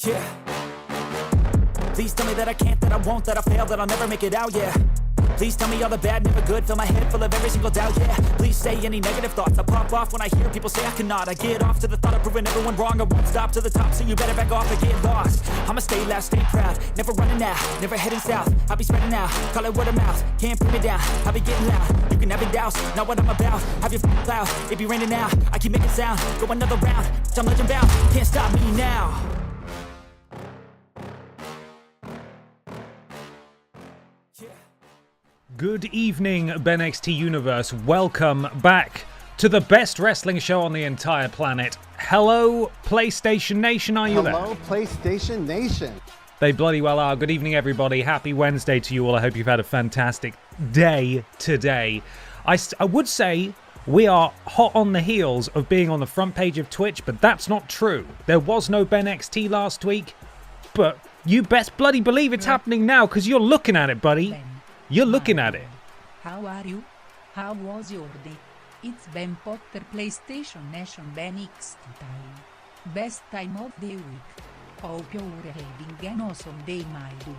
Yeah. Please tell me that I can't, that I won't, that I fail, that I'll never make it out, yeah. Please tell me all the bad, never good, fill my head full of every single doubt, yeah. Please say any negative thoughts, I pop off when I hear people say I cannot. I get off to the thought of proving everyone wrong, I won't stop to the top, so you better back off and get lost. I'ma stay loud, stay proud, never running out, never heading south. I'll be spreading out, call it word of mouth, can't put me down, I'll be getting loud. You can have it douse, not what I'm about, have your f***ing cloud, it be raining now. I keep making sound, go another round, I'm legend bound, can't stop me now. Good evening, BENXT Universe. Welcome back to the best wrestling show on the entire planet. Hello, PlayStation Nation, are you there? Hello, PlayStation Nation. They bloody well are. Good evening, everybody. Happy Wednesday to you all. I hope you've had a fantastic day today. I would say we are hot on the heels of being on the front page of Twitch, but that's not true. There was no BENXT last week, but you best bloody believe it's happening now because you're looking at it, buddy. You're looking at it. How are you? How was your day? It's Ben Potter PlayStation Nation BENXT time. Best time of the week. Hope you're having an awesome day, my dude.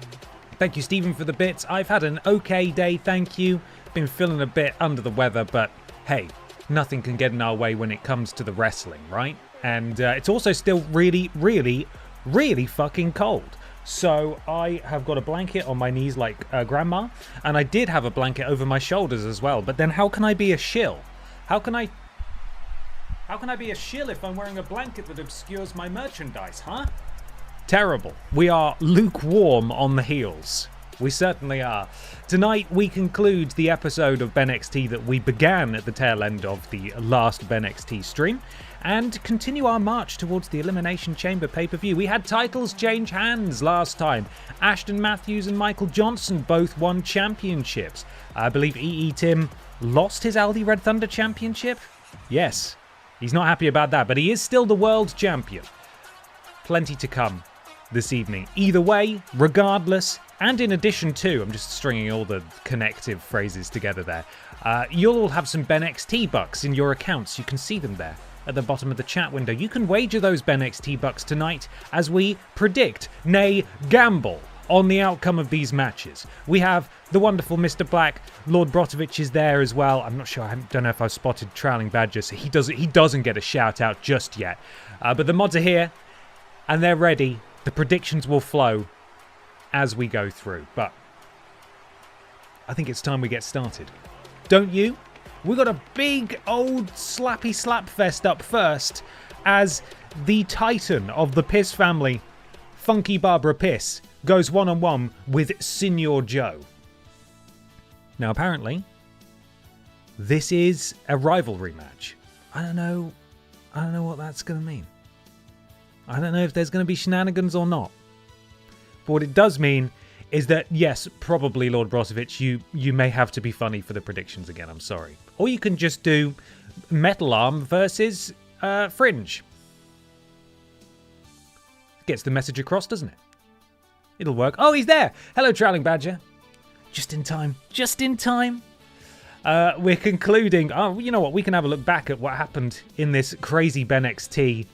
Thank you, Stephen, for the bits. I've had an okay day, thank you. Been feeling a bit under the weather, but hey, nothing can get in our way when it comes to the wrestling, right? And it's also still really, really, really fucking cold. So I have got a blanket on my knees like grandma, and I did have a blanket over my shoulders as well. But then how can I be a shill? How can I be a shill if I'm wearing a blanket that obscures my merchandise, huh? Terrible. We are lukewarm on the heels. We certainly are. Tonight we conclude the episode of BENXT that we began at the tail end of the last BENXT stream, and continue our march towards the Elimination Chamber pay-per-view. We had titles change hands last time. Ashton Matthews and Michael Johnson both won championships. I believe EE Tim lost his Aldi Red Thunder championship? Yes, he's not happy about that, but he is still the world champion. Plenty to come this evening. Either way, regardless, and in addition to, I'm just stringing all the connective phrases together there, you'll all have some BENXT bucks in your accounts. You can see them there at the bottom of the chat window. You can wager those BENXT bucks tonight as we predict, nay, gamble on the outcome of these matches. We have the wonderful Mr. Black. Lord Brotovich is there as well. I'm not sure. I don't know if I've spotted Trailing Badger, so he doesn't get a shout out just yet. But the mods are here and they're ready. The predictions will flow as we go through. But I think it's time we get started. Don't you? We got a big old slappy slap fest up first as the titan of the Piss family, Funky Barbara Piss, goes one-on-one with Senior Joe. Now apparently, this is a rivalry match. I don't know what that's going to mean. I don't know if there's going to be shenanigans or not. But what it does mean is that, yes, probably, Lord Brozovic, you may have to be funny for the predictions again, I'm sorry. Or you can just do Metal Arm versus Fringe. Gets the message across, doesn't it? It'll work. Oh, he's there! Hello, Trailing Badger. Just in time. Just in time. We're concluding. Oh, you know what? We can have a look back at what happened in this crazy BENXT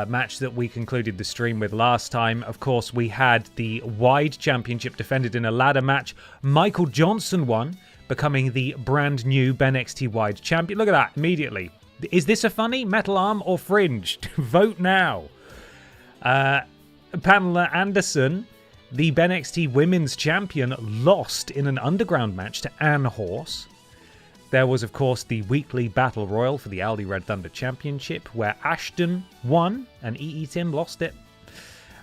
match that we concluded the stream with last time. Of course, we had the Wide Championship defended in a ladder match. Michael Johnson won, becoming the brand new BENXT Wide Champion. Look at that, immediately. Is this a funny? Metal Arm or Fringe? Vote now. Pamela Anderson, the BENXT Women's Champion, lost in an underground match to Ann Horse. There was, of course, the weekly Battle Royal for the Aldi Red Thunder Championship, where Ashton won and EE Tim lost it.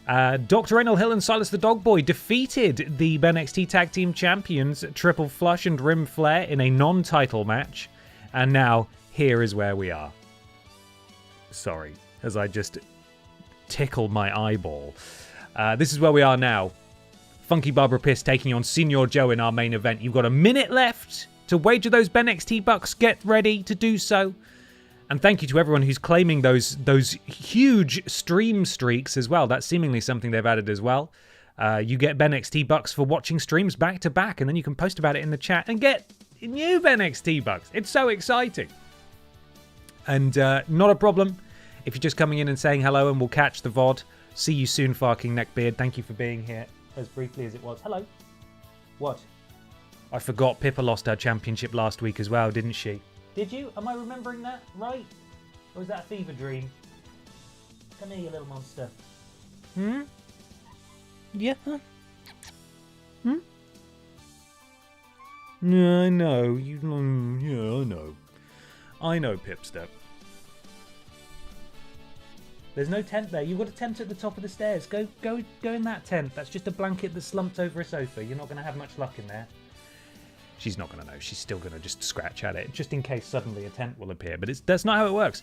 Dr. Enel Hill and Silas the Dogboy defeated the BENXT Tag Team Champions, Triple Flush and Rim Flair, in a non-title match. And now, here is where we are. Sorry, as I just tickle my eyeball. This is where we are now. Funky Barbara Piss taking on Senior Joe in our main event. You've got a minute left to wager those BENXT bucks. Get ready to do so. And thank you to everyone who's claiming those huge stream streaks as well. That's seemingly something they've added as well. You get BENXT bucks for watching streams back to back, and then you can post about it in the chat and get new BENXT bucks. It's so exciting. And not a problem if you're just coming in and saying hello and we'll catch the VOD. See you soon, Farking Neckbeard. Thank you for being here as briefly as it was. Hello. What? I forgot Pippa lost her championship last week as well, didn't she? Did you? Am I remembering that right? Or was that a fever dream? Come here, you little monster. Hmm? Yeah? Hmm? Yeah, I know. Yeah, I know. I know, Pipster. There's no tent there. You've got a tent at the top of the stairs. Go in that tent. That's just a blanket that's slumped over a sofa. You're not going to have much luck in there. She's not going to know. She's still going to just scratch at it, just in case suddenly a tent will appear. But that's not how it works.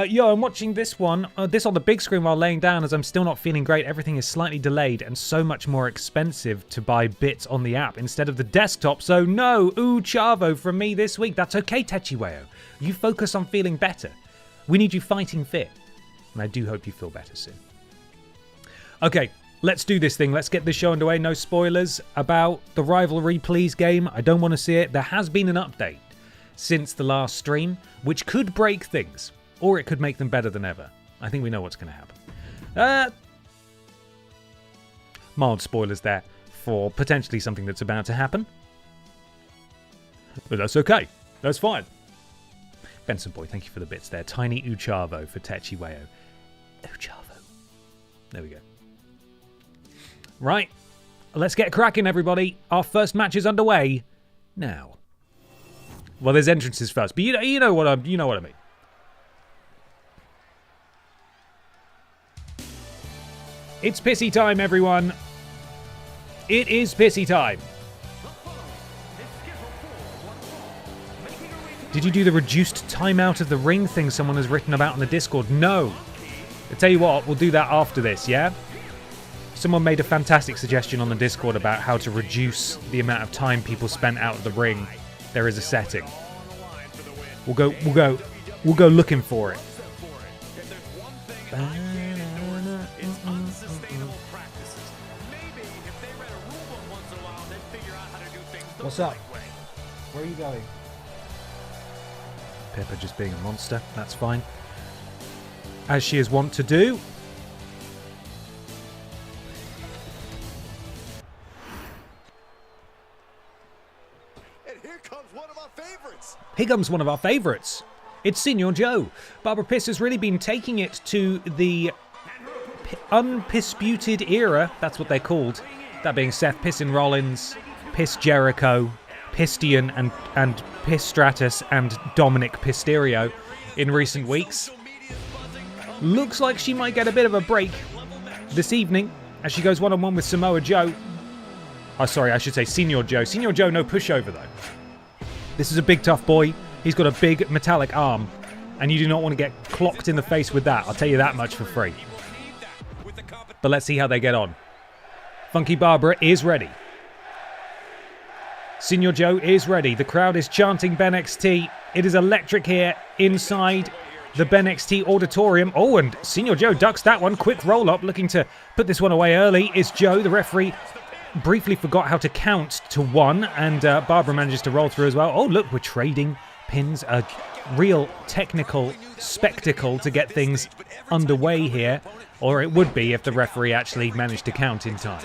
Yo, I'm watching this one, this on the big screen while laying down, as I'm still not feeling great. Everything is slightly delayed and so much more expensive to buy bits on the app instead of the desktop. So no, ooh, Chavo from me this week. That's okay, Techiweo. You focus on feeling better. We need you fighting fit. And I do hope you feel better soon. Okay, let's do this thing. Let's get this show underway. No spoilers about the Rivalry Please game. I don't want to see it. There has been an update since the last stream, which could break things, or it could make them better than ever. I think we know what's going to happen. Mild spoilers there for potentially something that's about to happen. But that's okay. That's fine. Benson Boy, thank you for the bits there. Tiny Uchavo for Techiweo. Uchavo. There we go. Right. Let's get cracking, everybody. Our first match is underway now. Well, there's entrances first, but you know what I mean. It's pissy time, everyone. It is pissy time. Did you do the reduced time out of the ring thing someone has written about on the Discord? No. I tell you what, we'll do that after this, yeah? Someone made a fantastic suggestion on the Discord about how to reduce the amount of time people spent out of the ring. There is a setting. We'll go looking for it. What's up? Where are you going? Pippa just being a monster, that's fine. As she is wont to do. And here comes one of our favorites. Here comes one of our favourites. It's Senior Joe. Barbara Piss has really been taking it to the undisputed era. That's what they're called. That being Seth Pissin Rollins, Piss Jericho, Pistian and Piss Stratus and Dominic Pisterio in recent weeks. Looks like she might get a bit of a break this evening as she goes one-on-one with Samoa Joe. Oh, sorry, I should say Senior Joe. Senior Joe, no pushover, though. This is a big, tough boy. He's got a big metallic arm, and you do not want to get clocked in the face with that. I'll tell you that much for free. But let's see how they get on. Funky Barbara is ready. Senior Joe is ready. The crowd is chanting BENXT. It is electric here inside the BENXT auditorium. Oh, and Senior Joe ducks that one. Quick roll-up, looking to put this one away early is Joe. The referee briefly forgot how to count to one, and Barbara manages to roll through as well. Oh, look, we're trading pins. A real technical spectacle to get things underway here, or it would be if the referee actually managed to count in time.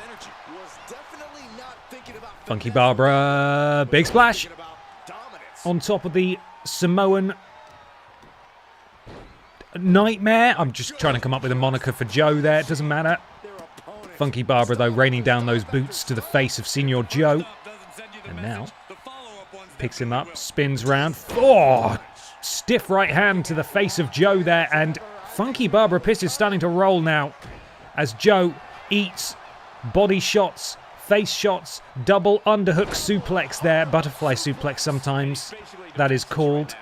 Funky Barbara, big splash on top of the Samoan Nightmare. I'm just trying to come up with a moniker for Joe there. It doesn't matter. Funky Barbara, though, raining down those boots to the face of Senior Joe. And now picks him up, spins round. Oh, stiff right hand to the face of Joe there. And Funky Barbara Piss is starting to roll now as Joe eats body shots, face shots, double underhook suplex there. Butterfly suplex sometimes, that is called.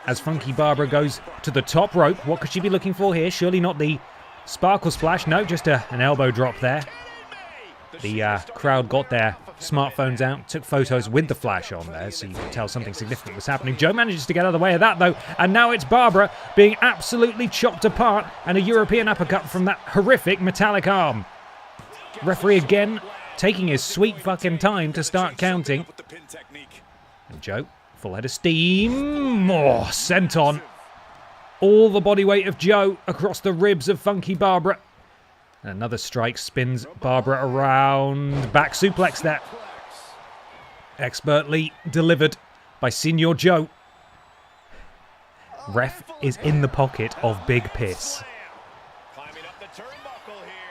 As Funky Barbara goes to the top rope. What could she be looking for here? Surely not the sparkle splash. No, just an elbow drop there. The crowd got their smartphones out, took photos with the flash on there, so you could tell something significant was happening. Joe manages to get out of the way of that, though, and now it's Barbara being absolutely chopped apart, and a European uppercut from that horrific metallic arm. Referee again taking his sweet fucking time to start counting. And Joe, full head of steam. Oh, sent on. All the body weight of Joe across the ribs of Funky Barbara. And another strike spins Barbara around. Back suplex there. Expertly delivered by Senior Joe. Ref is in the pocket of Big Piss.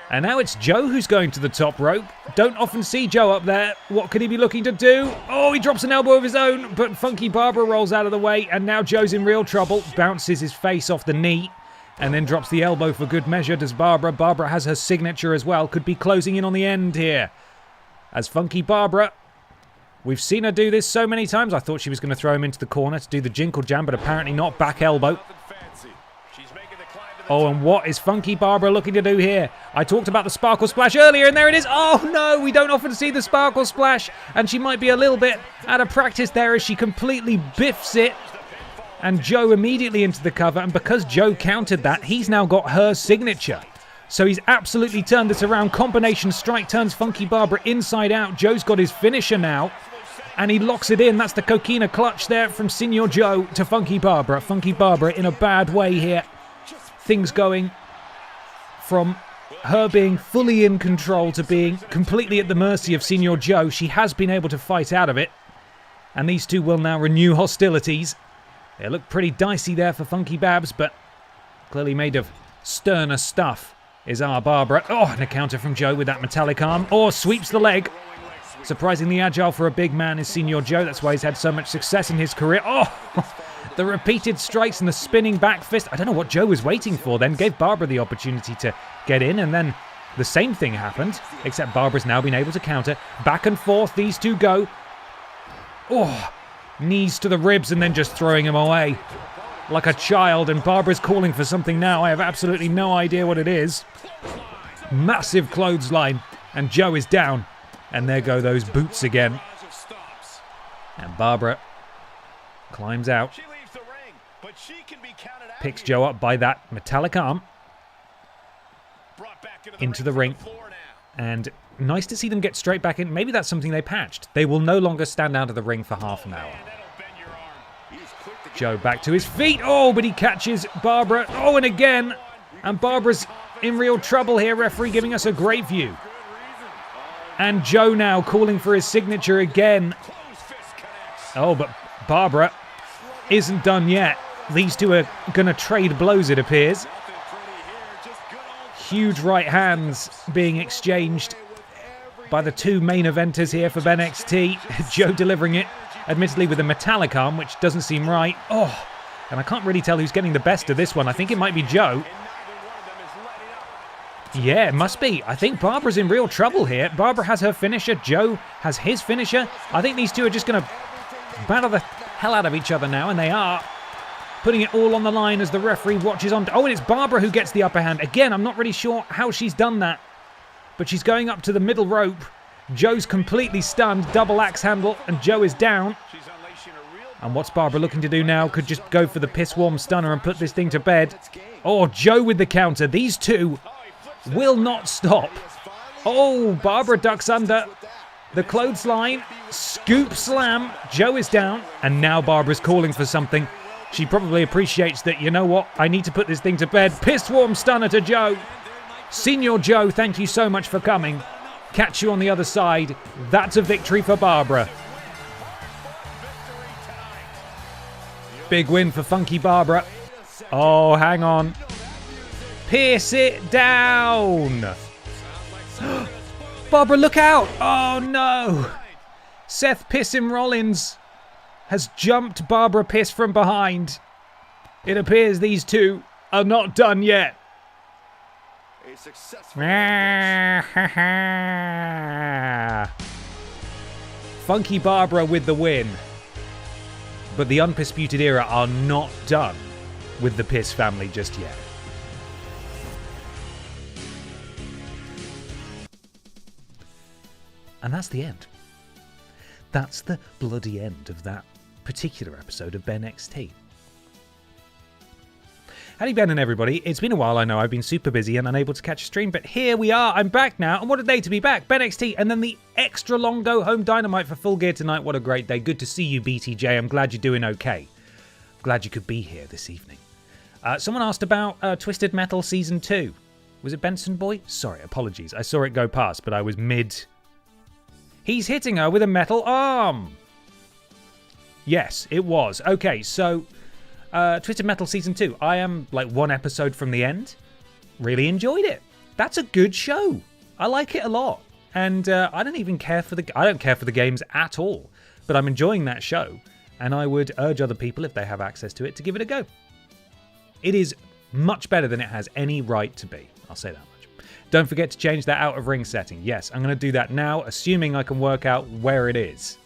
And now it's Joe who's going to the top rope. Don't often see Joe up there. What could he be looking to do? Oh, he drops an elbow of his own, but Funky Barbara rolls out of the way, and now Joe's in real trouble. Bounces his face off the knee, and then drops the elbow for good measure. Does Barbara? Barbara has her signature as well. Could be closing in on the end here. As Funky Barbara, we've seen her do this so many times. I thought she was going to throw him into the corner to do the Jinkle Jam, but apparently not. Back elbow. Oh, and what is Funky Barbara looking to do here? I talked about the Sparkle Splash earlier, and there it is. Oh, no, we don't often see the Sparkle Splash, and she might be a little bit out of practice there as she completely biffs it. And Joe immediately into the cover, and because Joe countered that, he's now got her signature. So he's absolutely turned this around. Combination strike turns Funky Barbara inside out. Joe's got his finisher now, and he locks it in. That's the Coquina clutch there from Senior Joe to Funky Barbara. Funky Barbara in a bad way here. Things going from her being fully in control to being completely at the mercy of Senior Joe. She has been able to fight out of it, and these two will now renew hostilities. They look pretty dicey there for Funky Babs, but clearly made of sterner stuff is our Barbara. Oh, and a counter from Joe with that metallic arm. Oh, sweeps the leg. Surprisingly agile for a big man is Senior Joe. That's why he's had so much success in his career. Oh, the repeated strikes and the spinning back fist. I don't know what Joe was waiting for then. Gave Barbara the opportunity to get in, and then the same thing happened, except Barbara's now been able to counter. Back and forth, these two go. Oh, knees to the ribs and then just throwing him away like a child, and Barbara's calling for something now. I have absolutely no idea what it is. Massive clothesline, and Joe is down. And there go those boots again. And Barbara climbs out. Picks Joe up by that metallic arm. Into the ring. And nice to see them get straight back in. Maybe that's something they patched. They will no longer stand out of the ring for half an hour. Joe back to his feet. Oh, but he catches Barbara. Oh, and again. And Barbara's in real trouble here. Referee giving us a great view. And Joe now calling for his signature again. Oh, but Barbara isn't done yet. These two are going to trade blows, it appears. Huge right hands being exchanged by the two main eventers here for BENXT. Joe delivering it, admittedly with a metallic arm, which doesn't seem right. Oh, and I can't really tell who's getting the best of this one. I think it might be Joe. Yeah, it must be. I think Barbara's in real trouble here. Barbara has her finisher. Joe has his finisher. I think these two are just going to battle the hell out of each other now, and they are. Putting it all on the line as the referee watches on. Oh, and it's Barbara who gets the upper hand. Again, I'm not really sure how she's done that, but she's going up to the middle rope. Joe's completely stunned. Double axe handle, and Joe is down. And what's Barbara looking to do now? Could just go for the piss warm stunner and put this thing to bed. Oh, Joe with the counter. These two will not stop. Oh, Barbara ducks under. The clothesline. Scoop slam. Joe is down. And now Barbara's calling for something. She probably appreciates that, you know what, I need to put this thing to bed. Piss warm stunner to Joe. Senior Joe, thank you so much for coming. Catch you on the other side. That's a victory for Barbara. Big win for Funky Barbara. Oh, hang on. Pierce it down. Barbara, look out. Oh, no. Seth Pissin Rollins has jumped Barbara Piss from behind. It appears these two are not done yet. Funky Barbara with the win. But the Undisputed Era are not done with the Piss family just yet. And that's the end. That's the bloody end of that particular episode of BENXT. Howdy Ben and everybody, it's been a while, I know, I've been super busy and unable to catch a stream, but here we are, I'm back now, and what a day to be back, BENXT, and then the extra long go home Dynamite for Full Gear tonight. What a great day, good to see you BTJ, I'm glad you're doing okay. Glad you could be here this evening. Someone asked about Twisted Metal Season 2, Was it Benson Boy? Sorry, apologies. I saw it go past, but I was mid. He's hitting her with a metal arm. Yes, it was. Okay, so Twisted Metal Season 2. I am like one episode from the end. Really enjoyed it. That's a good show. I like it a lot. And I don't care for the games at all. But I'm enjoying that show. And I would urge other people, if they have access to it, to give it a go. It is much better than it has any right to be. I'll say that much. Don't forget to change that out of ring setting. Yes, I'm going to do that now, assuming I can work out where it is.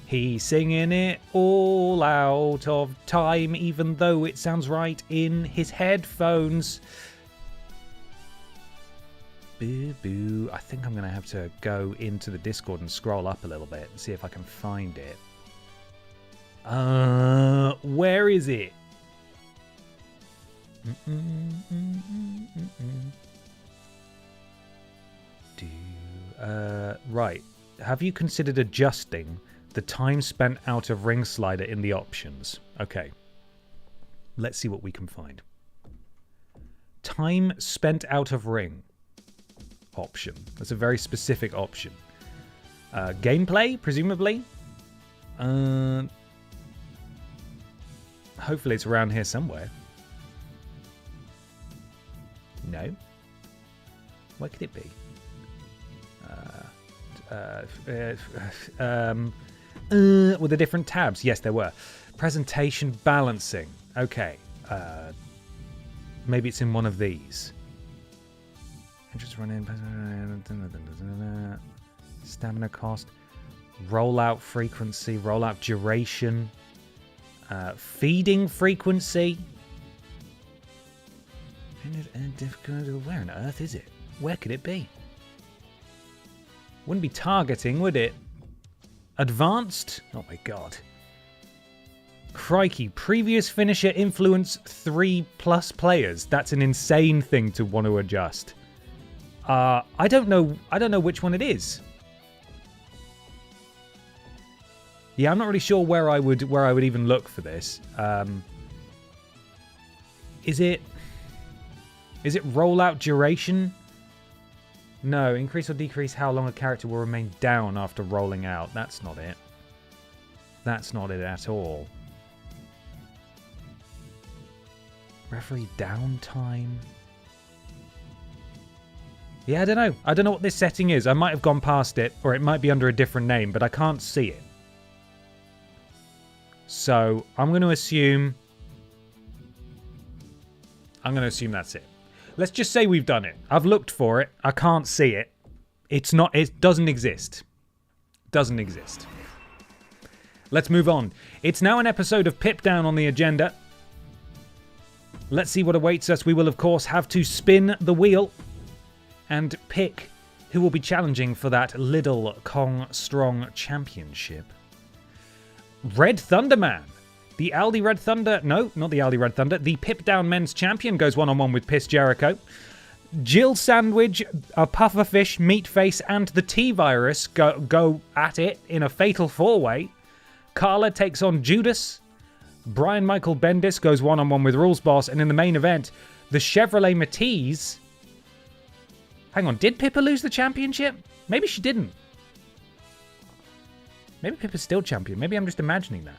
He's singing it all out of time, even though it sounds right in his headphones. Boo boo. I think I'm going to have to go into the Discord and scroll up a little bit and see if I can find it. Where is it? Right. Have you considered adjusting the time spent out of ring slider in the options? Okay. Let's see what we can find. Time spent out of ring option. That's a very specific option. Gameplay, presumably. Hopefully it's around here somewhere. No. Where could it be? With the different tabs. Yes, there were. Presentation balancing. Okay. Maybe it's in one of these. Just run in. Stamina cost. Rollout frequency. Rollout duration. Feeding frequency. Where on earth is it? Where could it be? Wouldn't be targeting, would it? Advanced? Oh my god. Crikey. Previous finisher influence 3+ players. That's an insane thing to want to adjust. I don't know which one it is. Yeah, I'm not really sure where I would even look for this. Is it rollout duration? No, increase or decrease how long a character will remain down after rolling out. That's not it. That's not it at all. Referee downtime. Yeah, I don't know. I don't know what this setting is. I might have gone past it, or it might be under a different name, but I can't see it. So I'm going to assume that's it. Let's just say we've done it. I've looked for it. I can't see it. It doesn't exist. Doesn't exist. Let's move on. It's now an episode of Pip Down on the agenda. Let's see what awaits us. We will, of course, have to spin the wheel and pick who will be challenging for that Little Kong Strong Championship. Red Thunderman. The Aldi Red Thunder... No, not the Aldi Red Thunder. The Pip Down Men's Champion goes one-on-one with Piss Jericho. Jill Sandwich, a Pufferfish, Meatface, and the T-Virus go at it in a fatal four-way. Carla takes on Judas. Brian Michael Bendis goes one-on-one with Rules Boss. And in the main event, the Chevrolet Matisse... Hang on, did Pippa lose the championship? Maybe she didn't. Maybe Pippa's still champion. Maybe I'm just imagining that.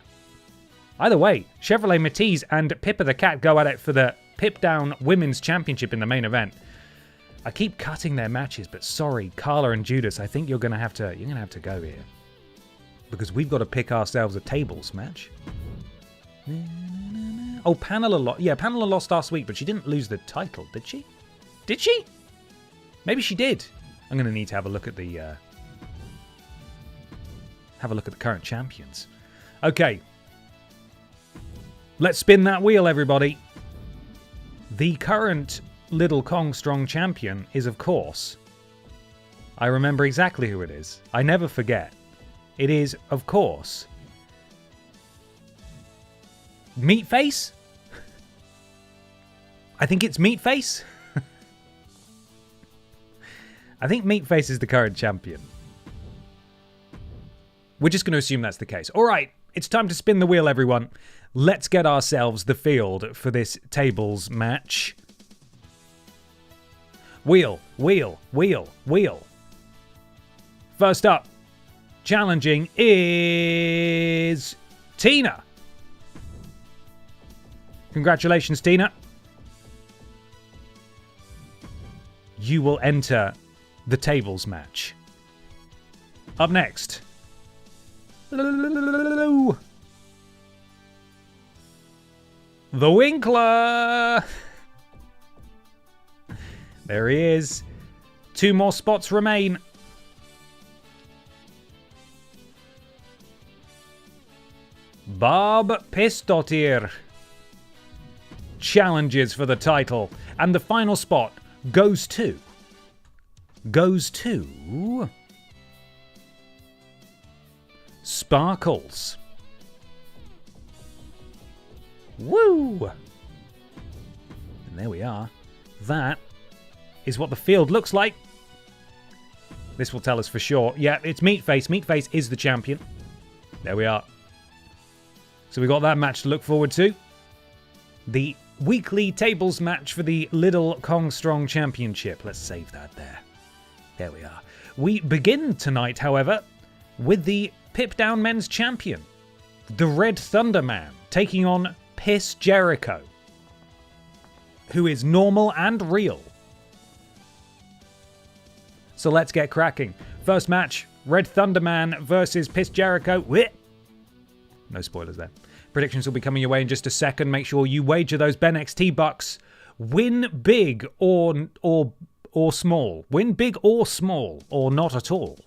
Either way, Chevrolet Matisse and Pippa the Cat go at it for the Pip Down Women's Championship in the main event. I keep cutting their matches, but sorry, Carla and Judas, I think you're gonna have to go here. Because we've got to pick ourselves a tables match. Oh, Pamela lost. Yeah, Pamela lost last week, but she didn't lose the title, did she? Did she? Maybe she did. I'm gonna need to have a look at the current champions. Okay. Let's spin that wheel, everybody. The current Little Kong Strong champion is, of course... I remember exactly who it is. I never forget. It is, of course... Meatface? I think it's Meatface. I think Meatface is the current champion. We're just going to assume that's the case. All right, it's time to spin the wheel, everyone. Let's get ourselves the field for this tables match. Wheel, wheel, wheel, wheel. First up, challenging is Tina. Congratulations, Tina. You will enter the tables match. Up next. The Winkler. There he is. 2 more spots remain. Bob Pistottir challenges for the title, and the final spot goes to Sparkles. Woo! And there we are. That is what the field looks like. This will tell us for sure. Yeah, it's Meatface. Meatface is the champion. There we are. So we got that match to look forward to. The weekly tables match for the Little Kong Strong Championship. Let's save that there. There we are. We begin tonight, however, with the Pip Down Men's Champion, the Red Thunder Man, taking on Piss Jericho, who is normal and real. So let's get cracking. First match, Red Thunder Man versus Piss Jericho. No spoilers there. Predictions will be coming your way in just a second. Make sure you wager those BENXT bucks. Win big or small. Win big or small, or not at all.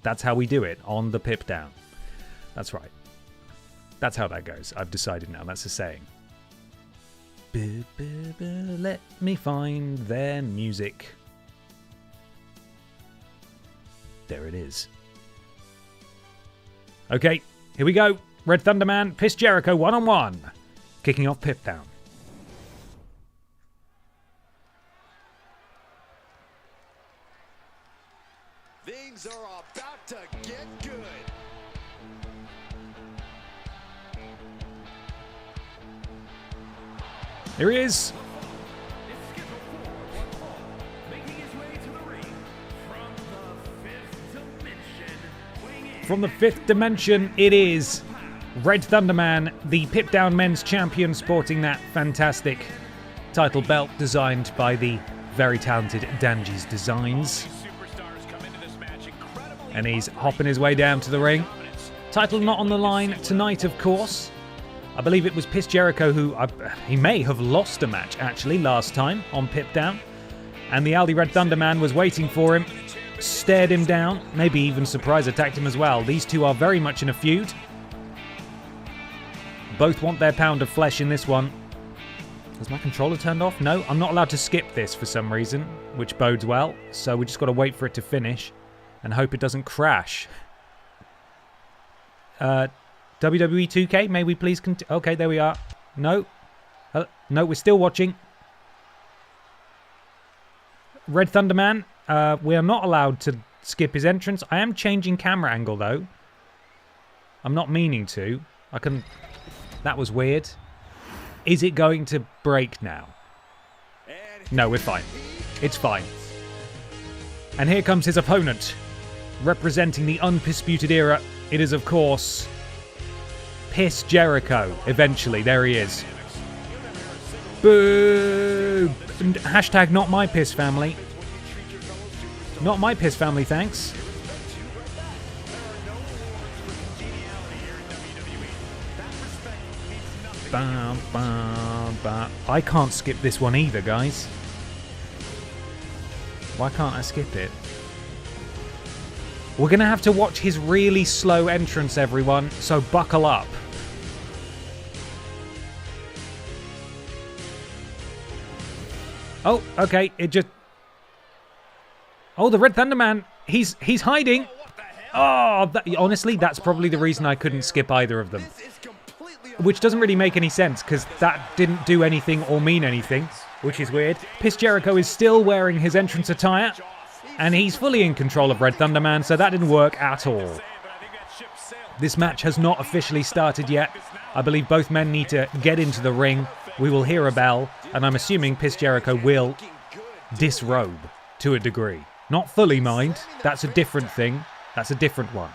That's how we do it on the Pip Down. That's right. That's how that goes. I've decided now. That's a saying. Let me find their music. There it is. Okay, here we go. Red Thunder Man, Piss Jericho, 1-on-1. Kicking off Pip Down. Things are about to get good. Here he is. From the fifth dimension, it is Red Thunder Man, the Pip Down Men's Champion, sporting that fantastic title belt designed by the very talented Danji's Designs. And he's hopping his way down to the ring. Title not on the line tonight, of course. I believe it was Piss Jericho who... he may have lost a match, actually, last time on Pip Down. And the Aldi Red Thunder Man was waiting for him, stared him down, maybe even surprise attacked him as well. These two are very much in a feud. Both want their pound of flesh in this one. Has my controller turned off? No, I'm not allowed to skip this for some reason, which bodes well. So we just got to wait for it to finish and hope it doesn't crash. WWE 2K, may we please continue? Okay, there we are. No. No, we're still watching. Red Thunder Man, we are not allowed to skip his entrance. I am changing camera angle, though. I'm not meaning to. I can... That was weird. Is it going to break now? No, we're fine. It's fine. And here comes his opponent. Representing the undisputed era, it is, of course, Piss Jericho. Eventually, there he is. Boo! Hashtag not my piss family. Not my piss family, thanks. Bam, bam, bam. I can't skip this one either, guys. Why can't I skip it? We're going to have to watch his really slow entrance, everyone, so buckle up. Oh, okay, it just... Oh, the Red Thunder Man, he's hiding. Oh, honestly, that's probably the reason I couldn't skip either of them. Which doesn't really make any sense, because that didn't do anything or mean anything, which is weird. Piss Jericho is still wearing his entrance attire, and he's fully in control of Red Thunder Man, so that didn't work at all. This match has not officially started yet. I believe both men need to get into the ring. We will hear a bell, and I'm assuming Piss Jericho will disrobe to a degree. Not fully, mind. That's a different thing. That's a different one.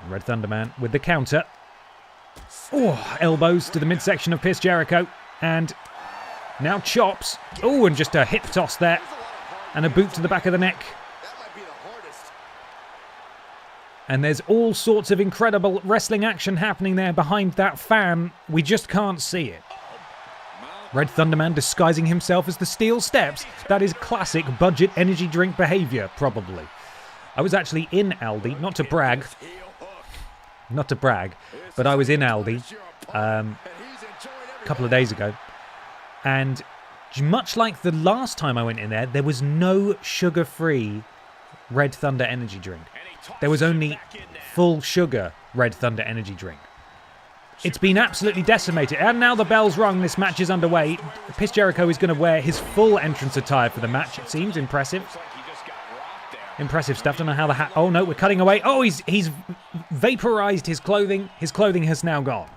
And Red Thunderman with the counter. Oh, elbows to the midsection of Piss Jericho. And now chops. Oh, and just a hip toss there. And a boot to the back of the neck. And there's all sorts of incredible wrestling action happening there behind that fan. We just can't see it. Red Thunderman disguising himself as the Steel Steps. That is classic budget energy drink behavior, probably. I was actually in Aldi, not to brag, but I was in Aldi a couple of days ago. And much like the last time I went in there, there was no sugar-free Red Thunder energy drink. There was only full sugar Red Thunder energy drink. It's been absolutely decimated. And now the bell's rung. This match is underway. Piss Jericho is going to wear his full entrance attire for the match, it seems. Impressive. Impressive stuff. Don't know how the hat... Oh, no, we're cutting away. Oh, he's vaporized his clothing. His clothing has now gone.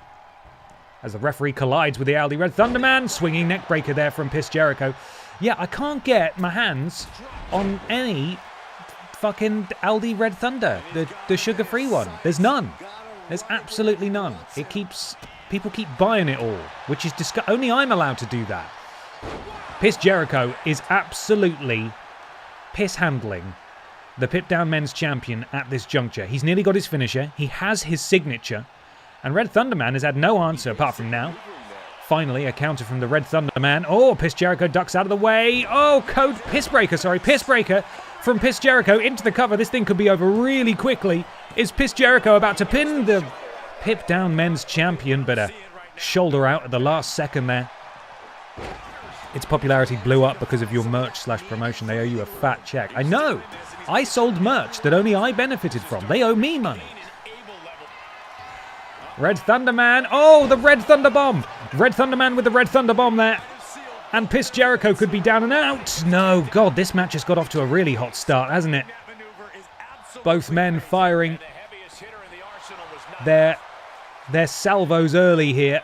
As the referee collides with the Aldi Red Thunderman. Swinging neckbreaker there from Piss Jericho. Yeah, I can't get my hands on any fucking Aldi Red Thunder. The sugar-free one. There's none. There's absolutely none. People keep buying it all, which is only I'm allowed to do that. Piss Jericho is absolutely piss-handling the Pip-Down Men's Champion at this juncture. He's nearly got his finisher. He has his signature. And Red Thunderman has had no answer apart from now. Finally, a counter from the Red Thunderman. Oh, Piss Jericho ducks out of the way. Oh, Pissbreaker from Piss Jericho into the cover. This thing could be over really quickly. Is Piss Jericho about to pin the Pip-Down Men's Champion, but a shoulder out at the last second there. Its popularity blew up because of your merch/promotion. They owe you a fat check. I know. I sold merch that only I benefited from. They owe me money. Red Thunderman. Oh, the Red Thunder Bomb. Red Thunderman with the Red Thunder Bomb there. And Piss Jericho could be down and out. No, God, this match has got off to a really hot start, hasn't it? Both men firing their salvos early here.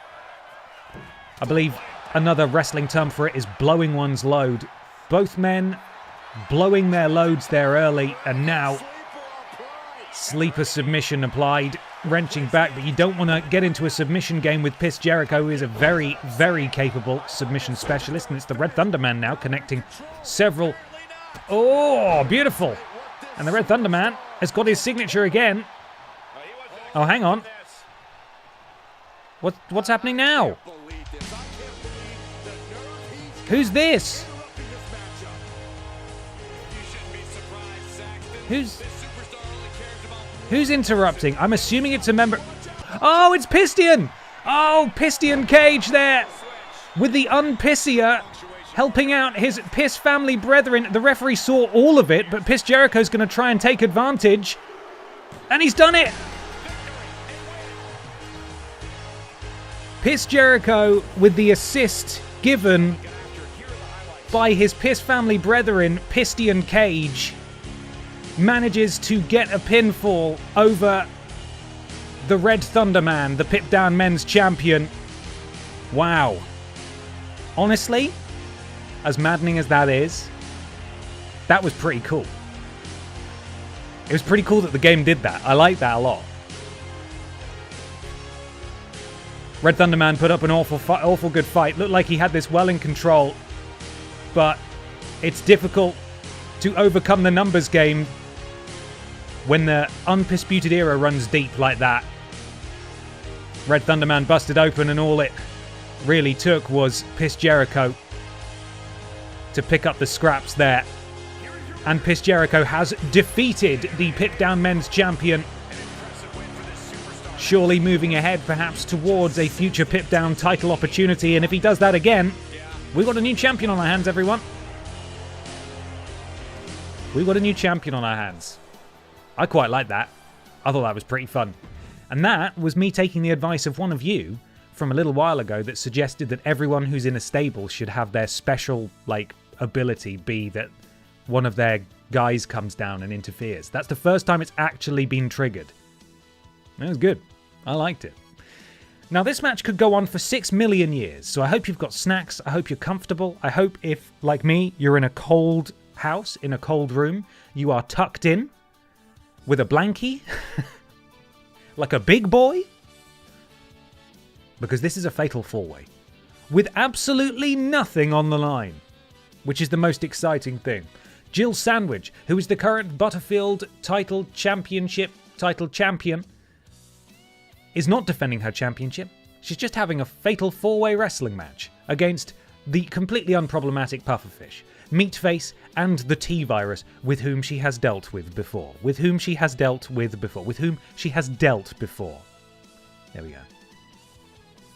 I believe another wrestling term for it is blowing one's load. Both men blowing their loads there early, and now sleeper submission applied, wrenching back, but you don't want to get into a submission game with Piss Jericho, who is a very, very capable submission specialist, and it's the Red Thunderman now connecting several. Oh, beautiful. And the Red Thunderman has got his signature again. Oh, hang on. What's happening now? Who's this? Who's interrupting? I'm assuming it's a member. Oh, it's Pistion! Oh, Pistion Cage there with the unpissier helping out his Piss family brethren. The referee saw all of it, but Piss Jericho's going to try and take advantage. And he's done it! Piss Jericho with the assist given by his Piss family brethren, Pistion Cage, manages to get a pinfall over the Red Thunderman, the Pip-Down Men's Champion. Wow. Honestly, as maddening as that is, that was pretty cool. It was pretty cool that the game did that. I like that a lot. Red Thunderman put up an awful good fight. Looked like he had this well in control, but it's difficult to overcome the numbers game when the undisputed era runs deep like that. Red Thunderman busted open, and all it really took was Piss Jericho to pick up the scraps there. And Piss Jericho has defeated the Pip-Down Men's Champion, surely moving ahead perhaps towards a future Pip-Down title opportunity. And if he does that again, we've got a new champion on our hands, everyone. We've got a new champion on our hands. I quite like that. I thought that was pretty fun. And that was me taking the advice of one of you from a little while ago that suggested that everyone who's in a stable should have their special, ability be that one of their Guys comes down and interferes. That's the first time it's actually been triggered. That was good. I liked it. Now, this match could go on for 6 million years, so I hope you've got snacks. I hope you're comfortable. I hope if, like me, you're in a cold house, in a cold room, you are tucked in with a blankie, like a big boy, because this is a fatal four-way with absolutely nothing on the line, which is the most exciting thing. Jill Sandwich, who is the current Butterfield title champion, is not defending her championship. She's just having a fatal four-way wrestling match against the completely unproblematic Pufferfish, Meatface, and the T-Virus, with whom she has dealt with before. With whom she has dealt before. There we go.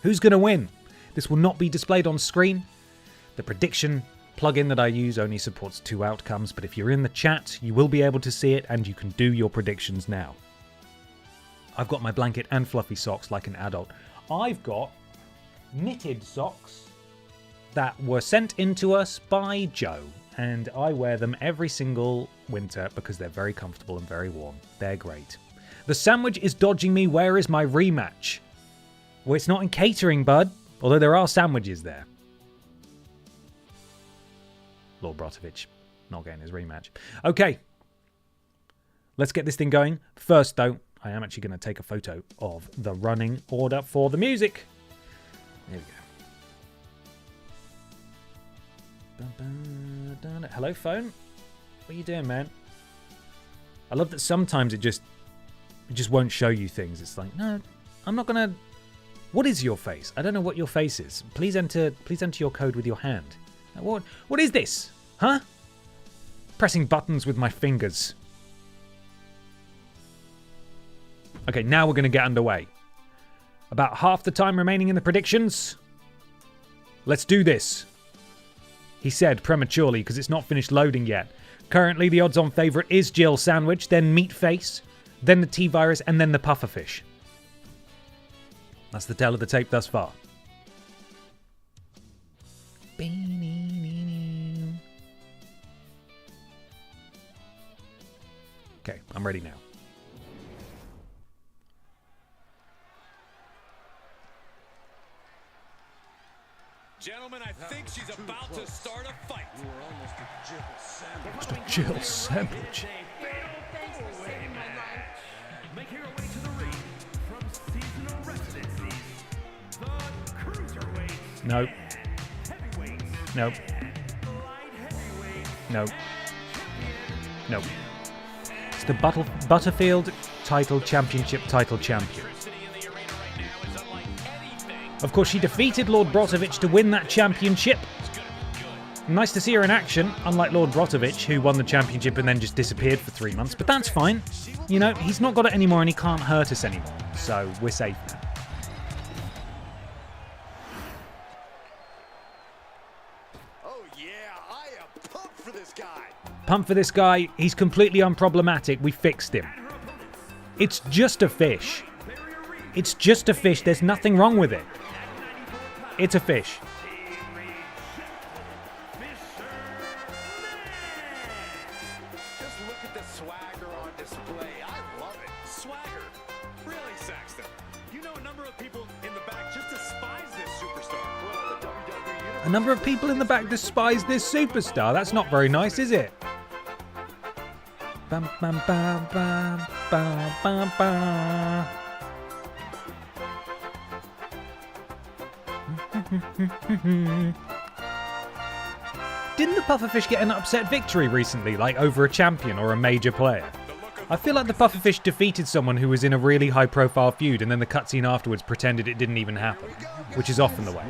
Who's going to win? This will not be displayed on screen. The prediction plugin that I use only supports 2 outcomes, but if you're in the chat, you will be able to see it and you can do your predictions now. I've got my blanket and fluffy socks like an adult. I've got knitted socks that were sent in to us by Joe, and I wear them every single winter because they're very comfortable and very warm. They're great. The sandwich is dodging me. Where is my rematch? Well, it's not in catering, bud, although there are sandwiches there. Lord Brotovich not getting his rematch. Okay, let's get this thing going. First, though, I am actually going to take a photo of the running order for the music. There we go. Hello, phone. What are you doing, man? I love that sometimes it just won't show you things. It's like, no, I'm not going to... What is your face? I don't know what your face is. Please enter your code with your hand. What is this? Huh? Pressing buttons with my fingers. Okay, now we're going to get underway. About half the time remaining in the predictions. Let's do this. He said prematurely because it's not finished loading yet. Currently, the odds-on favourite is Jill Sandwich, then Meatface, then the T-Virus, and then the Pufferfish. That's the tale of the tape thus far. Okay, I'm ready now. Gentlemen, I think she's about to start a fight. You were almost a Jill Sandwich. Thanks for saving my life. Making her way to the ring from seasonal residencies, the cruiserweights. Nope. Heavyweights. Nope. Light heavyweights. Nope. Nope. It's the Butterfield title champion. Of course, she defeated Lord Brotovich to win that championship. Nice to see her in action, unlike Lord Brotovich, who won the championship and then just disappeared for 3 months. But that's fine. You know, he's not got it anymore and he can't hurt us anymore. So we're safe now. Oh yeah, I am pumped for this guy. Pumped for this guy. He's completely unproblematic. We fixed him. It's just a fish. It's just a fish. There's nothing wrong with it. It's a fish. Just look at the swagger on display. I love it. Swagger. Really, Saxton? You know a number of people in the back just despise this superstar. Well, the WWE universe. A number of people in the back despise this superstar. That's not very nice, is it? Bam, bam, bam, bam, bam, bam, bam. Didn't the Pufferfish get an upset victory recently, like over a champion or a major player? I feel like the Pufferfish defeated someone who was in a really high-profile feud and then the cutscene afterwards pretended it didn't even happen, which is often the way.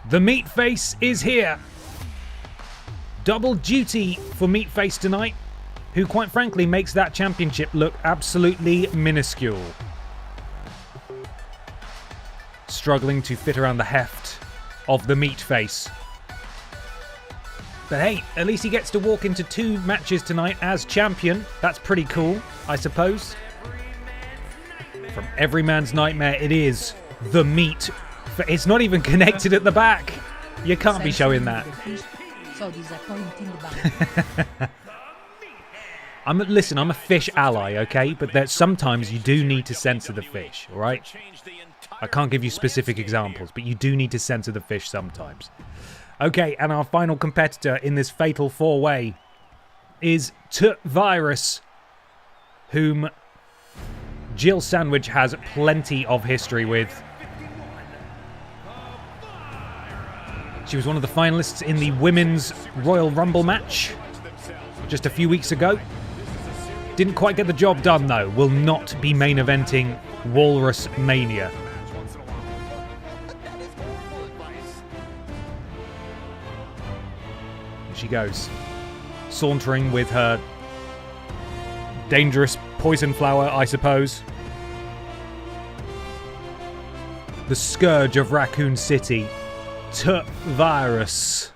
The Meatface is here! Double duty for Meatface tonight, who quite frankly makes that championship look absolutely minuscule. Struggling to fit around the heft of the Meatface. But hey, at least he gets to walk into 2 matches tonight as champion. That's pretty cool, I suppose. From every man's nightmare it is. the meat. It's not even connected at the back. You can't be showing that. So disappointing about Listen, I'm a fish ally, okay? But that sometimes you do need to censor the fish, all right? I can't give you specific examples, but you do need to censor the fish sometimes. Okay, and our final competitor in this fatal four-way is Virus, whom Jill Sandwich has plenty of history with. She was one of the finalists in the Women's Royal Rumble match just a few weeks ago. Didn't quite get the job done, though. Will not be main eventing Walrus Mania. Here she goes, sauntering with her dangerous poison flower, I suppose. The scourge of Raccoon City, Virus.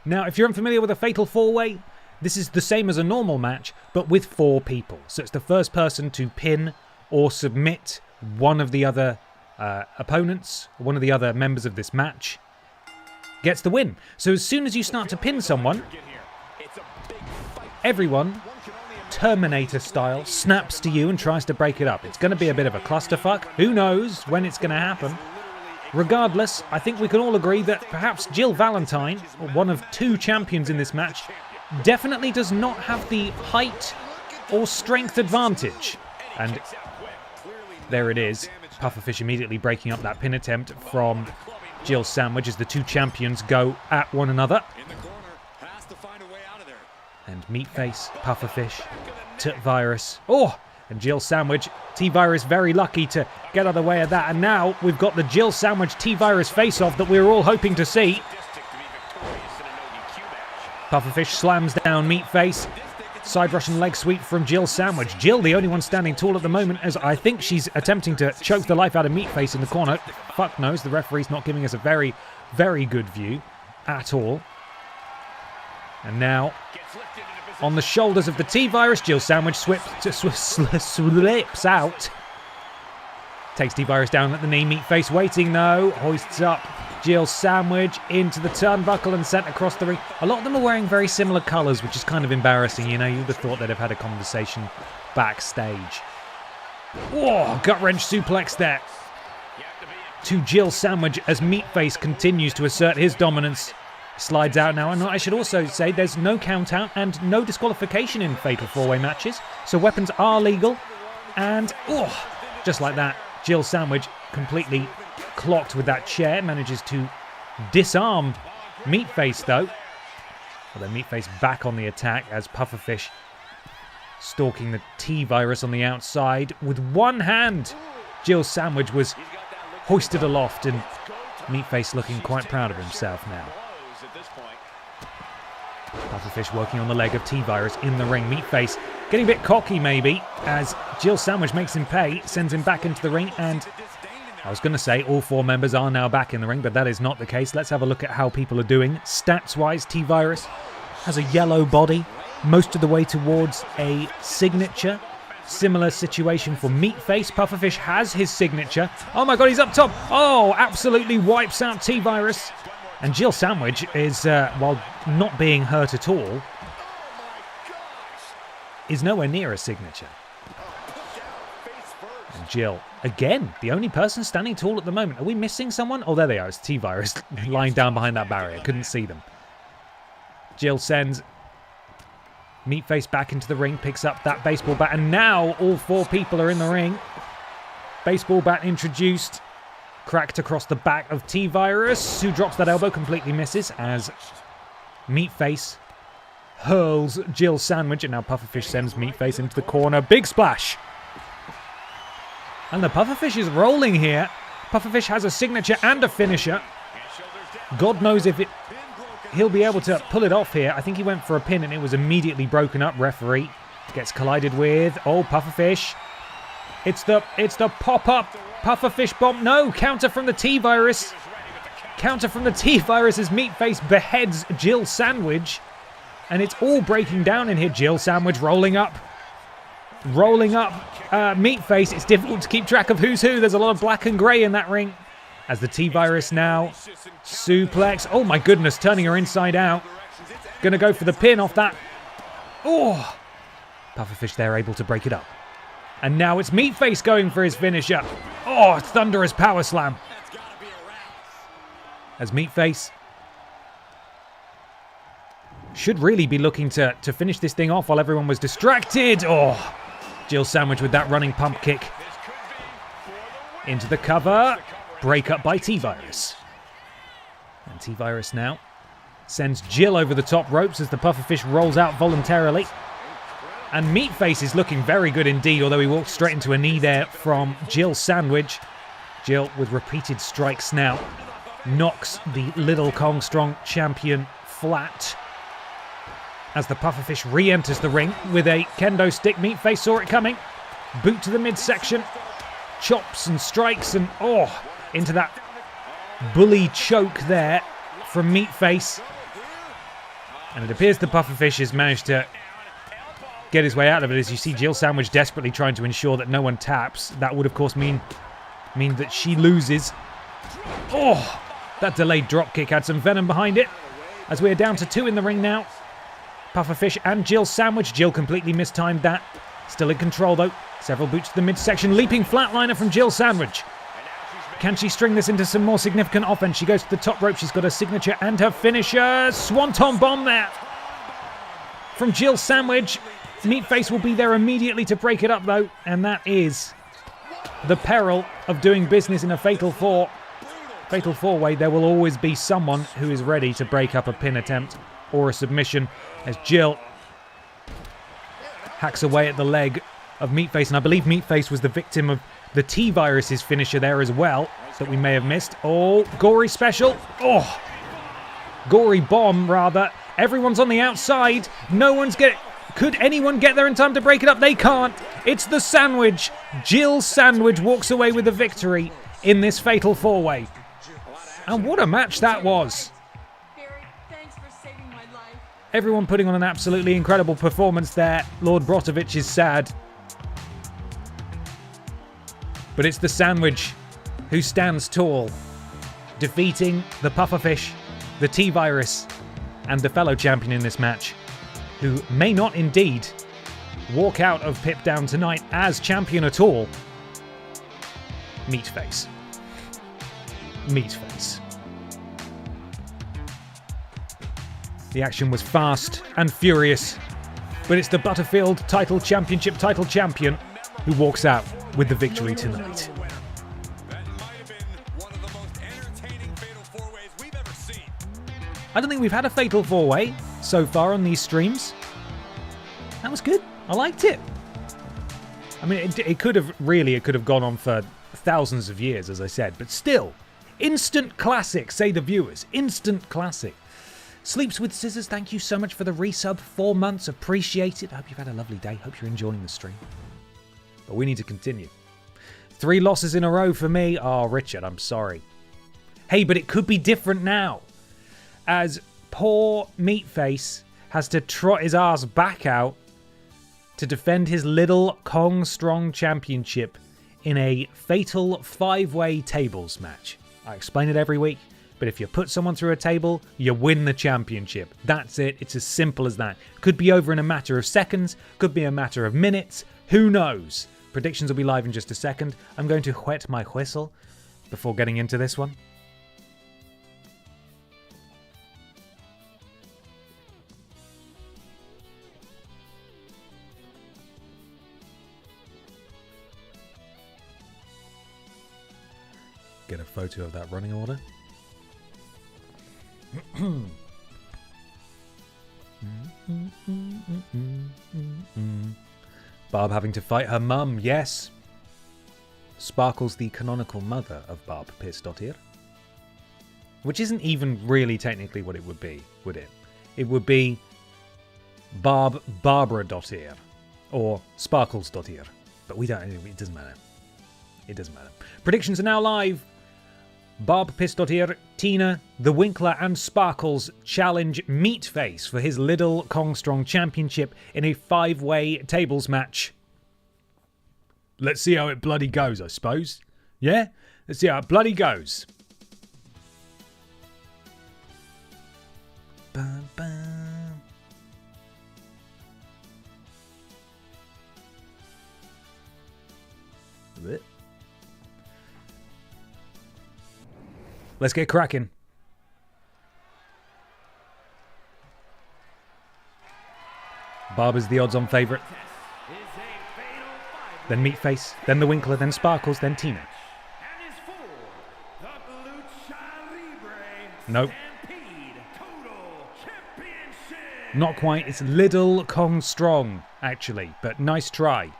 Now, if you're unfamiliar with a Fatal 4-Way, this is the same as a normal match, but with 4 people. So it's the first person to pin or submit one of the other opponents, one of the other members of this match, gets the win. So as soon as you start to pin someone, everyone, Terminator style, snaps to you and tries to break it up. It's going to be a bit of a clusterfuck. Who knows when it's going to happen? Regardless, I think we can all agree that perhaps Jill Valentine, one of 2 champions in this match, definitely does not have the height or strength advantage. And there it is. Pufferfish immediately breaking up that pin attempt from Jill Sandwich as the 2 champions go at one another. And Meatface, Pufferfish, Virus. Oh! And Jill Sandwich, T-Virus very lucky to get out of the way of that. And now we've got the Jill Sandwich T-Virus face-off that we were all hoping to see. Pufferfish slams down Meatface. Side Russian leg sweep from Jill Sandwich. Jill, the only one standing tall at the moment, as I think she's attempting to choke the life out of Meatface in the corner. Fuck knows, the referee's not giving us a very, very good view at all. And now, on the shoulders of the T-Virus, Jill Sandwich slips out. Takes T-Virus down at the knee. Meatface waiting though. Hoists up Jill Sandwich into the turnbuckle and sent across the ring. A lot of them are wearing very similar colours, which is kind of embarrassing. You know, you'd have thought they'd have had a conversation backstage. Whoa, gut-wrench suplex there to Jill Sandwich as Meatface continues to assert his dominance. Slides out now, and I should also say there's no count-out and no disqualification in Fatal 4-Way matches, so weapons are legal, and just like that, Jill Sandwich completely clocked with that chair, manages to disarm Meatface though. Although Meatface back on the attack as Pufferfish stalking the T-Virus on the outside with one hand. Jill Sandwich was hoisted aloft and Meatface looking quite proud of himself now. Pufferfish working on the leg of T-Virus in the ring. Meatface getting a bit cocky maybe as Jill Sandwich makes him pay, sends him back into the ring, and I was going to say all 4 members are now back in the ring, but that is not the case. Let's have a look at how people are doing. Stats-wise, T-Virus has a yellow body, most of the way towards a signature. Similar situation for Meatface. Pufferfish has his signature. Oh my god, he's up top. Oh, absolutely wipes out T-Virus. And Jill Sandwich is, while not being hurt at all, is nowhere near a signature. And Jill, again, the only person standing tall at the moment. Are we missing someone? Oh, there they are. It's T-Virus lying down behind that barrier. Couldn't see them. Jill sends Meatface back into the ring, picks up that baseball bat, and now all 4 people are in the ring. Baseball bat introduced. Cracked across the back of T-Virus, who drops that elbow, completely misses as Meatface hurls Jill Sandwich, and now Pufferfish sends Meatface into the corner. Big splash! And the Pufferfish is rolling here. Pufferfish has a signature and a finisher. God knows if he'll be able to pull it off here. I think he went for a pin and it was immediately broken up. Referee gets collided with. Oh, Pufferfish. It's the pop-up Pufferfish bomb. No, counter from the T-Virus. Counter from the T-Virus as Meatface beheads Jill Sandwich. And it's all breaking down in here. Jill Sandwich rolling up. rolling up Meatface. It's difficult to keep track of who's who. There's a lot of black and grey in that ring. As the T-Virus now suplex. Oh my goodness, turning her inside out. Gonna go for the pin off that. Oh, Pufferfish there able to break it up. And now it's Meatface going for his finisher. Oh, thunderous power slam. As Meatface should really be looking to finish this thing off while everyone was distracted. Oh, Jill Sandwich with that running pump kick. Into the cover. Break up by T-Virus. And T-Virus now sends Jill over the top ropes as the Pufferfish rolls out voluntarily. And Meatface is looking very good indeed, although he walked straight into a knee there from Jill Sandwich. Jill with repeated strikes now knocks the Little Kong Strong champion flat. As the Pufferfish re-enters the ring with a kendo stick. Meatface saw it coming. Boot to the midsection. Chops and strikes and into that bully choke there from Meatface. And it appears the Pufferfish has managed to get his way out of it as you see Jill Sandwich desperately trying to ensure that no one taps. That would of course mean that she loses. Oh, that delayed dropkick had some venom behind it. As we are down to 2 in the ring now. Pufferfish and Jill Sandwich. Jill completely mistimed that. Still in control though. Several boots to the midsection. Leaping flatliner from Jill Sandwich. Can she string this into some more significant offense? She goes to the top rope. She's got her signature and her finisher. Swanton bomb there from Jill Sandwich. Meatface will be there immediately to break it up though. And that is the peril of doing business in a Fatal 4. Fatal 4-way. There will always be someone who is ready to break up a pin attempt or a submission. As Jill hacks away at the leg of Meatface. And I believe Meatface was the victim of the T-Virus's finisher there as well, that we may have missed. Oh, gory special. Oh, gory bomb, rather. Everyone's on the outside. No one's getting... Could anyone get there in time to break it up? They can't. It's the Sandwich. Jill Sandwich walks away with the victory in this Fatal 4-way. And what a match that was. Everyone putting on an absolutely incredible performance there. Lord Brotovich is sad. But it's the Sandwich who stands tall, defeating the Pufferfish, the T-Virus, and the fellow champion in this match, who may not indeed walk out of Pip Down tonight as champion at all. Meatface. Meatface. The action was fast and furious, but it's the Butterfield Championship title champion who walks out with the victory tonight. I don't think we've had a Fatal 4-way so far on these streams. That was good. I liked it. I mean, it could have gone on for thousands of years, as I said, but still, instant classic, say the viewers. Instant classic. Sleeps with Scissors, thank you so much for the resub. 4 months, appreciate it. I hope you've had a lovely day. Hope you're enjoying the stream. But we need to continue. 3 losses in a row for me. Oh, Richard, I'm sorry. Hey, but it could be different now. As poor Meatface has to trot his ass back out to defend his Little Kong Strong Championship in a Fatal 5-way tables match. I explain it every week, but if you put someone through a table, you win the championship. That's it. It's as simple as that. Could be over in a matter of seconds, could be a matter of minutes. Who knows? Predictions will be live in just a second. I'm going to whet my whistle before getting into this one. Get a photo of that running order. Barb having to fight her mum, yes. Sparkle's the canonical mother of Barb Piss.ir. Which isn't even really technically what it would be, would it? It would be Barb Barbara.ir or Sparkles.ir. But we don't, it doesn't matter. It doesn't matter. Predictions are now live. Barb Piss.ir, Tina, The Winkler and Sparkles challenge Meatface for his Little Kong Strong Championship in a 5-way tables match. let's see how it bloody goes, I suppose. Yeah? Let's see how it bloody goes. Bum, bum. Let's get cracking. Barber's the odds-on favourite. Then Meatface, then the Winkler, then Sparkles, then Tina. Nope. Not quite. It's Little Kong Strong, actually, but nice try.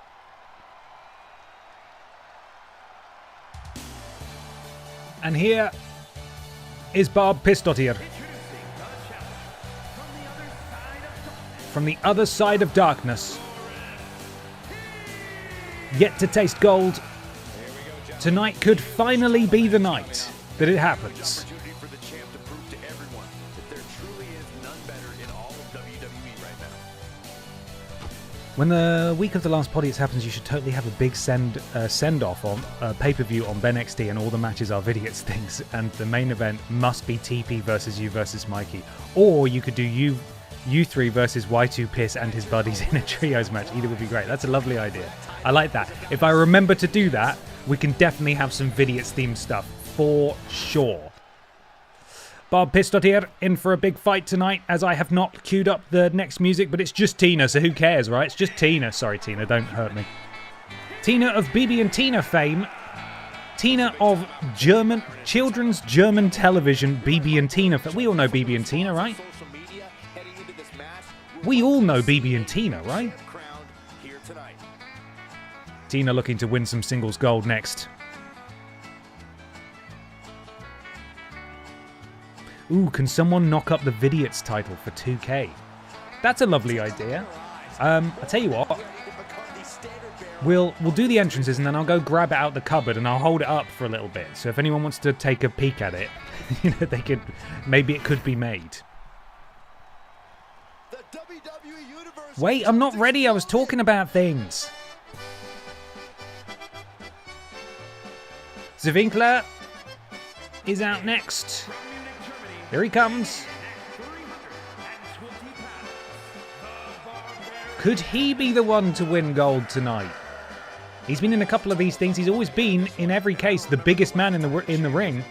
And here is Barb Pistottir. From the other side of darkness. Yet to taste gold. Tonight could finally be the night that it happens. For the champ to prove to everyone that there truly is none better in all of WWE right now. When the week of the last Podius happens, you should totally have a big send-off on pay-per-view on BENXT, and all the matches are Vidiots things, and the main event must be TP versus you versus Mikey. Or you could do you three versus Y2 Piss and his buddies in a trios match. Either would be great. That's a lovely idea. I like that. If I remember to do that, we can definitely have some Vidiots themed stuff for sure. Barb Pistottir in for a big fight tonight, as I have not queued up the next music, but it's just Tina, so who cares, right? It's just Tina. Sorry, Tina, don't hurt me. Tina of BB and Tina fame. Tina of children's German television, BB and Tina. We all know BB and Tina, right? We all know BB and Tina, right? Tina looking to win some singles gold next. Ooh, can someone knock up the Vidiots title for 2K? That's a lovely idea. I'll tell you what. We'll do the entrances and then I'll go grab it out the cupboard and I'll hold it up for a little bit. So if anyone wants to take a peek at it, you know, they could. Maybe it could be made. Wait, I'm not ready. I was talking about things. The Winkler is out next. Here he comes. Could he be the one to win gold tonight? He's been in a couple of these things. He's always been, in every case, the biggest man in the ring.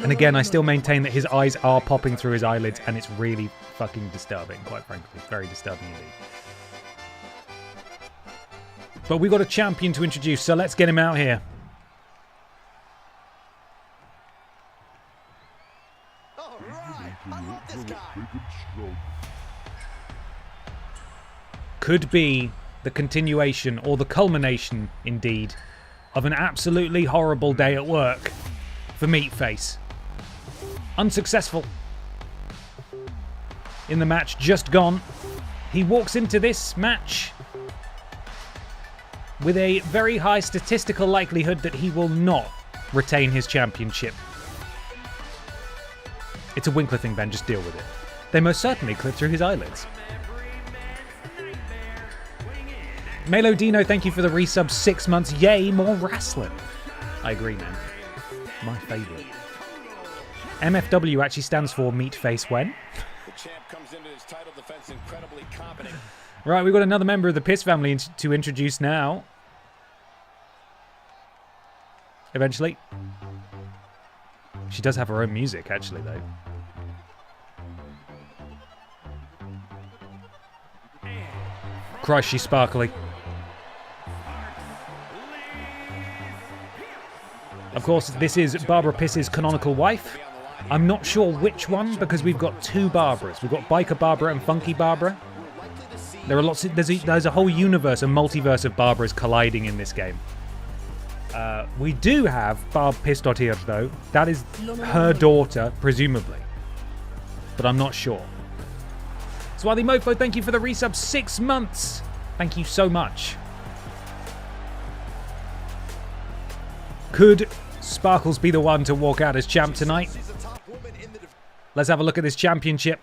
And again, I still maintain that his eyes are popping through his eyelids, and it's really fucking disturbing, quite frankly. Very disturbing indeed. But we've got a champion to introduce, so let's get him out here. Could be the continuation, or the culmination, indeed, of an absolutely horrible day at work for Meatface. Unsuccessful in the match just gone. He walks into this match with a very high statistical likelihood that he will not retain his championship. It's a Winkler thing, Ben, just deal with it. They most certainly clip through his eyelids. Melodino, thank you for the resub, 6 months. Yay, more wrestling. I agree, man. My favourite. MFW actually stands for Meatface when? The champ comes into his title defense incredibly competent. Right, we've got another member of the Piss family to introduce now. Eventually. She does have her own music, actually, though. Christ, she's sparkly. Of course, this is Barbara Piss's canonical wife. I'm not sure which one, because we've got two Barbaras. We've got Biker Barbara and Funky Barbara. There are lots of, there's a whole universe, a multiverse of Barbaras colliding in this game. We do have Barb Pistottir, though. That is her daughter, presumably. But I'm not sure. Swarthy Mofo, thank you for the resub, 6 months. Thank you so much. Could Sparkles be the one to walk out as champ tonight? Let's have a look at this championship.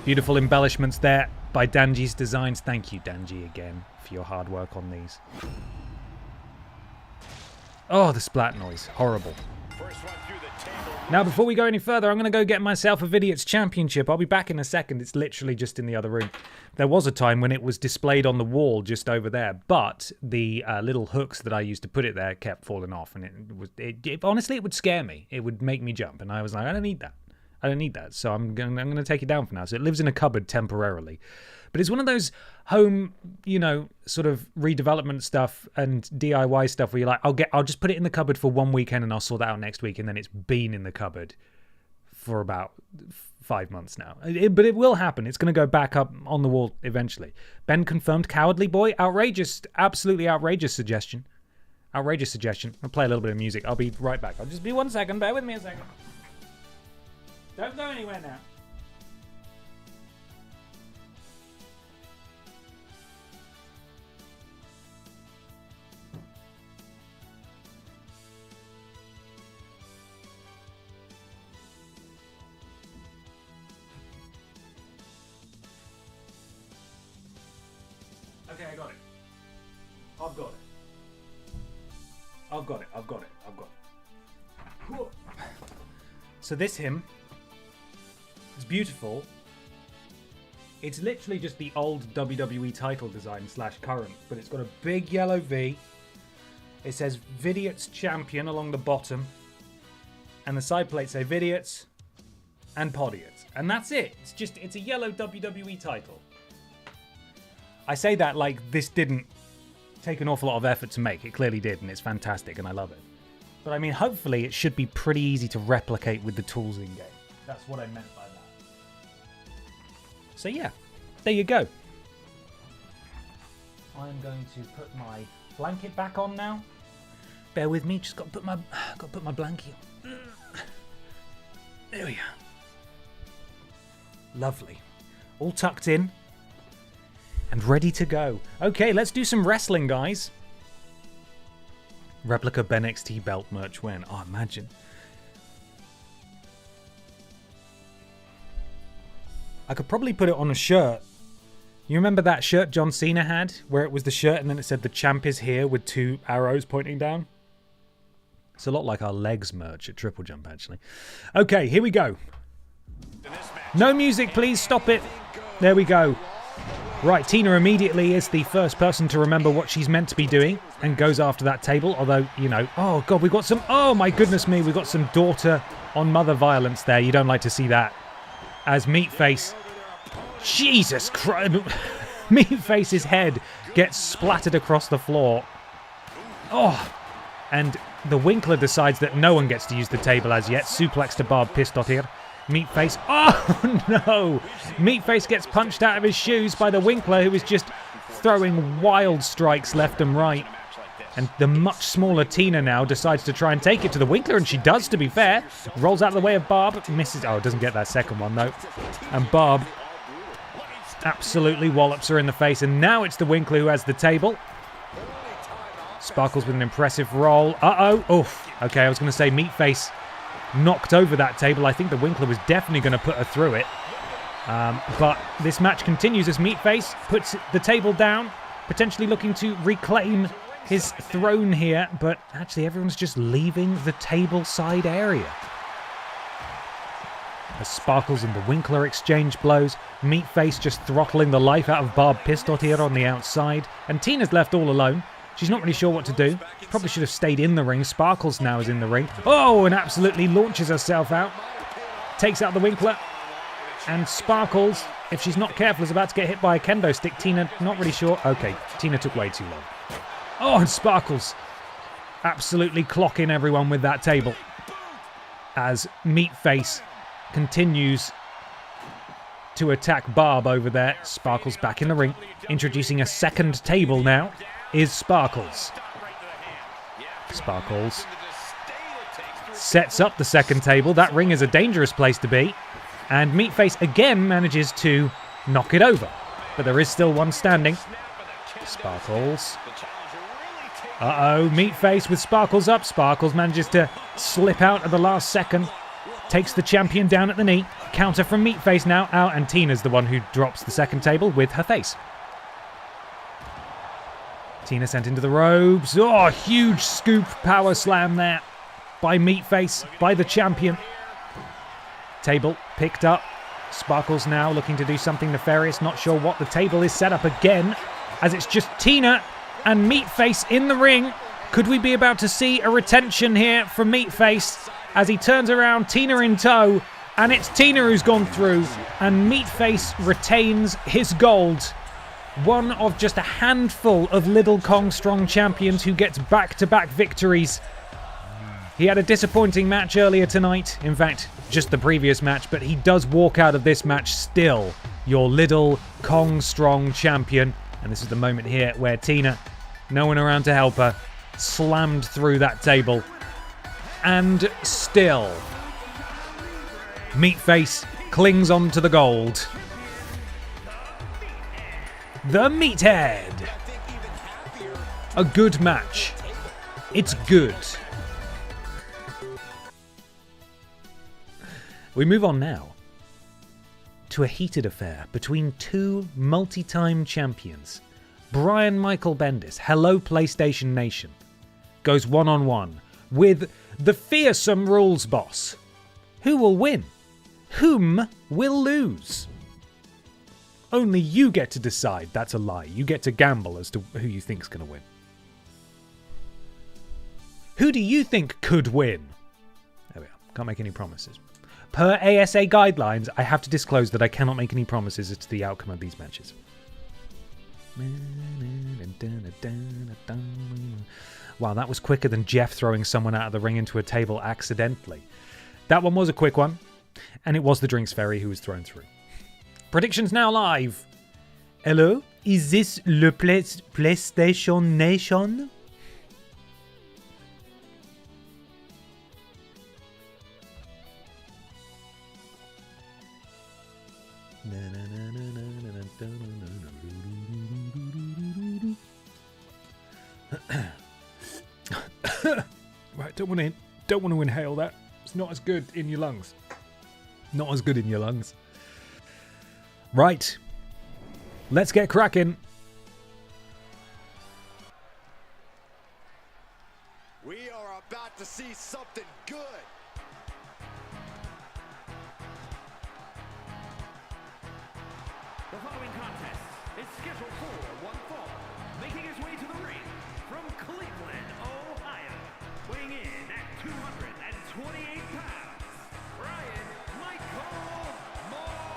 Beautiful embellishments there. by Danji's Designs. Thank you, Danji, again, for your hard work on these. Oh, the splat noise. Horrible. Now, before we go any further, I'm going to go get myself a VODs Championship. I'll be back in a second. It's literally just in the other room. There was a time when it was displayed on the wall just over there, but the little hooks that I used to put it there kept falling off, and honestly, it would scare me. It would make me jump, and I was like, I don't need that. I don't need that, so I'm going to take it down for now. So it lives in a cupboard temporarily. But it's one of those home, you know, sort of redevelopment stuff and DIY stuff where you're like, I'll just put it in the cupboard for one weekend and I'll sort that out next week, and then it's been in the cupboard for about 5 months now. But it will happen. It's going to go back up on the wall eventually. Ben confirmed Cowardly Boy. Outrageous, absolutely outrageous suggestion. Outrageous suggestion. I'll play a little bit of music. I'll be right back. I'll just be 1 second. Bear with me a second. Don't go anywhere now. Okay, I got it. I've got it. I've got it. I've got it. I've got it. So this hymn is beautiful. It's literally just the old WWE title design / current, but it's got a big yellow V. It says VODs Champion along the bottom, and the side plates say VODs and Podiots, and that's it. It's a yellow WWE title. I say that like this didn't take an awful lot of effort to make. It clearly did, and it's fantastic, and I love it. But I mean, hopefully it should be pretty easy to replicate with the tools in-game. That's what I meant by that. So yeah, there you go. I'm going to put my blanket back on now. Bear with me, just got to put my blanket on. There we are. Lovely. All tucked in. And ready to go. Okay, let's do some wrestling, guys. Replica BENXT belt merch when? Oh, imagine. I could probably put it on a shirt. You remember that shirt John Cena had? Where it was the shirt and then it said the champ is here with 2 arrows pointing down? It's a lot like our legs merch at TripleJump, actually. Okay, here we go. No music, please. Stop it. There we go. Right, Tina immediately is the first person to remember what she's meant to be doing and goes after that table. Although, you know, oh God, we've got some, oh my goodness me, we've got some daughter on mother violence there. You don't like to see that. As Meatface, Jesus Christ, Meatface's head gets splattered across the floor. Oh, and the Winkler decides that no one gets to use the table as yet. Suplex to Barb Pistottir. Meatface, oh no! Meatface gets punched out of his shoes by the Winkler, who is just throwing wild strikes left and right. And the much smaller Tina now decides to try and take it to the Winkler, and she does, to be fair. Rolls out of the way of Barb, misses, oh, doesn't get that second one though. And Barb absolutely wallops her in the face, and now it's the Winkler who has the table. Sparkles with an impressive roll. Uh-oh, oof. Okay, I was going to say Meatface knocked over that table. I think the Winkler was definitely going to put her through it. But this match continues as Meatface puts the table down, potentially looking to reclaim his throne here, but actually everyone's just leaving the table side area. As Sparkles and the Winkler exchange blows, Meatface just throttling the life out of Barb Pistottir on the outside, and Tina's left all alone. She's not really sure what to do. She probably should have stayed in the ring. Sparkles now is in the ring. Oh, and absolutely launches herself out. Takes out the Winkler. And Sparkles, if she's not careful, is about to get hit by a kendo stick. Tina, not really sure. Okay, Tina took way too long. Oh, and Sparkles absolutely clocking everyone with that table. As Meatface continues to attack Barb over there. Sparkles back in the ring. Introducing a second table now is Sparkles. Sparkles sets up the second table. That ring is a dangerous place to be. And Meatface again manages to knock it over. But there is still one standing. Sparkles. Uh-oh, Meatface with Sparkles up. Sparkles manages to slip out at the last second. takes the champion down at the knee. Counter from Meatface now out, and Tina's the one who drops the second table with her face. Tina sent into the ropes. Oh, huge scoop power slam there by Meatface, by the champion. Table picked up. Sparkles now looking to do something nefarious. Not sure what. The table is set up again as it's just Tina and Meatface in the ring. Could we be about to see a retention here from Meatface as he turns around, Tina in tow, and it's Tina who's gone through, and Meatface retains his gold. One of just a handful of Little Kong Strong champions who gets back-to-back victories. He had a disappointing match earlier tonight. In fact, just the previous match, but he does walk out of this match still your Little Kong Strong champion. And this is the moment here where Tina, no one around to help her, slammed through that table. And still, Meatface clings on to the gold. The Meathead. A good match. It's good. We move on now to a heated affair between two multi-time champions. Brian Michael Bendis, hello PlayStation Nation, goes one-on-one with the fearsome rules boss. Who will win? Whom will lose? Only you get to decide. That's a lie. You get to gamble as to who you think's going to win. Who do you think could win? There we are. Can't make any promises. Per ASA guidelines, I have to disclose that I cannot make any promises as to the outcome of these matches. Wow, that was quicker than Jeff throwing someone out of the ring into a table accidentally. That one was a quick one, and it was the Drinks Fairy who was thrown through. Predictions now live. Hello? Is this le PlayStation Nation? Right, don't want to inhale that. It's not as good in your lungs. Not as good in your lungs. Right. Let's get cracking. We are about to see something good. The following contest is scheduled for one fall. Making his way to the ring from Cleveland, Ohio, weighing in at 228 pounds, Brian Michael Morales.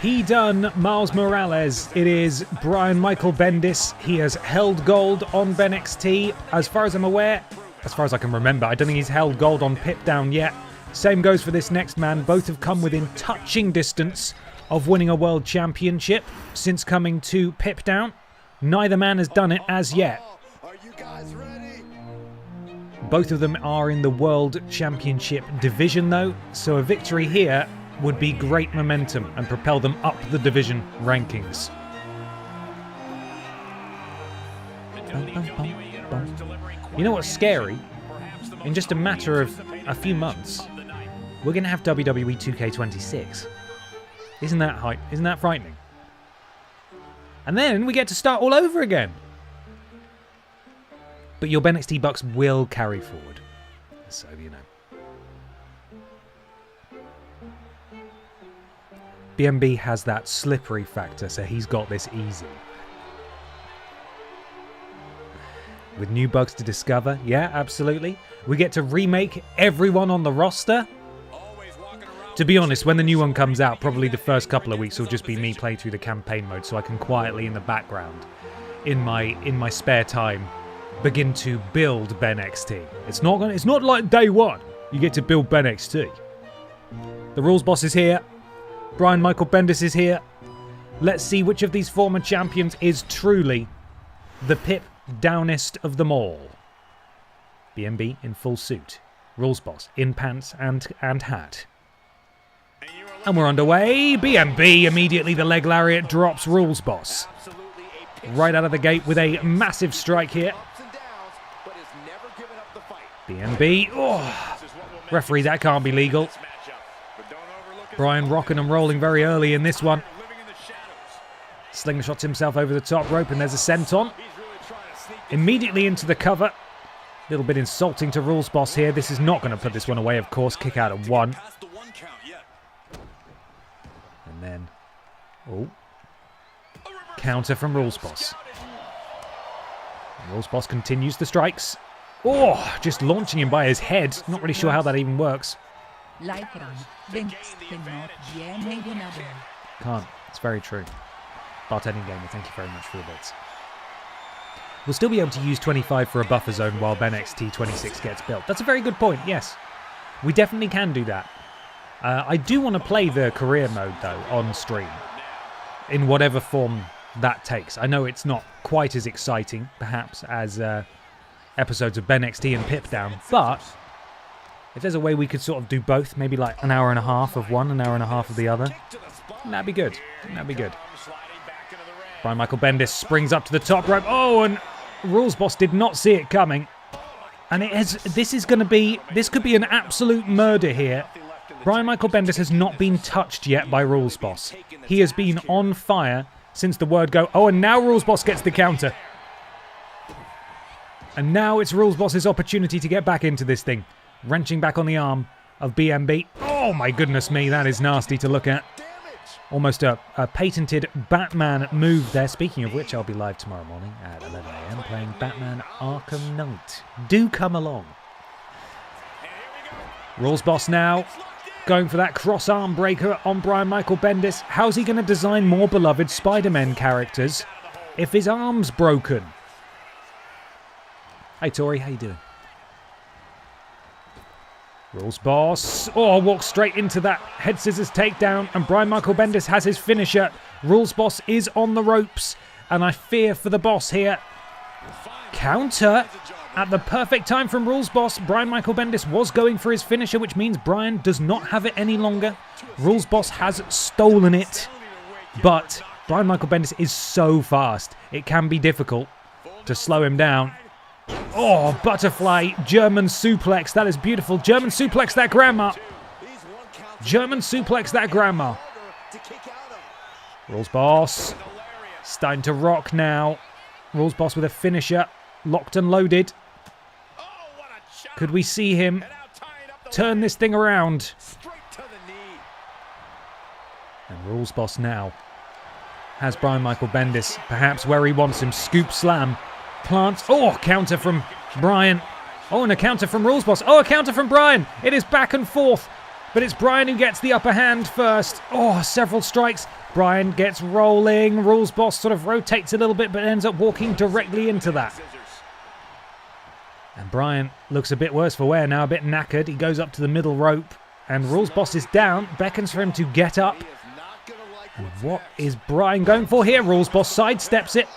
He done Miles Morales. It is Brian Michael Bendis. He has held gold on BENXT. As far as I'm aware, as far as I can remember, I don't think he's held gold on Pip Down yet. Same goes for this next man. Both have come within touching distance of winning a world championship since coming to Pip Down. Neither man has done it as yet. Are you guys ready? Both of them are in the World Championship division though, so a victory here would be great momentum and propel them up the division rankings. You know what's scary? In just a matter of a few months, we're going to have WWE 2K25. Isn't that hype? Isn't that frightening? And then we get to start all over again. But your BENXT Bucks will carry forward. So, you know. BMB has that slippery factor, so he's got this easy. With new bugs to discover, yeah, absolutely. We get to remake everyone on the roster. To be honest, when the new one comes out, probably the first couple of weeks will just be me playing through the campaign mode, so I can quietly in the background, in my spare time, begin to build BENXT. It's not like day one. You get to build BENXT. The rules boss is here. Brian Michael Bendis is here. Let's see which of these former champions is truly the Pip Downest of them all. BMB in full suit. Rules boss in pants and hat. And we're underway. BMB immediately the leg lariat drops rules boss. Right out of the gate with a massive strike here. BMB. Oh. Referee, that can't be legal. Bryan rocking and rolling very early in this one. Slingshots himself over the top rope, and there's a senton. Immediately into the cover. A little bit insulting to Rules Boss here. This is not going to put this one away, of course. Kick out at 1. And then... oh. Counter from Rules Boss. And Rules Boss continues the strikes. Oh, just launching him by his head. Not really sure how that even works. Can't. It's very true. Bartending Gamer, thank you very much for the bits. We'll still be able to use 25 for a buffer zone while BENXT 26 gets built. That's a very good point, yes. We definitely can do that. I do want to play the career mode, though, on stream. In whatever form that takes. I know it's not quite as exciting, perhaps, as episodes of BENXT and Pip Down, but if there's a way we could sort of do both, maybe like an hour and a half of one, an hour and a half of the other, that'd be good. That'd be good. Bryan Michael Bendis springs up to the top rope. Oh, and Rules Boss did not see it coming. And this could be an absolute murder here. Bryan Michael Bendis has not been touched yet by Rules Boss. He has been on fire since the word go. Oh, and now Rules Boss gets the counter. And now it's Rules Boss's opportunity to get back into this thing. Wrenching back on the arm of BMB. Oh my goodness me, that is nasty to look at. Almost a patented Batman move there. Speaking of which, I'll be live tomorrow morning at 11 AM playing Batman Arkham Knight. Do come along. Rules Boss now going for that cross arm breaker on Bryan Michael Bendis. How's he going to design more beloved Spider-Man characters if his arm's broken? Hey Tori, how you doing? Rules Boss. Oh, walks straight into that head scissors takedown, and Bryan Michael Bendis has his finisher. Rules Boss is on the ropes, and I fear for the boss here. Counter at the perfect time from Rules Boss. Bryan Michael Bendis was going for his finisher, which means Bryan does not have it any longer. Rules Boss has stolen it, but Bryan Michael Bendis is so fast. It can be difficult to slow him down. Oh, butterfly, German suplex. That is beautiful. German suplex that grandma. German suplex that grandma. Rules Boss. Starting to rock now. Rules Boss with a finisher. Locked and loaded. Could we see him turn this thing around? And Rules Boss now has Bryan Michael Bendis perhaps where he wants him. Scoop slam. Plants. Oh, counter from Bryan. Oh, and a counter from Rules Boss. Oh, a counter from Bryan. It is back and forth, but it's Bryan who gets the upper hand first. Oh, several strikes. Bryan gets rolling. Rules Boss sort of rotates a little bit, but ends up walking directly into that. And Bryan looks a bit worse for wear now, a bit knackered. He goes up to the middle rope, and Rules Boss is down, beckons for him to get up. And what is Bryan going for here? Rules Boss sidesteps it.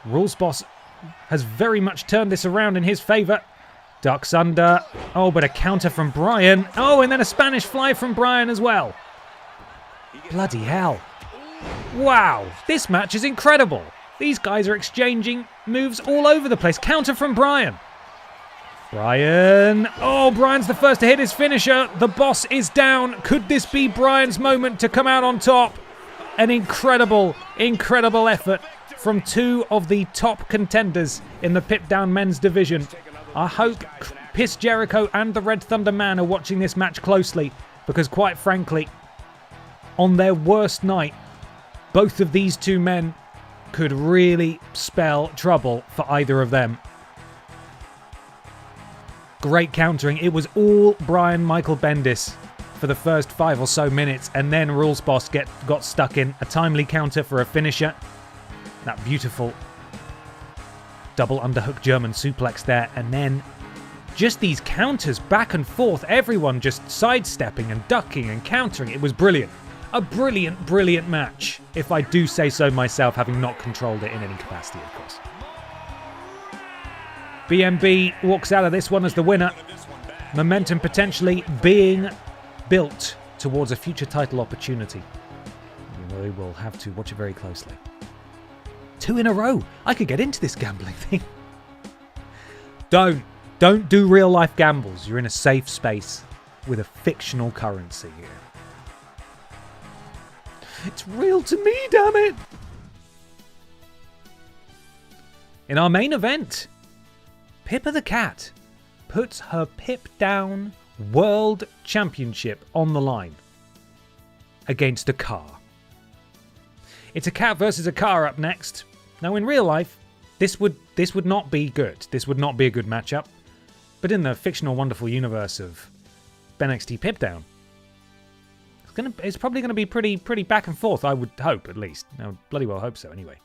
Rules Boss has very much turned this around in his favour. Ducks under. Oh, but a counter from Bryan. Oh, and then a Spanish fly from Bryan as well. Bloody hell. Wow, this match is incredible. These guys are exchanging moves all over the place. Counter from Bryan. Bryan. Oh, Bryan's the first to hit his finisher. The boss is down. Could this be Bryan's moment to come out on top? An incredible, incredible effort from two of the top contenders in the Pip Down men's division. I hope Piss Jericho and the Red Thunder Man are watching this match closely, because quite frankly, on their worst night, both of these two men could really spell trouble for either of them. Great countering. It was all Bryan Michael Bendis for the first 5 or so minutes, and then Rules Boss got stuck in. A timely counter for a finisher. That beautiful double underhook German suplex there, and then just these counters back and forth, everyone just sidestepping and ducking and countering. It was brilliant. A brilliant, brilliant match, if I do say so myself, having not controlled it in any capacity, of course. BMB walks out of this one as the winner. Momentum potentially being built towards a future title opportunity. We will have to watch it very closely. 2 in a row. I could get into this gambling thing. Don't Don't do real life gambles. You're in a safe space with a fictional currency here. It's real to me, damn it! In our main event, Pippa the Cat puts her Pip Down World Championship on the line against a car. It's a cat versus a car up next. Now, in real life, this would not be good. This would not be a good matchup. But in the fictional, wonderful universe of BENXT Pip Down, it's probably going to be pretty back and forth. I would hope, at least. I would bloody well hope so. Anyway.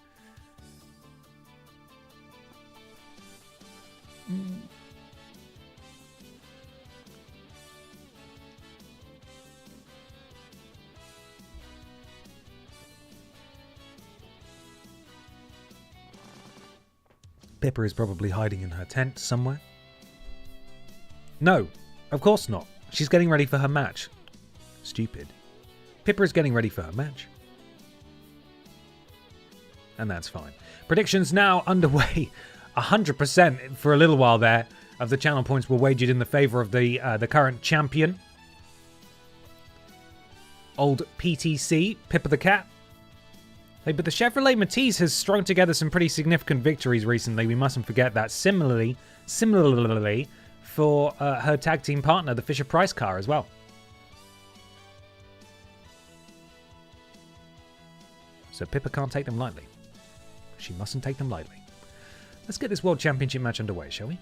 Pippa is probably hiding in her tent somewhere. No, of course not. She's getting ready for her match. Stupid. Pippa is getting ready for her match. And that's fine. Predictions now underway. 100% for a little while there of the channel points were wagered in the favour of the current champion. Old PTC, Pippa the Cat. Hey, but the Chevrolet Matisse has strung together some pretty significant victories recently. We mustn't forget that. Similarly for her tag team partner, the Fisher-Price car, as well. So Pippa can't take them lightly. She mustn't take them lightly. Let's get this World Championship match underway, shall we?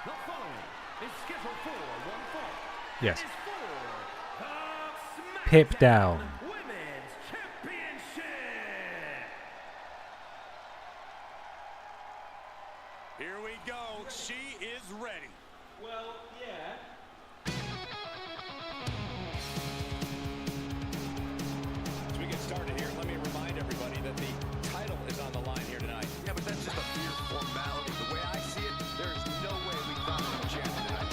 The following is scheduled for one fall. Yes. It is for the Pip Down. Women's Championship. Here we go. She is ready. Well, yeah. As we get started here, let me remind everybody that the title is on the line here tonight. Yeah, but that's just a mere formality. The way I see it, there is no way we found a champion tonight.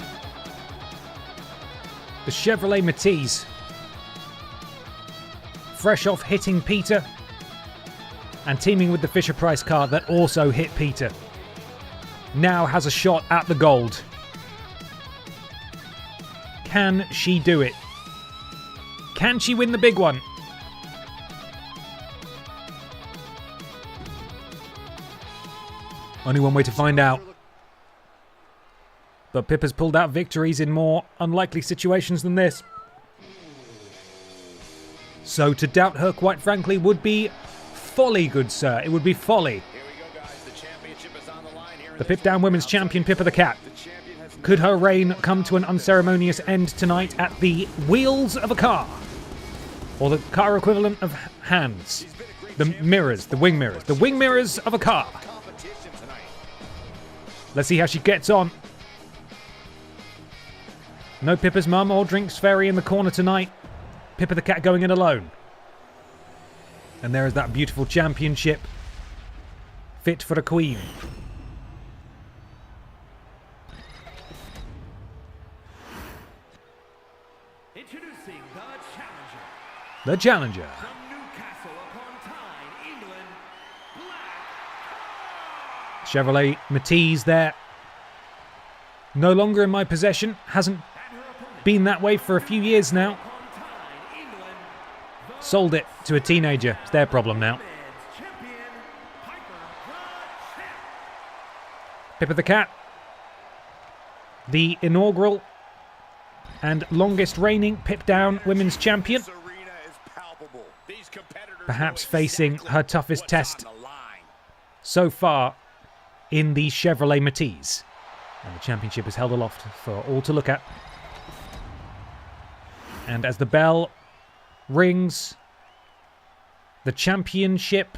The Chevrolet Matisse. Fresh off hitting Peter and teaming with the Fisher-Price car that also hit Peter. Now has a shot at the gold. Can she do it? Can she win the big one? Only one way to find out. But Pippa's pulled out victories in more unlikely situations than this. So to doubt her, quite frankly, would be folly, good sir. It would be folly. Here we go, guys. The championship is on the line here. The Pip Down Women's Champion, Pippa the Cat. Could her reign come to an unceremonious end tonight at the wheels of a car? Or the car equivalent of hands? The mirrors, the wing mirrors. The wing mirrors of a car. Let's see how she gets on. No Pippa's mum or Drinks Fairy in the corner tonight. Pippa the Cat going in alone. And there is that beautiful championship. Fit for a queen. Introducing the challenger. The challenger. From Newcastle upon Tyne, England, Black. Chevrolet Matisse there. No longer in my possession. Hasn't been that way for a few years now. Sold it to a teenager. It's their problem now. Pippa the Cat. The inaugural and longest reigning Pip Down Women's Champion. Perhaps facing her toughest test so far in the Chevrolet Matisse. And the championship is held aloft for all to look at. And as the bell rings, the championship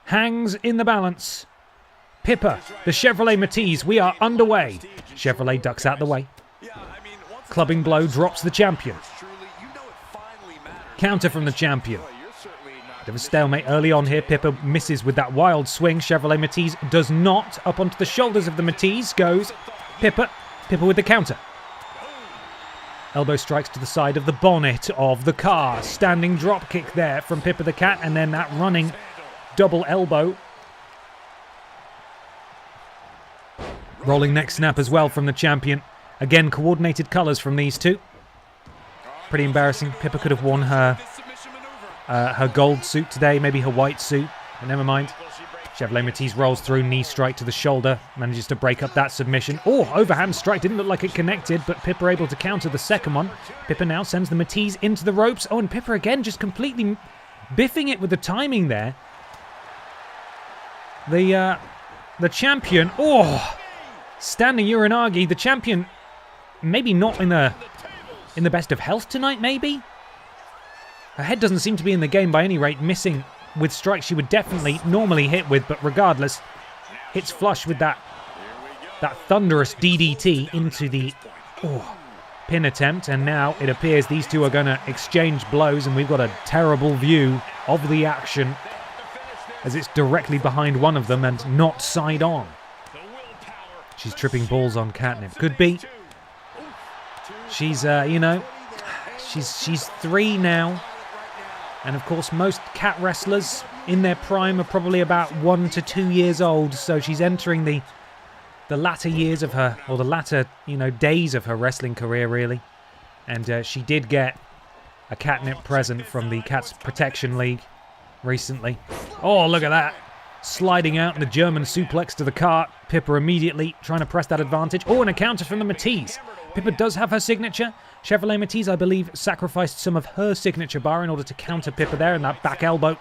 hangs in the balance. Pippa, the Chevrolet Matisse, we are underway. Chevrolet ducks out the way. Clubbing blow drops the champion. Counter from the champion. Bit of a stalemate early on here. Pippa misses with that wild swing. Chevrolet Matisse does not. Up onto the shoulders of the Matisse goes Pippa. Pippa with the counter. Elbow strikes to the side of the bonnet of the car. Standing drop kick there from Pippa the Cat, and then that running double elbow. Rolling neck snap as well from the champion. Again, coordinated colours from these two. Pretty embarrassing. Pippa could have worn her gold suit today, maybe her white suit, but never mind. Chevrolet Matisse rolls through, knee strike to the shoulder, manages to break up that submission. Oh, overhand strike, didn't look like it connected, but Pippa able to counter the second one. Pippa now sends the Matisse into the ropes. Oh, and Pippa again just completely biffing it with the timing there. The champion, standing Uranagi, the champion maybe not in the best of health tonight, maybe? Her head doesn't seem to be in the game by any rate, missing with strikes she would definitely normally hit with, but regardless, hits flush with that thunderous DDT into the pin attempt, and now it appears these two are going to exchange blows, and we've got a terrible view of the action as it's directly behind one of them and not side on. She's tripping balls on catnip. Could be. She's, she's 3 now. And of course, most cat wrestlers in their prime are probably about 1 to 2 years old. So she's entering the latter years of her, or the latter, days of her wrestling career, really. And she did get a catnip present from the Cats Protection League recently. Oh, look at that. Sliding out in the German suplex to the cart. Pippa immediately trying to press that advantage. Oh, and a counter from the Matisse. Pippa does have her signature. Chevrolet Matisse, I believe, sacrificed some of her signature bar in order to counter Pippa there, and that back elbow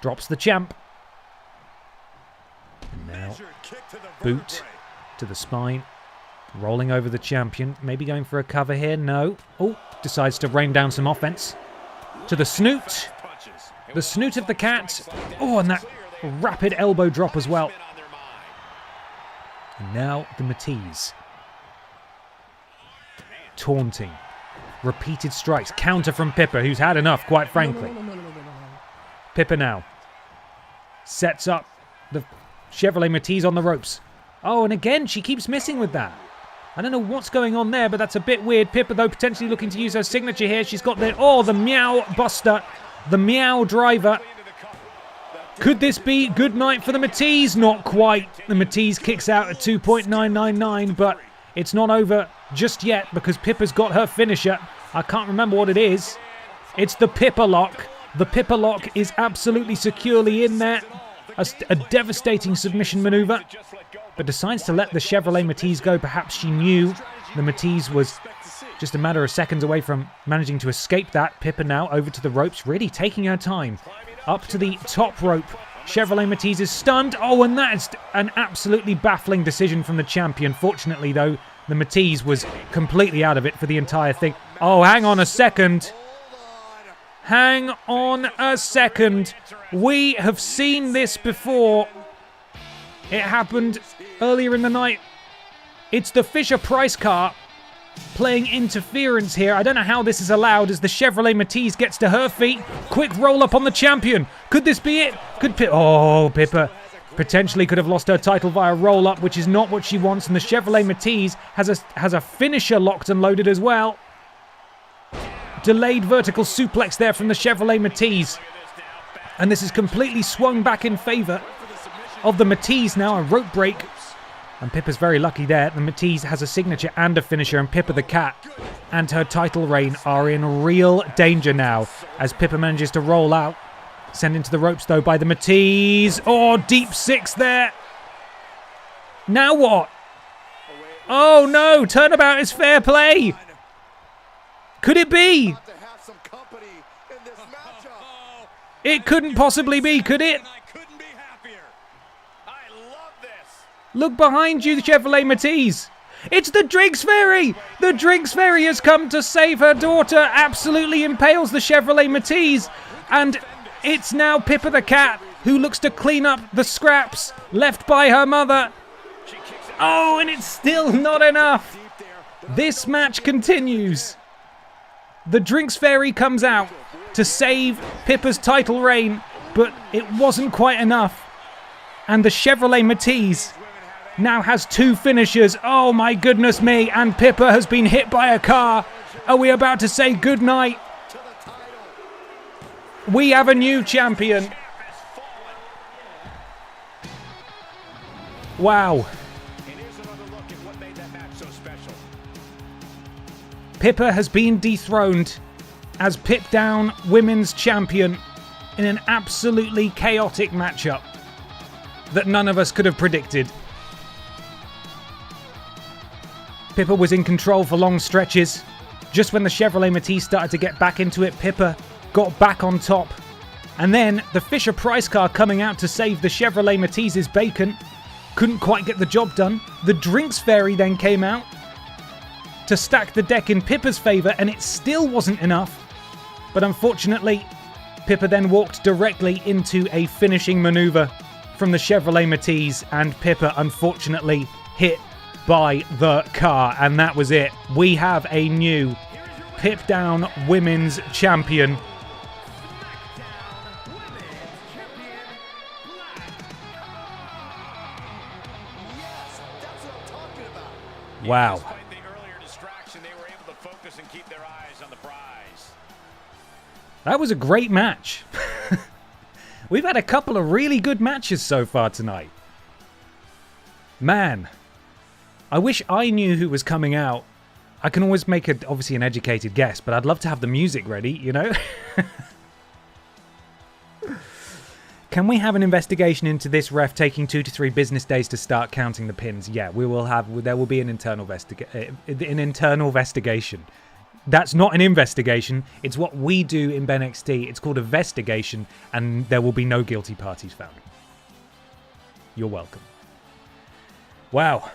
drops the champ. And now, boot to the spine, rolling over the champion, maybe going for a cover here, no. Oh, decides to rain down some offense. To the snoot of the cat. Oh, and that rapid elbow drop as well. And now the Matisse. Taunting. Repeated strikes. Counter from Pippa, who's had enough, quite frankly. Pippa now sets up the Chevrolet Matisse on the ropes. Oh, and again, she keeps missing with that. I don't know what's going on there, but that's a bit weird. Pippa, though, potentially looking to use her signature here. She's got the meow buster, the meow driver. Could this be good night for the Matisse? Not quite. The Matisse kicks out at 2.999, but it's not over just yet because Pippa's got her finisher. I can't remember what it is. It's the Pippa lock. The Pippa lock is absolutely securely in there. A devastating submission maneuver, but decides to let the Chevrolet Matisse go. Perhaps she knew the Matisse was just a matter of seconds away from managing to escape that. Pippa now over to the ropes, really taking her time. Up to the top rope. Chevrolet Matisse is stunned. Oh, and that's an absolutely baffling decision from the champion. Fortunately, though, the Matisse was completely out of it for the entire thing. Oh, hang on a second. Hang on a second. We have seen this before. It happened earlier in the night. It's the Fisher-Price car playing interference here. I don't know how this is allowed as the Chevrolet Matisse gets to her feet. Quick roll up on the champion. Could this be it? Pippa potentially could have lost her title via roll up, which is not what she wants. And the Chevrolet Matisse has a finisher locked and loaded as well. Delayed vertical suplex there from the Chevrolet Matisse. And this is completely swung back in favour of the Matisse now. A rope break. And Pippa's very lucky there. The Matisse has a signature and a finisher, and Pippa the Cat and her title reign are in real danger now as Pippa manages to roll out. Sent into the ropes, though, by the Matisse. Oh, deep six there. Now what? Oh, no. Turnabout is fair play. Could it be? It couldn't possibly be, could it? Look behind you, the Chevrolet Matisse. It's the Drinks Fairy. The Drinks Fairy has come to save her daughter. Absolutely impales the Chevrolet Matisse. And it's now Pippa the Cat who looks to clean up the scraps left by her mother. Oh, and it's still not enough. This match continues. The Drinks Fairy comes out to save Pippa's title reign, but it wasn't quite enough. And the Chevrolet Matisse now has 2 finishers. Oh my goodness me. And Pippa has been hit by a car Are we about to say goodnight? We have a new champion. Wow. Pippa has been dethroned as Pip Down Women's Champion in an absolutely chaotic matchup that none of us could have predicted. Pippa was in control for long stretches. Just when the Chevrolet Matisse started to get back into it, Pippa got back on top. And then the Fisher-Price car coming out to save the Chevrolet Matisse's bacon couldn't quite get the job done. The Drinks Fairy then came out to stack the deck in Pippa's favour, and it still wasn't enough. But unfortunately, Pippa then walked directly into a finishing manoeuvre from the Chevrolet Matisse, and Pippa unfortunately hit by the car, and that was it. We have a new Pip Down Women's Champion. Wow. Despite the earlier distraction, they were able to focus and keep their eyes on the prize. That was a great match. We've had a couple of really good matches so far tonight. Man, I wish I knew who was coming out. I can always make obviously an educated guess, but I'd love to have the music ready, you know? Can we have an investigation into this ref taking 2 to 3 business days to start counting the pins? Yeah, we will have. There will be an internal investigation. That's not an investigation. It's what we do in BENXT. It's called a vestigation, and there will be no guilty parties found. You're welcome. Wow.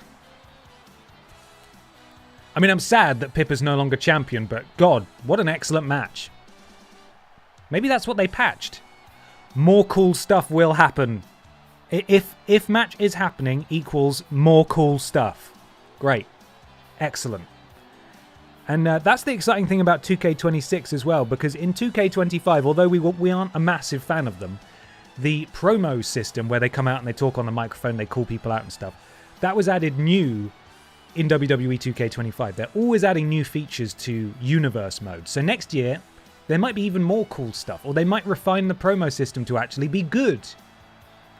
I mean, I'm sad that Pippa's no longer champion, but God, what an excellent match. Maybe that's what they patched. More cool stuff will happen. If match is happening equals more cool stuff. Great. Excellent. And that's the exciting thing about 2K26 as well, because in 2K25, although we aren't a massive fan of them, the promo system where they come out and they talk on the microphone, they call people out and stuff, that was added new in WWE 2K25. They're always adding new features to Universe mode. So next year, there might be even more cool stuff, or they might refine the promo system to actually be good.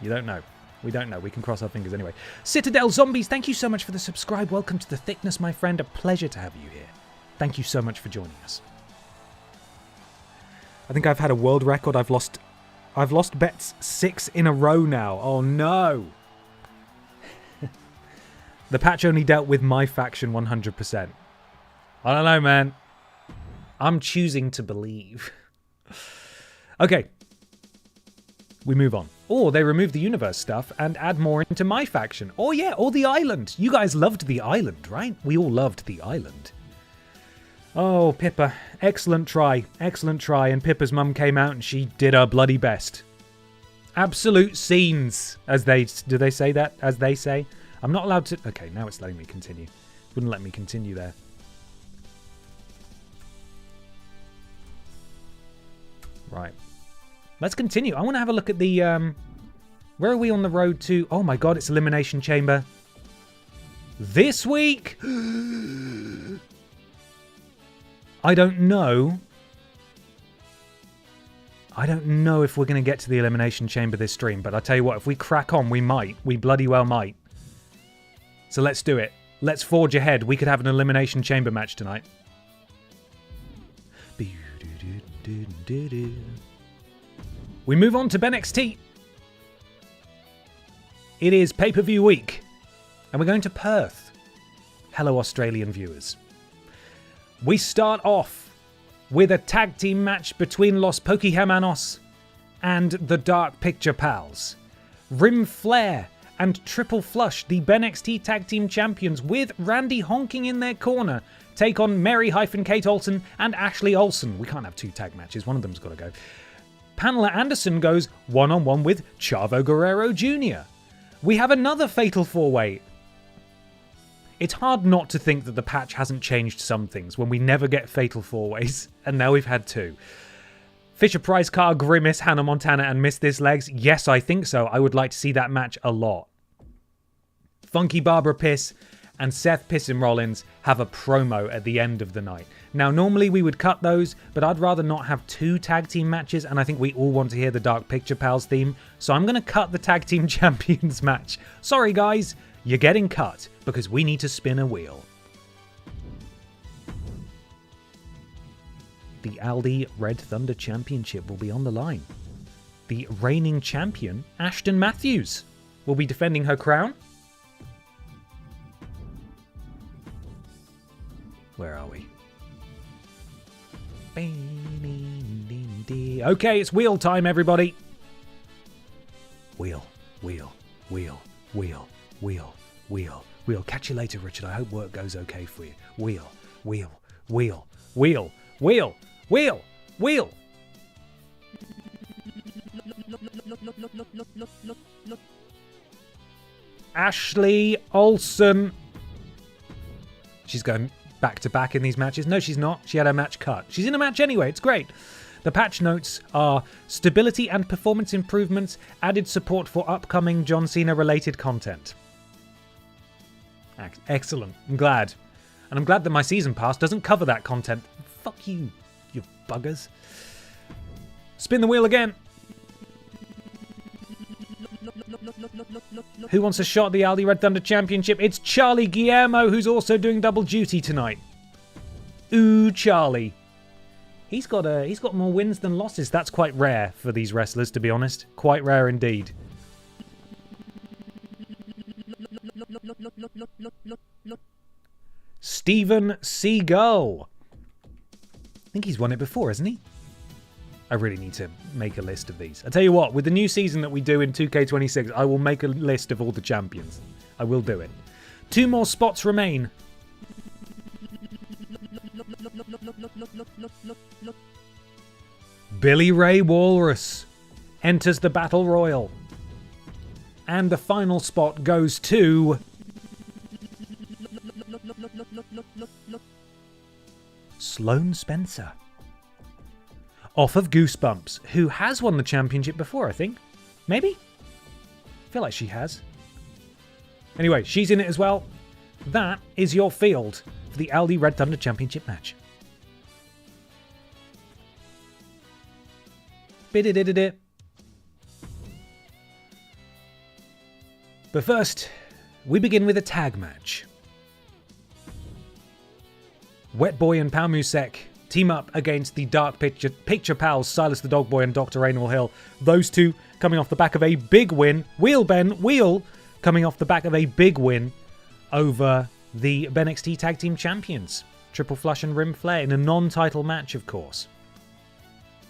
You don't know. We don't know. We can cross our fingers anyway. Citadel Zombies, thank you so much for the subscribe. Welcome to the thickness, my friend. A pleasure to have you here. Thank you so much for joining us. I think I've had a world record. I've lost bets 6 in a row now. Oh no. The patch only dealt with my faction 100%. I don't know, man. I'm choosing to believe. Okay. We move on. Or they remove the universe stuff and add more into my faction. Oh yeah, or the island. You guys loved the island, right? We all loved the island. Oh, Pippa. Excellent try. Excellent try. And Pippa's mum came out and she did her bloody best. Absolute scenes. Do they say that? As they say? I'm not allowed to... Okay, now it's letting me continue. Wouldn't let me continue there. Right. Let's continue. I want to have a look at the... where are we on the road to? Oh my god, it's Elimination Chamber. This week? I don't know. I don't know if we're going to get to the Elimination Chamber this stream, but I'll tell you what, if we crack on, we might. We bloody well might. So let's do it. Let's forge ahead. We could have an Elimination Chamber match tonight. We move on to BENXT. It is pay-per-view week, and we're going to Perth. Hello, Australian viewers. We start off with a tag team match between Los Pokémonos and the Dark Picture Pals. Rim Flair and Triple Flush, the BENXT Tag Team Champions, with Randy honking in their corner, take on Mary-Kate Olsen and Ashley Olsen. We can't have 2 tag matches, one of them's got to go. Pamela Anderson goes one-on-one with Chavo Guerrero Jr. We have another Fatal 4-Way. It's hard not to think that the patch hasn't changed some things when we never get Fatal 4-Ways, and now we've had 2. Fisher-Price, Car, Grimace, Hannah Montana, and Miss This Legs? Yes, I think so. I would like to see that match a lot. Funky Barbara Piss and Seth Pissin Rollins have a promo at the end of the night. Now, normally we would cut those, but I'd rather not have 2 tag team matches, and I think we all want to hear the Dark Picture Pals theme, so I'm going to cut the Tag Team Champions match. Sorry guys, you're getting cut, because we need to spin a wheel. The Aldi Red Thunder Championship will be on the line. The reigning champion, Ashton Matthews, will be defending her crown. Where are we? Okay, it's wheel time, everybody. Wheel, wheel, wheel, wheel, wheel, wheel, wheel. Catch you later, Richard. I hope work goes okay for you. Wheel, wheel, wheel, wheel, wheel, wheel, wheel. Ashley Olsen. She's going back to back in these matches. No, she's not. She had her match cut. She's in a match anyway. It's great. The patch notes are stability and performance improvements, added support for upcoming John Cena related content. Excellent. I'm glad. And I'm glad that my season pass doesn't cover that content. Fuck you, you buggers. Spin the wheel again. Who wants a shot at the Aldi Red Thunder Championship? It's Charlie Guillermo, who's also doing double duty tonight. Ooh, Charlie. He's got more wins than losses. That's quite rare for these wrestlers, to be honest. Quite rare indeed. Steven Seagull. I think he's won it before, hasn't he? I really need to make a list of these. I tell you what, with the new season that we do in 2K26, I will make a list of all the champions. I will do it. 2 more spots remain. Billy Ray Walrus enters the Battle Royal. And the final spot goes to Sloane Spencer. Off of Goosebumps, who has won the championship before, I think. Maybe? I feel like she has. Anyway, she's in it as well. That is your field for the Aldi Red Thunder Championship match. Bididididid. But first, we begin with a tag match. Wet Boy and Pal Musek team up against the Dark Picture Pals, Silas the Dog Boy and Dr. Raynal Hill. Those two coming off the back of a big win. Wheel coming off the back of a big win over the BENXT Tag Team Champions. Triple Flush and Rim Flair in a non-title match, of course.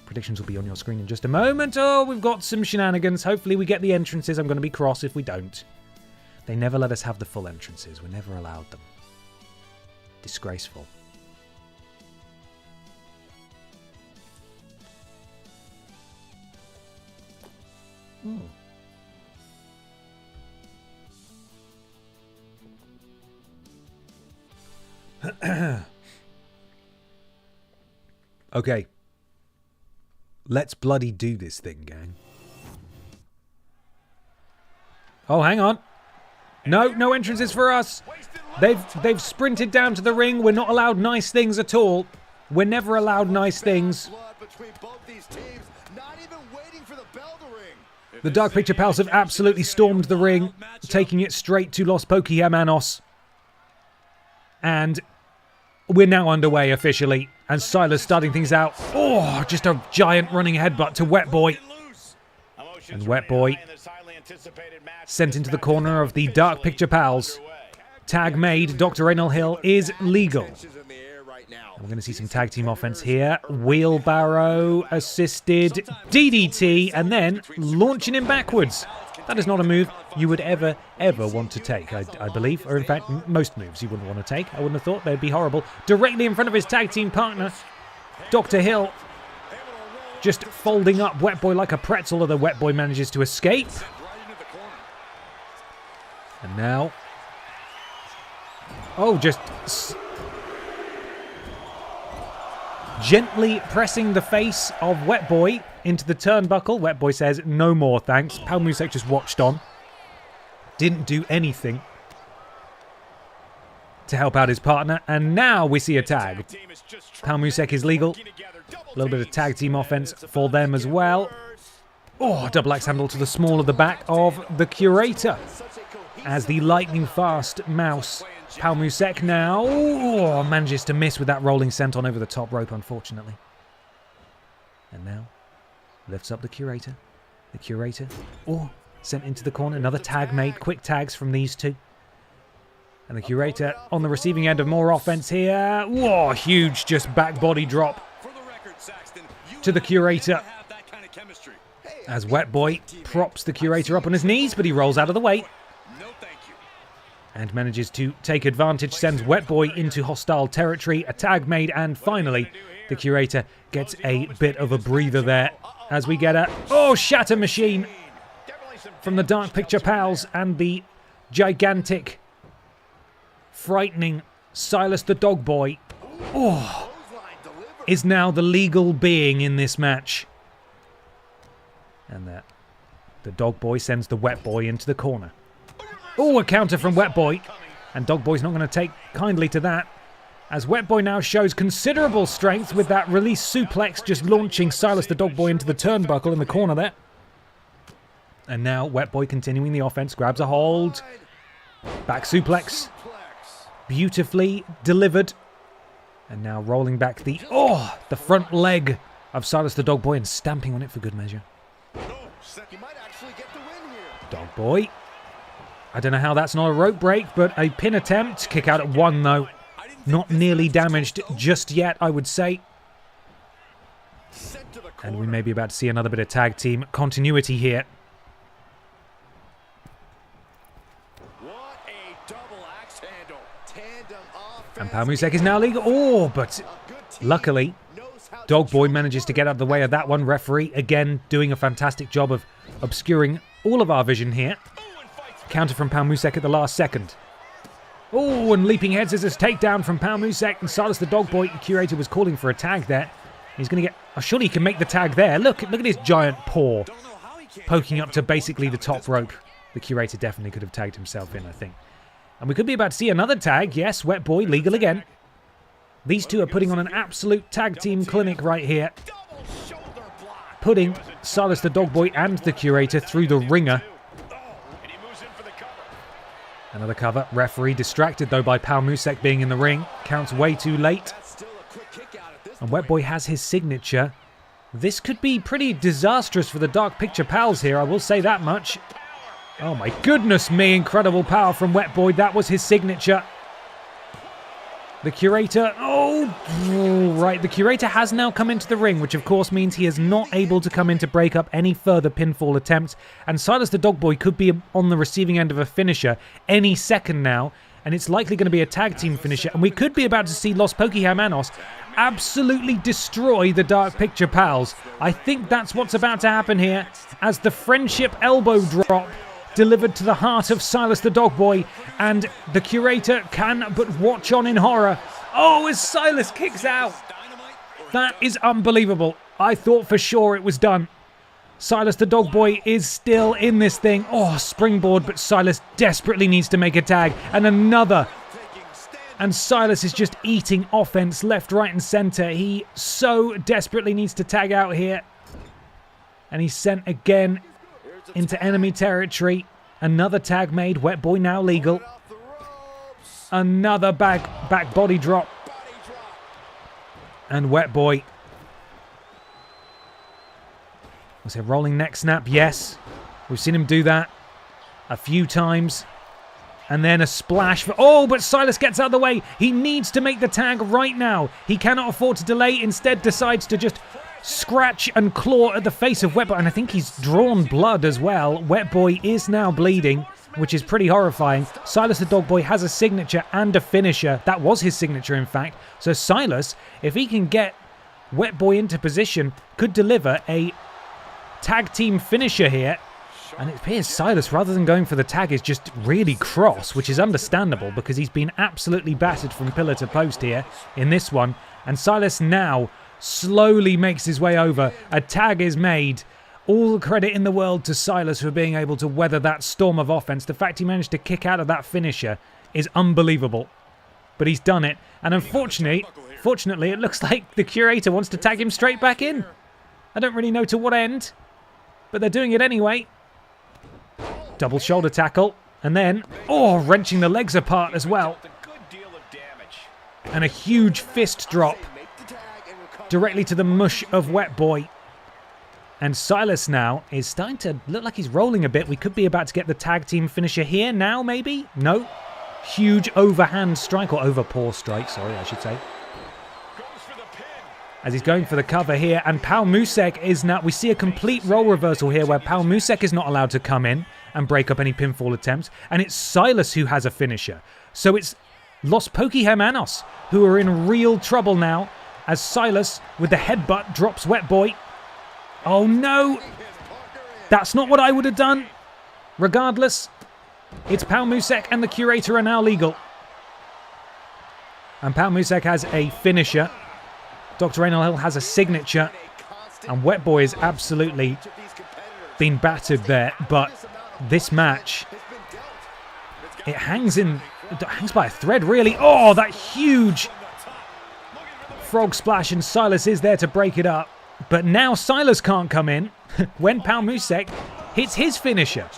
Predictions will be on your screen in just a moment. Oh, we've got some shenanigans. Hopefully we get the entrances. I'm going to be cross if we don't. They never let us have the full entrances. We're never allowed them. Disgraceful. Okay. Let's bloody do this thing, gang. Oh, hang on. No entrances for us. They've sprinted down to the ring. We're not allowed nice things at all. We're never allowed nice things. The Dark Picture Pals have absolutely stormed the ring, taking it straight to Los Pokemanos. And we're now underway officially. And Silas starting things out. Oh, just a giant running headbutt to Wet Boy. And Wet Boy sent into the corner of the Dark Picture Pals. Tag made. Dr. Raynal Hill is legal. We're going to see some tag team offense here. Wheelbarrow assisted DDT and then launching him backwards. That is not a move you would ever want to take, I believe. Or in fact, most moves you wouldn't want to take. I wouldn't have thought they'd be horrible. Directly in front of his tag team partner, Dr. Hill. Just folding up Wet Boy like a pretzel, although Wet Boy manages to escape. And now... Oh, just... gently pressing the face of Wet Boy into the turnbuckle. Wet Boy says, no more thanks. Pal Musek just watched on. Didn't do anything. to help out his partner. And now we see a tag. Palmusek is legal. A little bit of tag team offense for them as well. Oh, double axe handle to the small of the back of the Curator. As the lightning fast mouse, Palmusek now manages to miss with that rolling senton over the top rope, unfortunately. And now lifts up the Curator. The Curator, sent into the corner. Another tag made. Quick tags from these two. And the Curator on the receiving end of more offense here. Whoa, huge just back body drop to the Curator. As Wet Boy props the Curator up on his knees, but he rolls out of the way. And manages to take advantage, sends Wet Boy into hostile territory. A tag made, and finally, the Curator gets a bit of a breather there. As we get a, Shatter Machine from the Dark Picture Pals and the gigantic, frightening Silas the Dog Boy is now the legal being in this match. And the Dog Boy sends the Wet Boy into the corner. A counter from Wet Boy. And Dog Boy's not going to take kindly to that. As Wet Boy now shows considerable strength with that release suplex, just launching Silas the Dog Boy into the turnbuckle in the corner there. And now Wet Boy continuing the offense, grabs a hold. Back suplex. Beautifully delivered. And now rolling back the front leg of Silas the Dog Boy and stamping on it for good measure. Dog Boy. I don't know how that's not a rope break, but a pin attempt. Kick out at 1 though. Not nearly damaged just yet, I would say. And we may be about to see another bit of tag team continuity here. And Palmusek is now legal. But luckily, Dog Boy manages to get out of the way of that one. Referee, again, doing a fantastic job of obscuring all of our vision here. Counter from Palmusek at the last second. And leaping head scissors takedown from Palmusek, and Silas the Dog Boy. Curator was calling for a tag there. He's going to get... surely he can make the tag there. Look at his giant paw poking up to basically the top rope. The Curator definitely could have tagged himself in, I think. And we could be about to see another tag. Yes, Wet Boy, legal again. These two are putting on an absolute tag team clinic right here. Putting Silas the Dog Boy and the Curator through the ringer. Another cover. Referee distracted, though, by Palmusek being in the ring. Counts way too late. And Wet Boy has his signature. This could be pretty disastrous for the Dark Picture Pals here, I will say that much. Oh my goodness me, incredible power from Wet Boy. That was his signature. The Curator, right. The Curator has now come into the ring, which of course means he is not able to come in to break up any further pinfall attempts. And Silas the Dog Boy could be on the receiving end of a finisher any second now. And it's likely going to be a tag team finisher. And we could be about to see Los Pokehamanos absolutely destroy the Dark Picture Pals. I think that's what's about to happen here as the friendship elbow drop delivered to the heart of Silas the Dog Boy, and the Curator can but watch on in horror. As Silas kicks out. That is unbelievable. I thought for sure it was done. Silas the Dog Boy is still in this thing. Springboard, but Silas desperately needs to make a tag. And another. And Silas is just eating offense left, right, and center. He so desperately needs to tag out here. And he's sent again into enemy territory. Another tag made. Wet Boy now legal. Another back body drop. And Wet Boy. Was it rolling neck snap? Yes. We've seen him do that a few times. And then a splash. But Silas gets out of the way. He needs to make the tag right now. He cannot afford to delay. Instead decides to just scratch and claw at the face of Wet Boy. And I think he's drawn blood as well. Wet Boy is now bleeding, which is pretty horrifying. Silas the Dog Boy has a signature and a finisher. That was his signature, in fact. So Silas, if he can get Wet Boy into position, could deliver a tag team finisher here. And it appears Silas, rather than going for the tag, is just really cross, which is understandable because he's been absolutely battered from pillar to post here in this one. And Silas now slowly makes his way over. A tag is made. All the credit in the world to Silas for being able to weather that storm of offense. The fact he managed to kick out of that finisher is unbelievable. but he's done it. And fortunately, it looks like the Curator wants to tag him straight back in. I don't really know to what end, but they're doing it anyway. Double shoulder tackle, and then, wrenching the legs apart as well. And a huge fist drop directly to the mush of Wet Boy. And Silas now is starting to look like he's rolling a bit. We could be about to get the tag team finisher here now, maybe? No. Huge overhand strike, or overpaw strike, sorry, I should say. As he's going for the cover here, and Pal Musek is now... We see a complete role reversal here where Pal Musek is not allowed to come in and break up any pinfall attempts, and it's Silas who has a finisher. So it's Los Pokéhermanos who are in real trouble now, as Silas, with the headbutt, drops Wet Boy. Oh no! That's not what I would have done. Regardless, it's Pal Musek and the Curator are now legal. And Pal Musek has a finisher. Dr. Hill has a signature. And Wet Boy has absolutely been battered there. But this match, it hangs by a thread, really. Oh, that huge frog splash, and Silas is there to break it up. But now Silas can't come in when Pal Musek hits his finisher.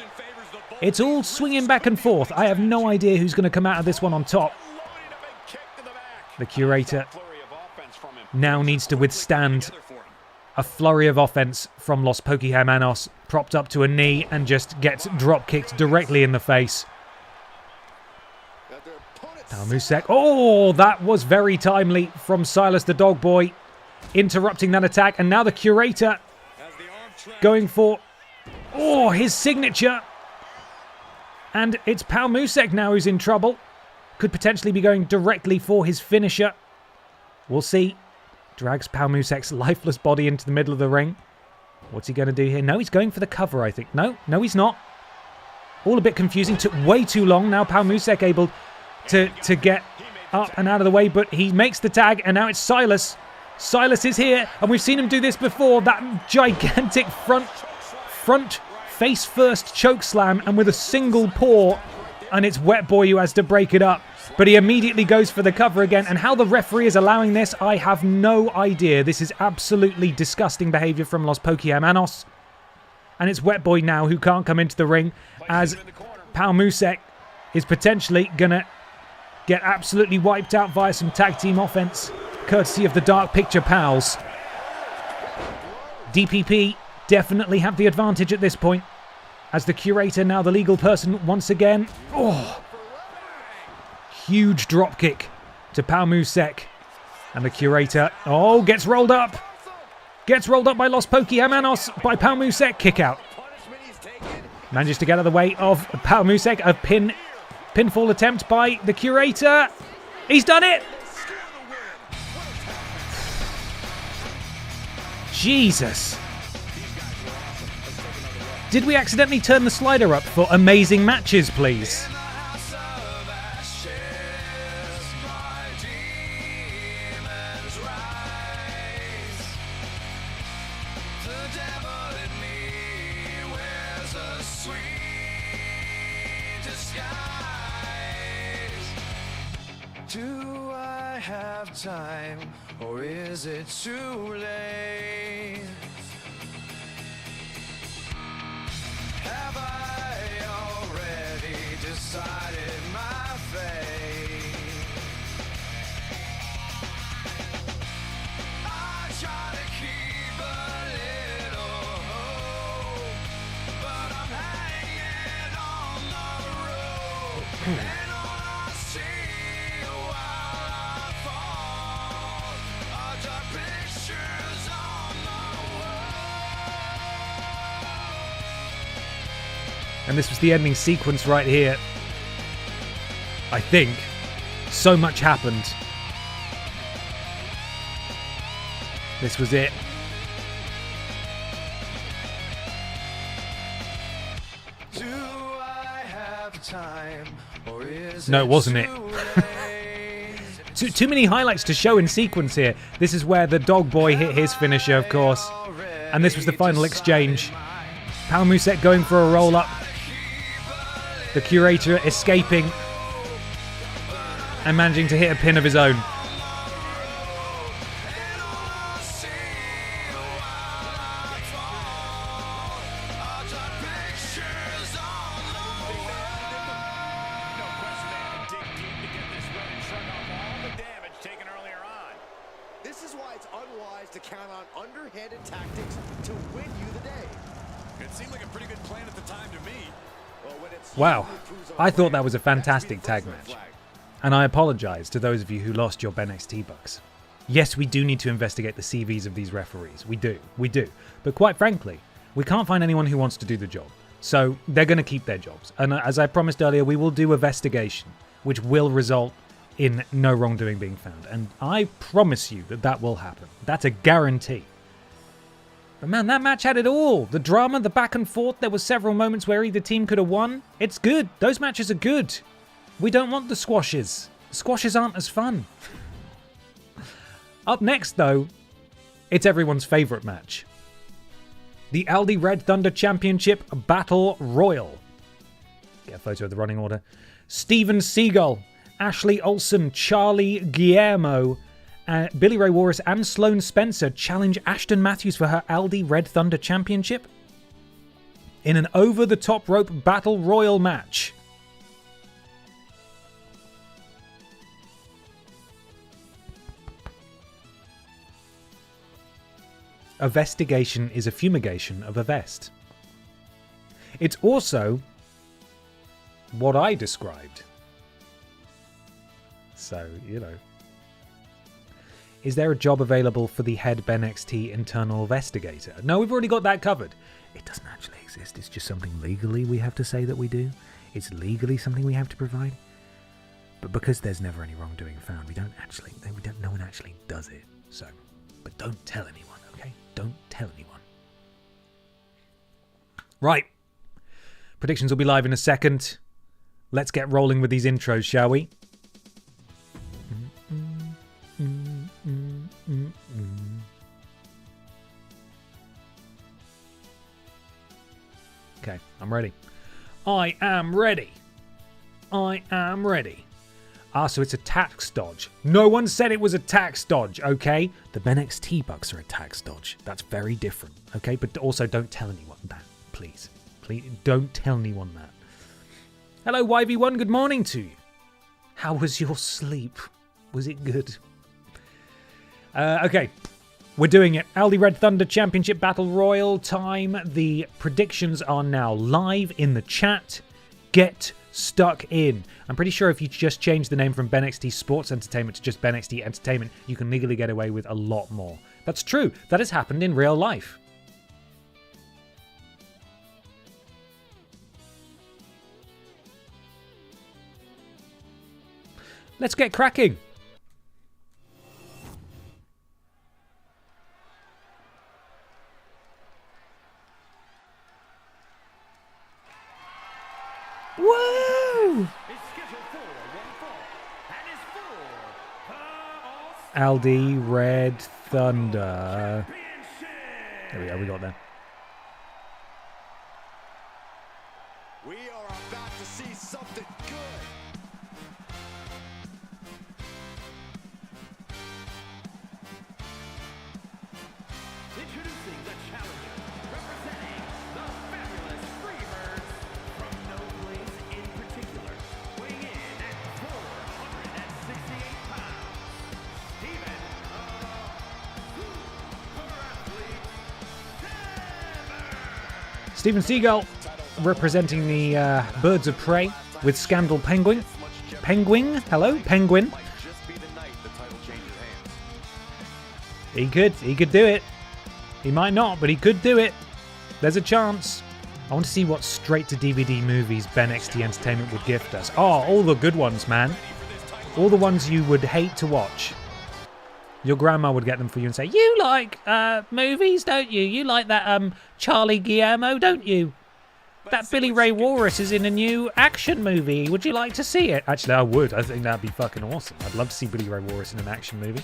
It's all swinging back and forth. I have no idea who's going to come out of this one on top. The Curator now needs to withstand a flurry of offense from Los Pokéhermanos, propped up to a knee and just gets drop kicked directly in the face. Pal Musek. Oh, that was very timely from Silas the Dog Boy, interrupting that attack. And now the Curator going for his signature. And it's Pal Musek now who's in trouble. Could potentially be going directly for his finisher. We'll see. Drags Pal Musek's lifeless body into the middle of the ring. What's he going to do here? No, he's going for the cover, I think. No, he's not. All a bit confusing. Took way too long. Now Pal Musek able to get up and out of the way, but he makes the tag, and now it's Silas. Silas is here, and we've seen him do this before. That gigantic front face first choke slam, and with a single paw, and it's Wet Boy who has to break it up. But he immediately goes for the cover again, and how the referee is allowing this, I have no idea. This is absolutely disgusting behavior from Los Pokéhermanos. And it's Wet Boy now who can't come into the ring, as Pal Musek is potentially going to get absolutely wiped out via some tag team offense, courtesy of the Dark Picture Pals. DPP definitely have the advantage at this point, as the Curator, now the legal person once again. Huge drop kick to Pal Musek. And the Curator, gets rolled up. Gets rolled up by Los Pokéhermanos, by Pal Musek. Kick out. Manages to get out of the way of Pal Musek. A pinfall attempt by the Curator. He's done it! Jesus. Did we accidentally turn the slider up for amazing matches, please? Do I have time, or is it too late? Have I already decided my fate? I try to keep a little hope, but I'm hanging on the rope. And all I see while I fall are dark pictures on the wall. And this was the ending sequence right here. I think so much happened. This was it. Do I have time, or is No, it wasn't it. Too many highlights to show in sequence here. This is where the Dog Boy hit his finisher, of course. And this was the final exchange. Pal Musek going for a roll-up. The Curator escaping. and managing to hit a pin of his own. This is why it's unwise to count on underhanded tactics to win you the day. It seemed like a pretty good plan at the time to me. Well, when it's Wow, I thought that was a fantastic tag match. And I apologise to those of you who lost your BENXT bucks. Yes, we do need to investigate the CVs of these referees. We do. But quite frankly, we can't find anyone who wants to do the job. So they're going to keep their jobs. And as I promised earlier, we will do a investigation, which will result in no wrongdoing being found. And I promise you that that will happen. That's a guarantee. But man, that match had it all. The drama, the back and forth. There were several moments where either team could have won. It's good. Those matches are good. We don't want the squashes. Squashes aren't as fun. Up next, though, it's everyone's favourite match. The Aldi Red Thunder Championship Battle Royal. Get a photo of the running order. Steven Seagal, Ashley Olsen, Charlie Guillermo, Billy Ray Walrus and Sloane Spencer challenge Ashton Matthews for her Aldi Red Thunder Championship in an over-the-top rope Battle Royal match. A vestigation is a fumigation of a vest. It's also what I described. So, you know. Is there a job available for the head BENXT internal investigator? No, we've already got that covered. It doesn't actually exist. It's just something legally we have to say that we do. It's legally something we have to provide. But because there's never any wrongdoing found, no one actually does it. So, but don't tell anyone, okay? Don't tell anyone. Right. Predictions will be live in a second. Let's get rolling with these intros, shall we? Okay, I'm ready. I am ready. So it's a tax dodge. No one said it was a tax dodge, okay? The BENXT bucks are a tax dodge. That's very different, okay? But also don't tell anyone that, please. Please, don't tell anyone that. Hello, YV1, good morning to you. How was your sleep? Was it good? Okay, we're doing it. Aldi Red Thunder Championship Battle Royal time. The predictions are now live in the chat. Get stuck in. I'm pretty sure if you just change the name from BENXT Sports Entertainment to just BENXT Entertainment, you can legally get away with a lot more. That's true. That has happened in real life. Let's get cracking. Woo! Aldi Red Thunder. There we go, we got there. We are about to see something good. Introducing the challenger, representing the fabulous Freebirds from no place in particular, weighing in at 468 pounds, Steven Steven Seagal representing the Birds of Prey with Scandal Penguin. Hello, Penguin. He could do it. He might not, but he could do it. There's a chance. I want to see what straight-to-DVD movies BENXT Entertainment would gift us. Oh, all the good ones, man. All the ones you would hate to watch. Your grandma would get them for you and say, you like movies, don't you? You like that Charlie Guillermo, don't you? That Billy Ray Walrus is in a new action movie. Would you like to see it? Actually, I would. I think that'd be fucking awesome. I'd love to see Billy Ray Walrus in an action movie.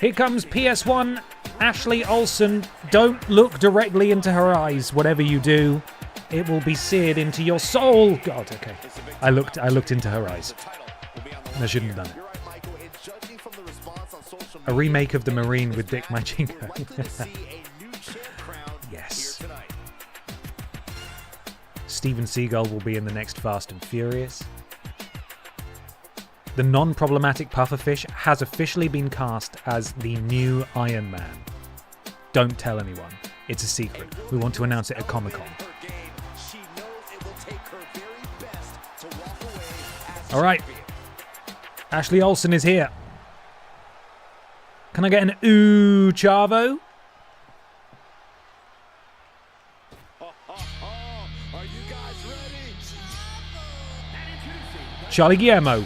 Here comes PS1, Ashley Olsen. Don't look directly into her eyes. Whatever you do, it will be seared into your soul. God, okay. I looked into her eyes. I shouldn't have done it. A remake of the Marine with Dick Machinko. Yes. Steven Seagal will be in the next Fast and Furious. The non-problematic pufferfish has officially been cast as the new Iron Man. Don't tell anyone. It's a secret. We want to announce it at Comic-Con. Alright. Ashley Olsen is here. Can I get an ooh, Chavo? Charlie Guillermo.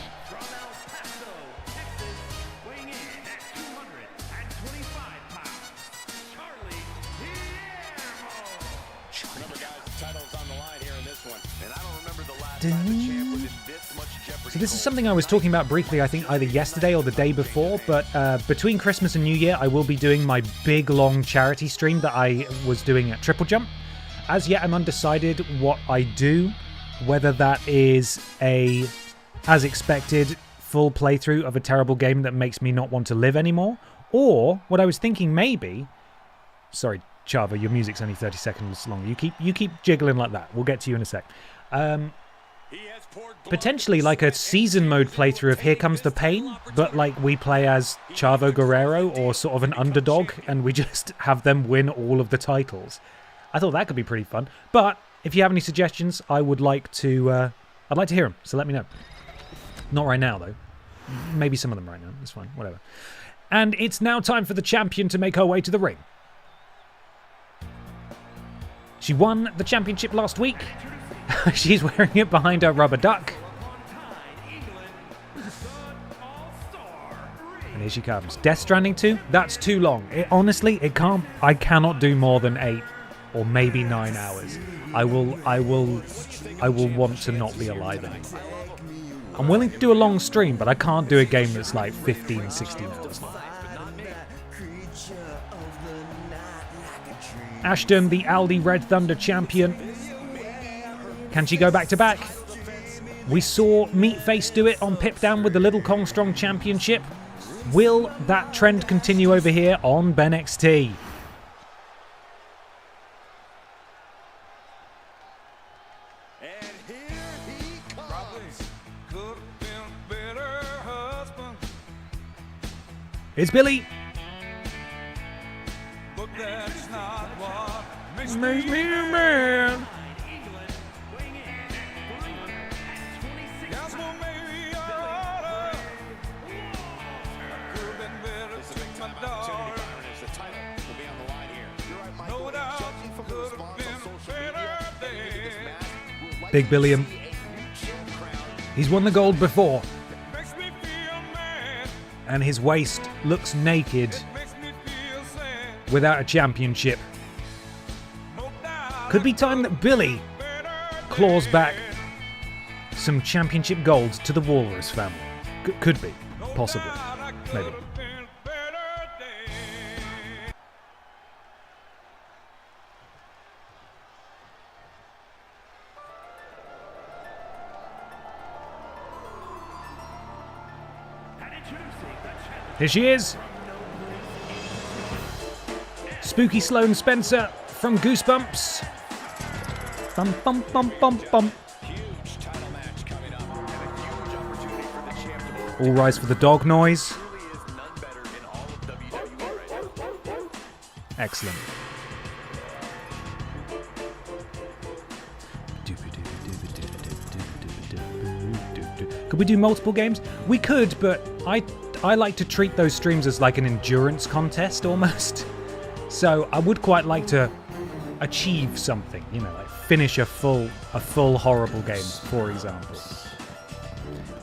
So this is something I was talking about briefly, I think either yesterday or the day before, but between Christmas and New Year, I will be doing my big, long charity stream that I was doing at TripleJump. As yet, I'm undecided what I do, whether that is a, as expected, full playthrough of a terrible game that makes me not want to live anymore, or what I was thinking maybe... Sorry, Chava, your music's only 30 seconds long. You keep jiggling like that. We'll get to you in a sec. Potentially like a season mode playthrough of Here Comes the Pain, but like we play as Chavo Guerrero or sort of an underdog and we just have them win all of the titles. I thought that could be pretty fun. But if you have any suggestions, I would like to I'd like to hear them, so let me know. Not right now though. Maybe some of them right now. It's fine, whatever. And it's now time for the champion to make her way to the ring. She won the championship last week. She's wearing it behind her rubber duck. And here she comes. Death Stranding 2? That's too long. Honestly, I cannot do more than 8 or maybe 9 hours. I will want to not be alive anymore. I'm willing to do a long stream, but I can't do a game that's like 15, 16 hours long. Ashton, the Aldi Red Thunder champion. Can she go back to back? We saw Meatface do it on Pip Down with the Little Kong Strong Championship. Will that trend continue over here on BENXT? And here he comes. Could have been a better husband. It's Billy. But that's not what makes Makes me a man. That's what made me order. Could have been better to take my daughter. No doubt, could have been a better day. Big Billiam. He's won the gold before. Makes me feel mad. And his waist looks naked Makes me feel sad. without a championship. No doubt, Could be time that Billy claws back some championship gold to the Walrus family. Could be. Possibly. Maybe. Here she is. Spooky Sloane Spencer from Goosebumps. Bum bum bum bum bum. All rise for the dog noise. Excellent. Could we do multiple games? We could, but I like to treat those streams as like an endurance contest almost. So I would quite like to achieve something, you know, like finish a full horrible game, for example.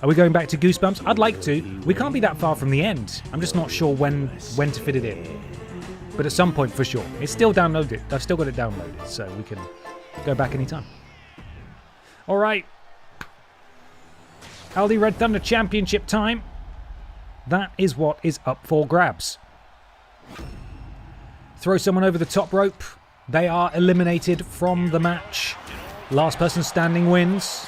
Are we going back to Goosebumps? I'd like to. We can't be that far from the end. I'm just not sure when to fit it in. But at some point, for sure. It's still downloaded. I've still got it downloaded, so we can go back anytime. All right. Aldi Red Thunder Championship time. That is what is up for grabs. Throw someone over the top rope. They are eliminated from the match. Last person standing wins.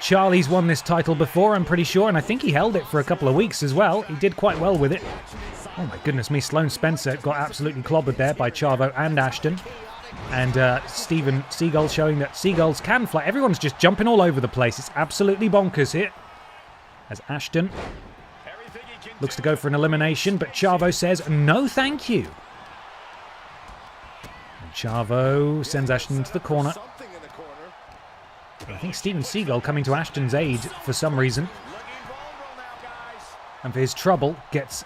Charlie's won this title before, I'm pretty sure, and I think he held it for a couple of weeks as well. He did quite well with it. Oh my goodness me, Sloane Spencer got absolutely clobbered there by Chavo and Ashton. And Steven Seagull showing that seagulls can fly. Everyone's just jumping all over the place. It's absolutely bonkers here. As Ashton looks to go for an elimination, but Chavo says, no thank you. And Chavo sends Ashton into the corner. I think Steven Seagull coming to Ashton's aid for some reason. And for his trouble, gets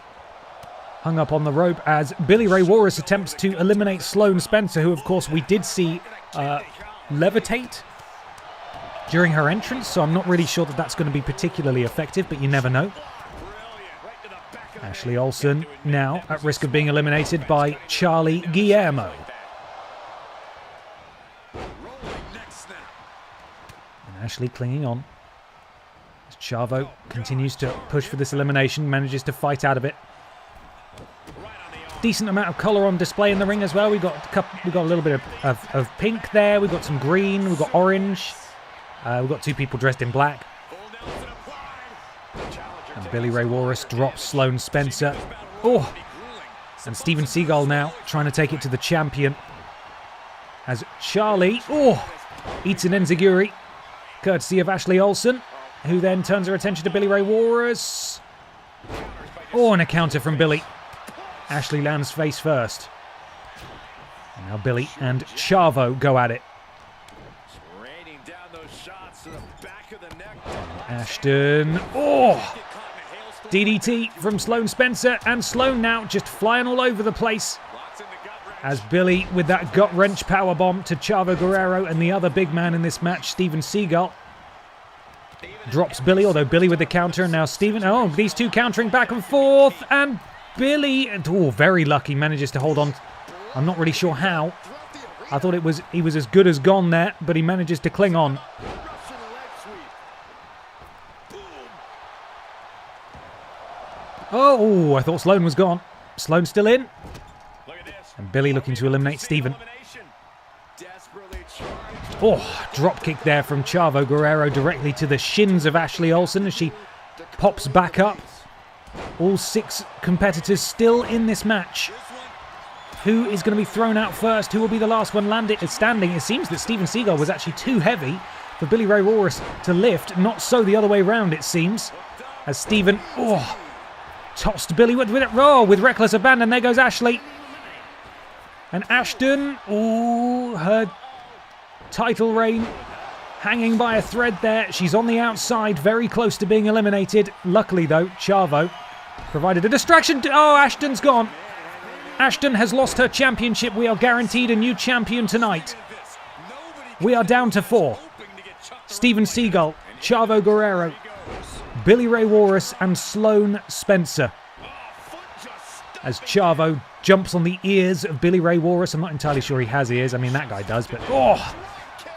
hung up on the rope as Billy Ray Walrus attempts to eliminate Sloane Spencer, who of course we did see levitate during her entrance, so I'm not really sure that that's going to be particularly effective, but you never know. Ashley Olsen now at risk of being eliminated by Charlie Guillermo. And Ashley clinging on as Chavo continues to push for this elimination, manages to fight out of it. Decent amount of colour on display in the ring as well. We've got a little bit of pink there. We've got some green. We've got orange. We've got two people dressed in black. And Billy Ray Walrus drops Sloane Spencer. Oh! And Steven Seagull now trying to take it to the champion. As Charlie, eats an enziguri, courtesy of Ashley Olsen, who then turns her attention to Billy Ray Walrus. And a counter from Billy. Ashley lands face first. And now Billy and Chavo go at it. Ashton. DDT from Sloane Spencer. And Sloane now just flying all over the place. As Billy with that gut wrench powerbomb to Chavo Guerrero and the other big man in this match, Steven Seagull. Drops Billy, although Billy with the counter. And now Steven. These two countering back and forth. And Billy, very lucky, manages to hold on. I'm not really sure how. I thought he was as good as gone there, but he manages to cling on. I thought Sloane was gone. Sloane still in. And Billy looking to eliminate Steven. Drop kick there from Chavo Guerrero directly to the shins of Ashley Olsen as she pops back up. All 6 competitors still in this match. Who is going to be thrown out first? Who will be the last one standing? It seems that Steven Seagull was actually too heavy for Billy Ray Walrus to lift. Not so the other way round, it seems. As Steven, tossed Billy with reckless abandon. There goes Ashley. And Ashton, her title reign hanging by a thread there. She's on the outside, very close to being eliminated. Luckily, though, Chavo provided a distraction. Ashton's gone. Ashton has lost her championship. We are guaranteed a new champion tonight. We are down to 4. Steven Seagull, Chavo Guerrero, Billy Ray Walrus, and Sloane Spencer. As Chavo jumps on the ears of Billy Ray Walrus. I'm not entirely sure he has ears. I mean, that guy does, but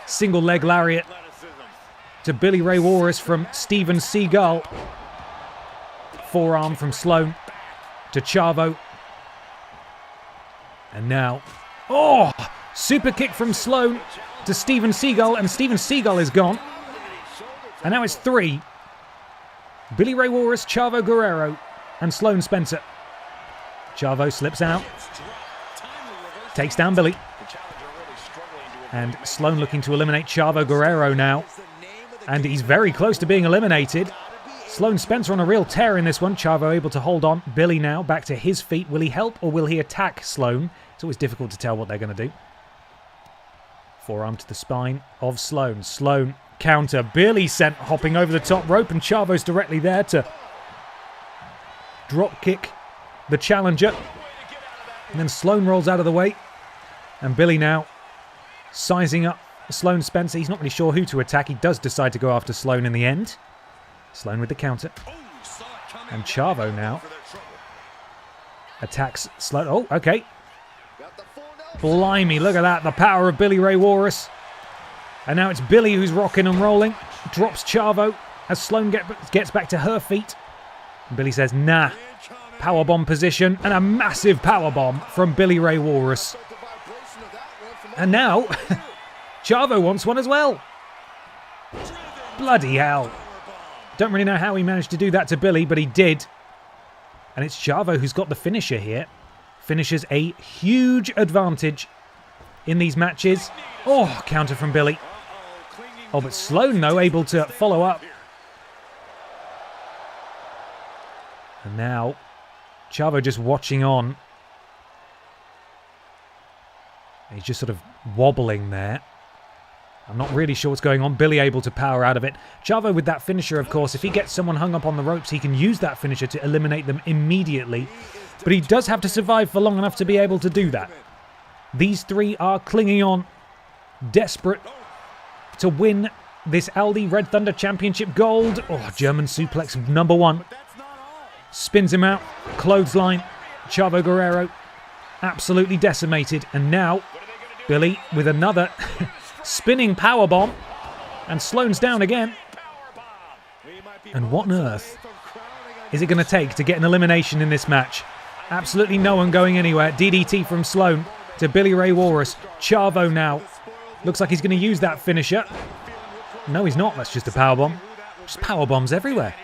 single leg lariat to Billy Ray Walrus from Steven Seagull. Forearm from Sloane to Chavo. And now, super kick from Sloane to Steven Seagull, and Steven Seagull is gone. And now it's 3. Billy Ray Walrus, Chavo Guerrero, and Sloane Spencer. Chavo slips out. Takes down Billy. And Sloane looking to eliminate Chavo Guerrero now. And he's very close to being eliminated. Sloane Spencer on a real tear in this one. Chavo able to hold on. Billy now back to his feet. Will he help or will he attack Sloane? It's always difficult to tell what they're going to do. Forearm to the spine of Sloane. Sloane counter. Billy sent hopping over the top rope, and Chavo's directly there to drop kick the challenger. And then Sloane rolls out of the way. And Billy now sizing up Sloane Spencer. He's not really sure who to attack. He does decide to go after Sloane in the end. Sloane with the counter. And Chavo now attacks Sloane. Okay. Blimey, look at that. The power of Billy Ray Walrus. And now it's Billy who's rocking and rolling. Drops Chavo as Sloane gets back to her feet. And Billy says, nah. Powerbomb position. And a massive powerbomb from Billy Ray Walrus. And now, Chavo wants one as well. Bloody hell. Don't really know how he managed to do that to Billy, but he did. And it's Chavo who's got the finisher here. Finishes a huge advantage in these matches. Oh, counter from Billy. Oh, but Sloan, though, able to follow up. And now, Chavo just watching on. He's just sort of wobbling there. I'm not really sure what's going on. Billy able to power out of it. Chavo with that finisher, of course. If he gets someone hung up on the ropes, he can use that finisher to eliminate them immediately. But he does have to survive for long enough to be able to do that. These three are clinging on, desperate to win this Aldi Red Thunder Championship gold. Oh, German suplex number one. Spins him out. Clothesline. Chavo Guerrero absolutely decimated. And now Billy with another spinning powerbomb. And Sloan's down again. And what on earth is it going to take to get an elimination in this match? Absolutely no one going anywhere. DDT from Sloan to Billy Ray Walrus. Chavo now. Looks like he's going to use that finisher. No, he's not. That's just a powerbomb. Just powerbombs everywhere.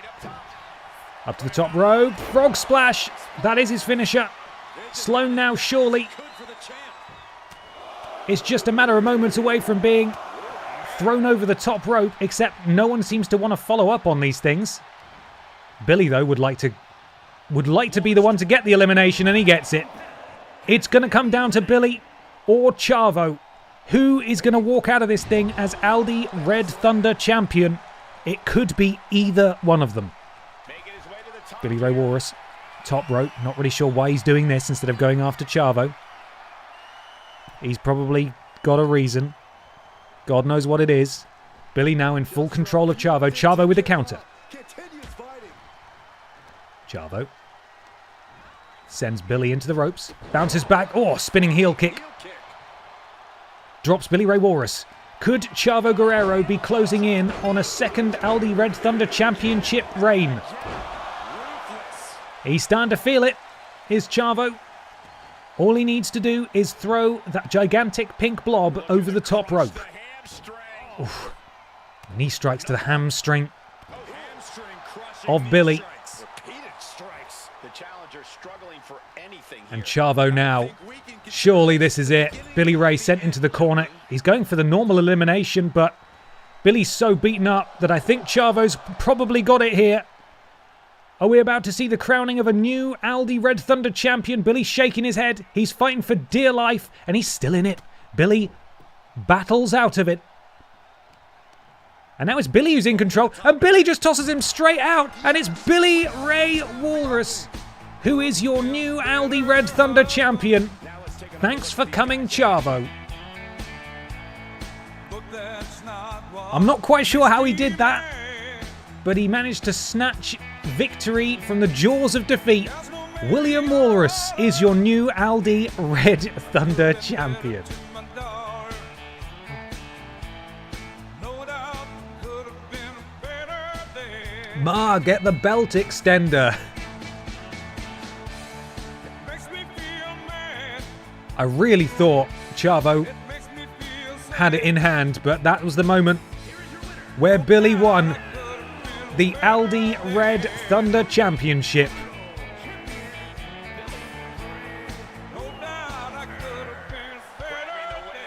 Up to the top rope. Frog splash. That is his finisher. Sloan now surely. It's just a matter of moments away from being thrown over the top rope, except no one seems to want to follow up on these things. Billy, though, would like to be the one to get the elimination, and he gets it. It's going to come down to Billy or Chavo. Who is going to walk out of this thing as Aldi Red Thunder champion? It could be either one of them. Billy Ray Walrus, top rope. Not really sure why he's doing this instead of going after Chavo. He's probably got a reason. God knows what it is. Billy now in full control of Chavo. Chavo with the counter. Chavo sends Billy into the ropes. Bounces back. Oh, spinning heel kick. Drops Billy Ray Walrus. Could Chavo Guerrero be closing in on a second Aldi Red Thunder Championship reign? He's starting to feel it. Is Chavo. All he needs to do is throw that gigantic pink blob over the top rope. Oof. Knee strikes to the hamstring of Billy. And Chavo now. Surely this is it. Billy Ray sent into the corner. He's going for the normal elimination, but Billy's so beaten up that I think Chavo's probably got it here. Are we about to see the crowning of a new Aldi Red Thunder champion? Billy shaking his head. He's fighting for dear life, and he's still in it. Billy battles out of it. And now it's Billy who's in control, and Billy just tosses him straight out, and it's Billy Ray Walrus, who is your new Aldi Red Thunder champion. Thanks for coming, Chavo. I'm not quite sure how he did that, but he managed to snatch victory from the jaws of defeat. William Walrus is your new Aldi Red Thunder champion. Ma, get the belt extender. I really thought Chavo had it in hand, but that was the moment where Billy won the Aldi Red Thunder Championship.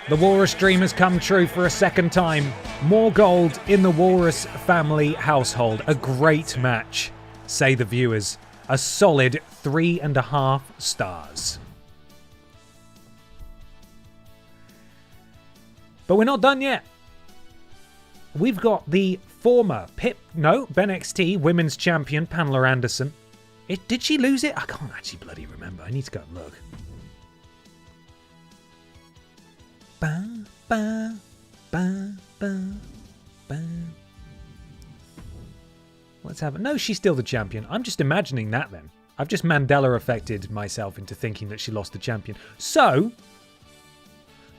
The Walrus dream has come true for a second time. More gold in the Walrus family household. A great match, say the viewers. A solid 3.5 stars. But we're not done yet. We've got the former BENXT Women's Champion, Pamela Anderson. Did she lose it? I can't actually bloody remember. I need to go and look. Ba, ba, ba, ba, ba. What's happened? No, she's still the champion. I'm just imagining that then. I've just Mandela affected myself into thinking that she lost the champion. So,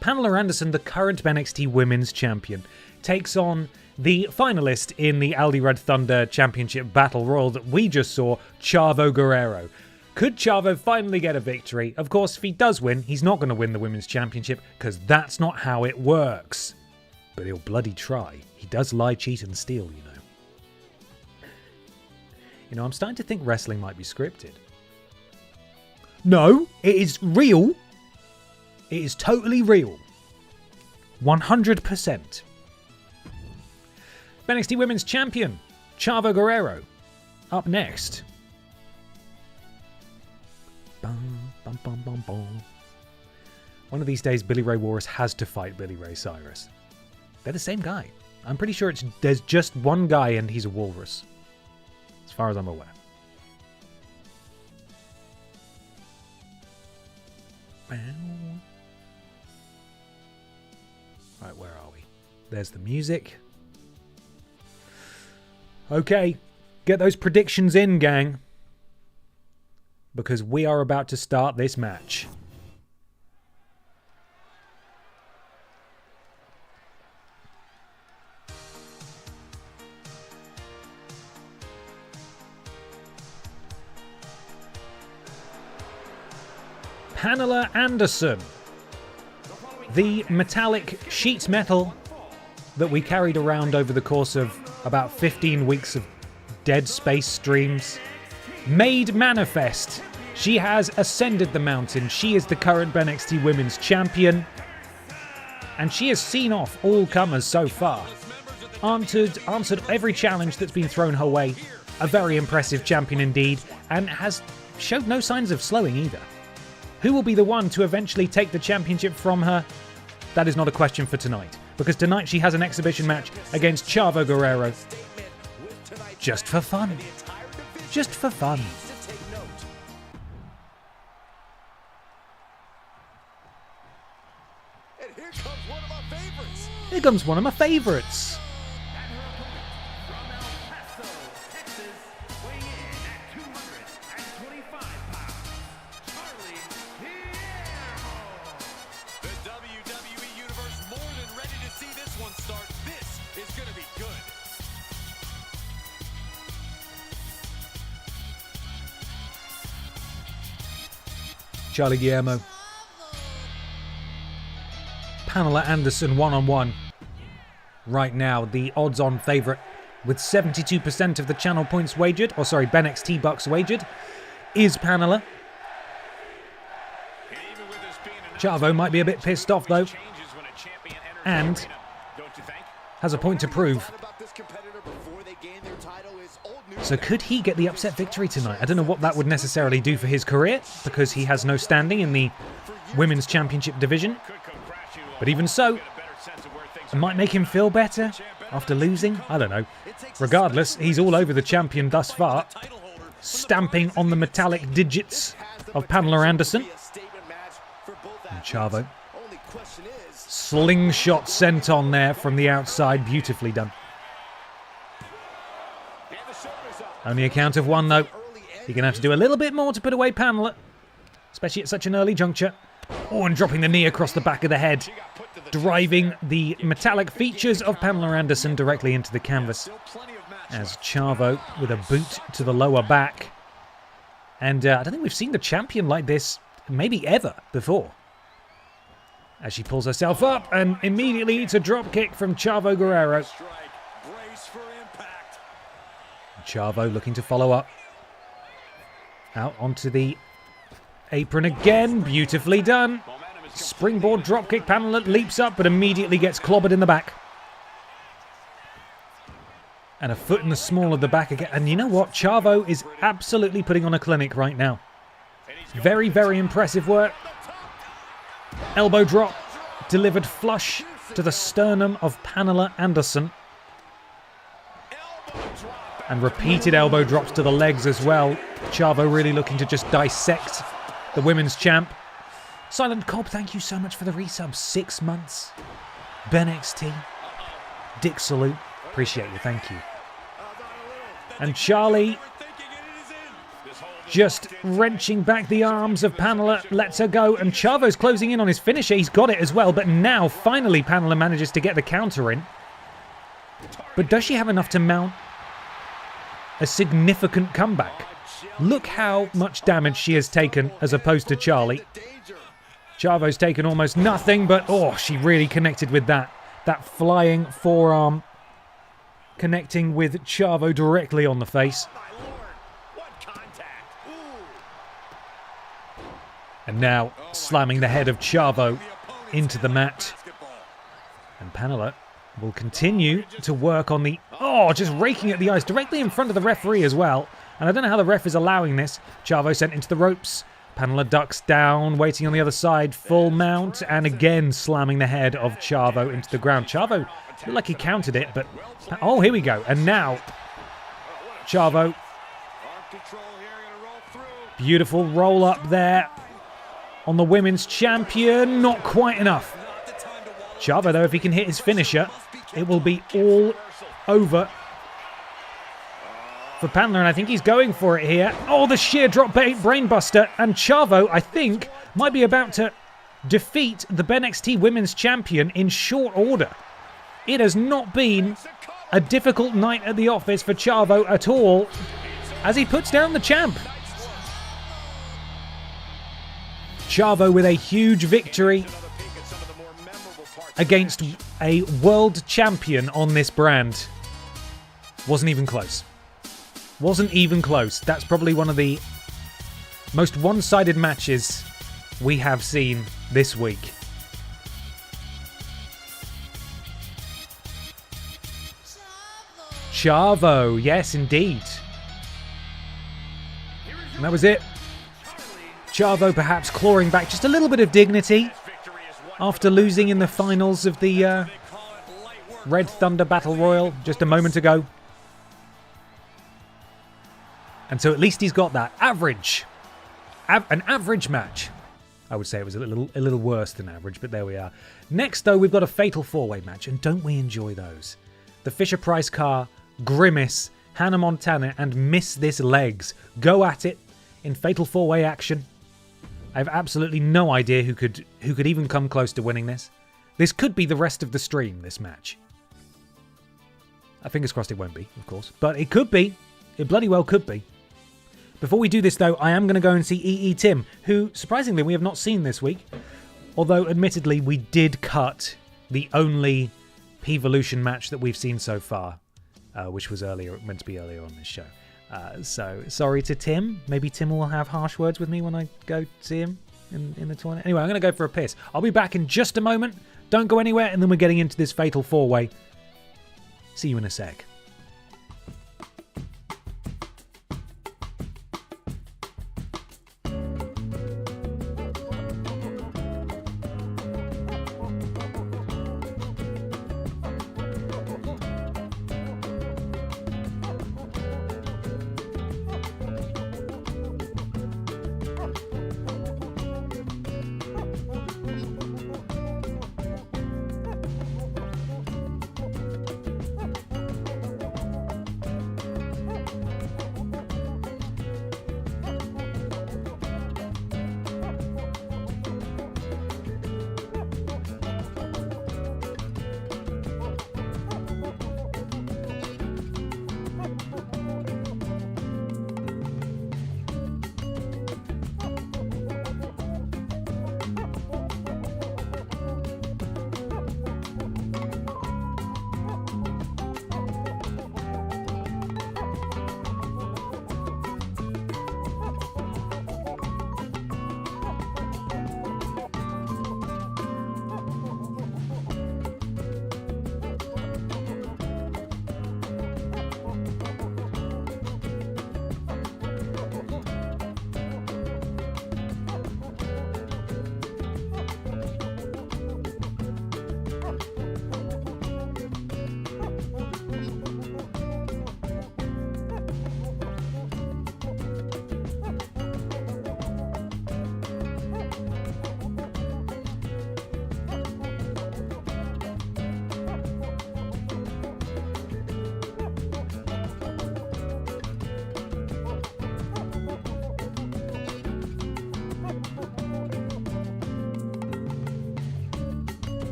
Pamela Anderson, the current BENXT Women's Champion, takes on the finalist in the Aldi Red Thunder Championship Battle Royal that we just saw, Chavo Guerrero. Could Chavo finally get a victory? Of course, if he does win, he's not going to win the Women's Championship because that's not how it works. But he'll bloody try. He does lie, cheat, and steal, you know. You know, I'm starting to think wrestling might be scripted. No, it is real. It is totally real. 100%. BENXT Women's Champion, Chavo Guerrero, up next. Bum, bum, bum, bum, bum. One of these days, Billy Ray Walrus has to fight Billy Ray Cyrus. They're the same guy. I'm pretty sure there's just one guy and he's a walrus. As far as I'm aware. Right, where are we? There's the music. Okay, get those predictions in, gang. Because we are about to start this match. Pamela Anderson, the metallic sheet metal that we carried around over the course of about 15 weeks of Dead Space streams, made manifest. She has ascended the mountain. She is the current BENXT Women's Champion, and she has seen off all comers so far. Answered every challenge that's been thrown her way. A very impressive champion indeed, and has showed no signs of slowing either. Who will be the one to eventually take the championship from her? That is not a question for tonight, because tonight she has an exhibition match against Chavo Guerrero. Just for fun. Just for fun. And here comes one of my favorites. Here comes one of my favorites. Charlie Guillermo. Pamela Anderson one-on-one. Right now, the odds-on favourite with 72% of the channel points wagered, or sorry, BENXT bucks wagered, is Pamela. Chavo might be a bit pissed off though, and has a point to prove. So could he get the upset victory tonight? I don't know what that would necessarily do for his career, because he has no standing in the Women's Championship division. But even so, it might make him feel better after losing. I don't know. Regardless, he's all over the champion thus far, stamping on the metallic digits of Pamela Anderson. And Chavo. Slingshot sent on there from the outside. Beautifully done. Only a count of one, though. You're going to have to do a little bit more to put away Pamela, especially at such an early juncture. Oh, and dropping the knee across the back of the head, driving the metallic features of Pamela Anderson directly into the canvas. As Chavo with a boot to the lower back. And I don't think we've seen the champion like this maybe ever before. As she pulls herself up, and immediately it's a drop kick from Chavo Guerrero. Chavo looking to follow up. Out onto the apron again. Beautifully done. Springboard dropkick. Pamela leaps up but immediately gets clobbered in the back. And a foot in the small of the back again. And you know what? Chavo is absolutely putting on a clinic right now. Very, very impressive work. Elbow drop. Delivered flush to the sternum of Pamela Anderson. And repeated elbow drops to the legs as well. Chavo really looking to just dissect the women's champ. Silent Cobb, thank you so much for the resub. 6 months. BENXT. Dick salute. Appreciate you, thank you. And Charlie just wrenching back the arms of Pamela, lets her go. And Chavo's closing in on his finisher. He's got it as well. But now, finally, Pamela manages to get the counter in. But does she have enough to mount a significant comeback? Look how much damage she has taken as opposed to Charlie. Chavo's taken almost nothing, but oh, she really connected with that. That flying forearm connecting with Chavo directly on the face. My lord, what contact. Ooh. And now slamming the head of Chavo into the mat. And Pamela will continue to work on the... Oh, just raking at the ice directly in front of the referee as well. And I don't know how the ref is allowing this. Chavo sent into the ropes. Pamela ducks down, waiting on the other side. Full mount, and again slamming the head of Chavo into the ground. Chavo looked like he countered it, but... Oh, here we go. And now, Chavo. Beautiful roll up there on the women's champion. Not quite enough. Chavo, though, if he can hit his finisher, it will be all over for Pamela, and I think he's going for it here. Oh, the sheer drop brainbuster, and Chavo, I think, might be about to defeat the BENXT Women's Champion in short order. It has not been a difficult night at the office for Chavo at all, as he puts down the champ. Chavo with a huge victory against a world champion on this brand. Wasn't even close. Wasn't even close. That's probably one of the most one-sided matches we have seen this week. Chavo, yes indeed. And that was it. Chavo perhaps clawing back just a little bit of dignity after losing in the finals of the Red Thunder Battle Royal just a moment ago. And so at least he's got that average. An average match. I would say it was a little worse than average, but there we are. Next, though, we've got a Fatal 4-Way match, and don't we enjoy those? The Fisher-Price car, Grimace, Hannah Montana, and Miss This Legs go at it in Fatal 4-Way action. I have absolutely no idea who could even come close to winning this. This could be the rest of the stream, this match. Fingers crossed it won't be, of course. But it could be. It bloody well could be. Before we do this, though, I am going to go and see EE Tim, who, surprisingly, we have not seen this week. Although, admittedly, we did cut the only P-Volution match that we've seen so far, which was meant to be earlier on this show. So, sorry to Tim. Maybe Tim will have harsh words with me when I go see him in the tournament. Anyway, I'm going to go for a piss. I'll be back in just a moment. Don't go anywhere, and then we're getting into this Fatal 4-Way. See you in a sec.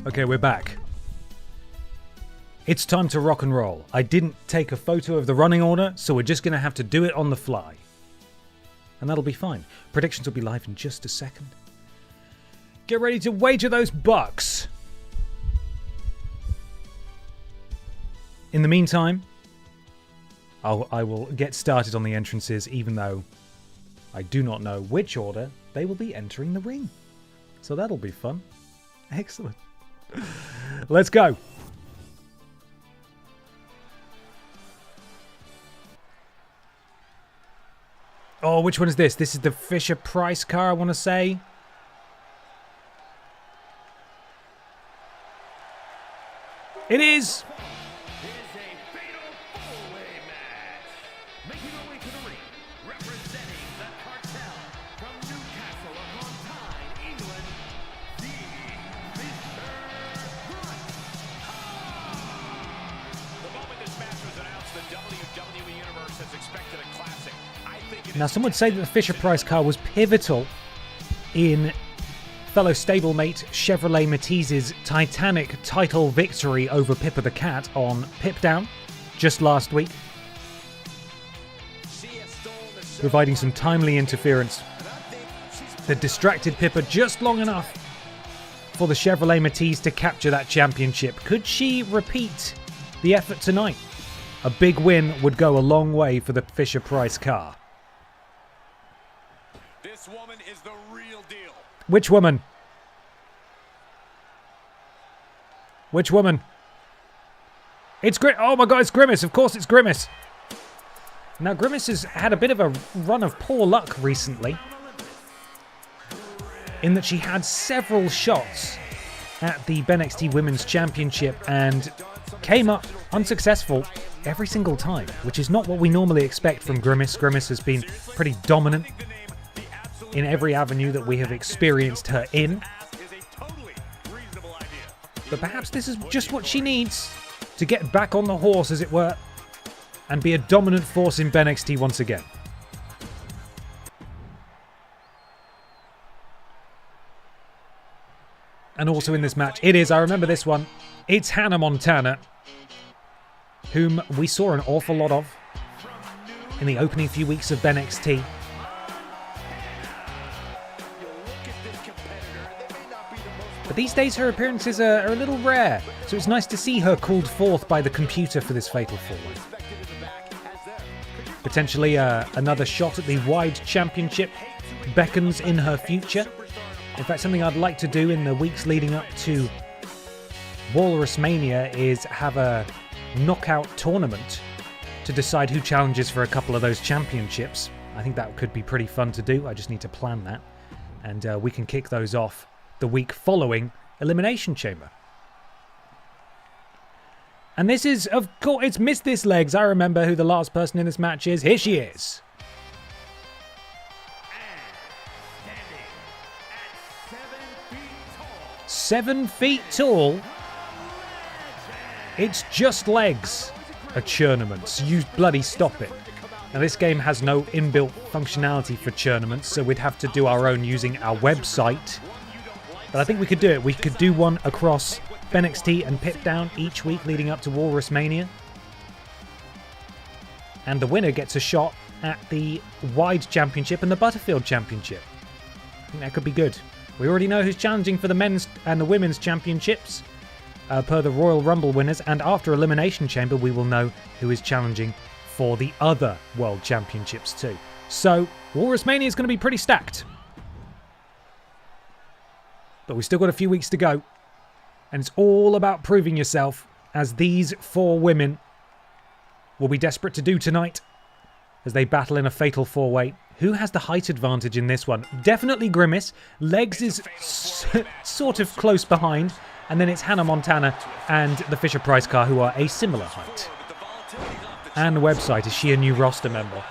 Okay, we're back. It's time to rock and roll. I didn't take a photo of the running order, so we're just going to have to do it on the fly. And that'll be fine. Predictions will be live in just a second. Get ready to wager those bucks. In the meantime, I will get started on the entrances, even though I do not know which order they will be entering the ring. So that'll be fun. Excellent. Let's go. Oh, which one is this? This is the Fisher-Price car, I want to say. It is! Now, some would say that the Fisher-Price car was pivotal in fellow stablemate Chevrolet Matisse's titanic title victory over Pippa the Cat on Pip Down just last week, providing some timely interference that distracted Pippa just long enough for the Chevrolet Matisse to capture that championship. Could she repeat the effort tonight? A big win would go a long way for the Fisher-Price car. This woman is the real deal. Which woman? Which woman? It's oh my god, it's Grimace. Of course it's Grimace. Now, Grimace has had a bit of a run of poor luck recently, in that she had several shots at the BENXT Women's Championship and came up unsuccessful every single time, which is not what we normally expect from Grimace. Grimace has been pretty dominant in every avenue that we have experienced her in. But perhaps this is just what she needs to get back on the horse, as it were, and be a dominant force in BENXT once again. And also in this match, it is, I remember this one, it's Hannah Montana, whom we saw an awful lot of in the opening few weeks of BENXT. But these days her appearances are a little rare, so it's nice to see her called forth by the computer for this Fatal 4-Way. Potentially another shot at the Wide Championship beckons in her future. In fact, something I'd like to do in the weeks leading up to Walrus Mania is have a knockout tournament to decide who challenges for a couple of those championships. I think that could be pretty fun to do. I just need to plan that. And we can kick those off the week following Elimination Chamber. And this is, of course, it's Miss This Legs. I remember who the last person in this match is. Here she is. And standing at 7 feet tall. It's just legs. A tournament. So you bloody stop it. Now, this game has no inbuilt functionality for tournaments, so we'd have to do our own using our website. But I think we could do it. We could do one across BENXT and Pip Down each week leading up to Walrus Mania. And the winner gets a shot at the Wide Championship and the Butterfield Championship. I think that could be good. We already know who's challenging for the men's and the women's championships per the Royal Rumble winners. And after Elimination Chamber, we will know who is challenging for the other World Championships too. So Walrus Mania is going to be pretty stacked. But we've still got a few weeks to go. And it's all about proving yourself, as these 4 women will be desperate to do tonight as they battle in a Fatal 4-Way. Who has the height advantage in this one? Definitely Grimace. Legs is sort of close behind. And then it's Hannah Montana and the Fisher-Price car, who are a similar height. And the website, is she a new roster member?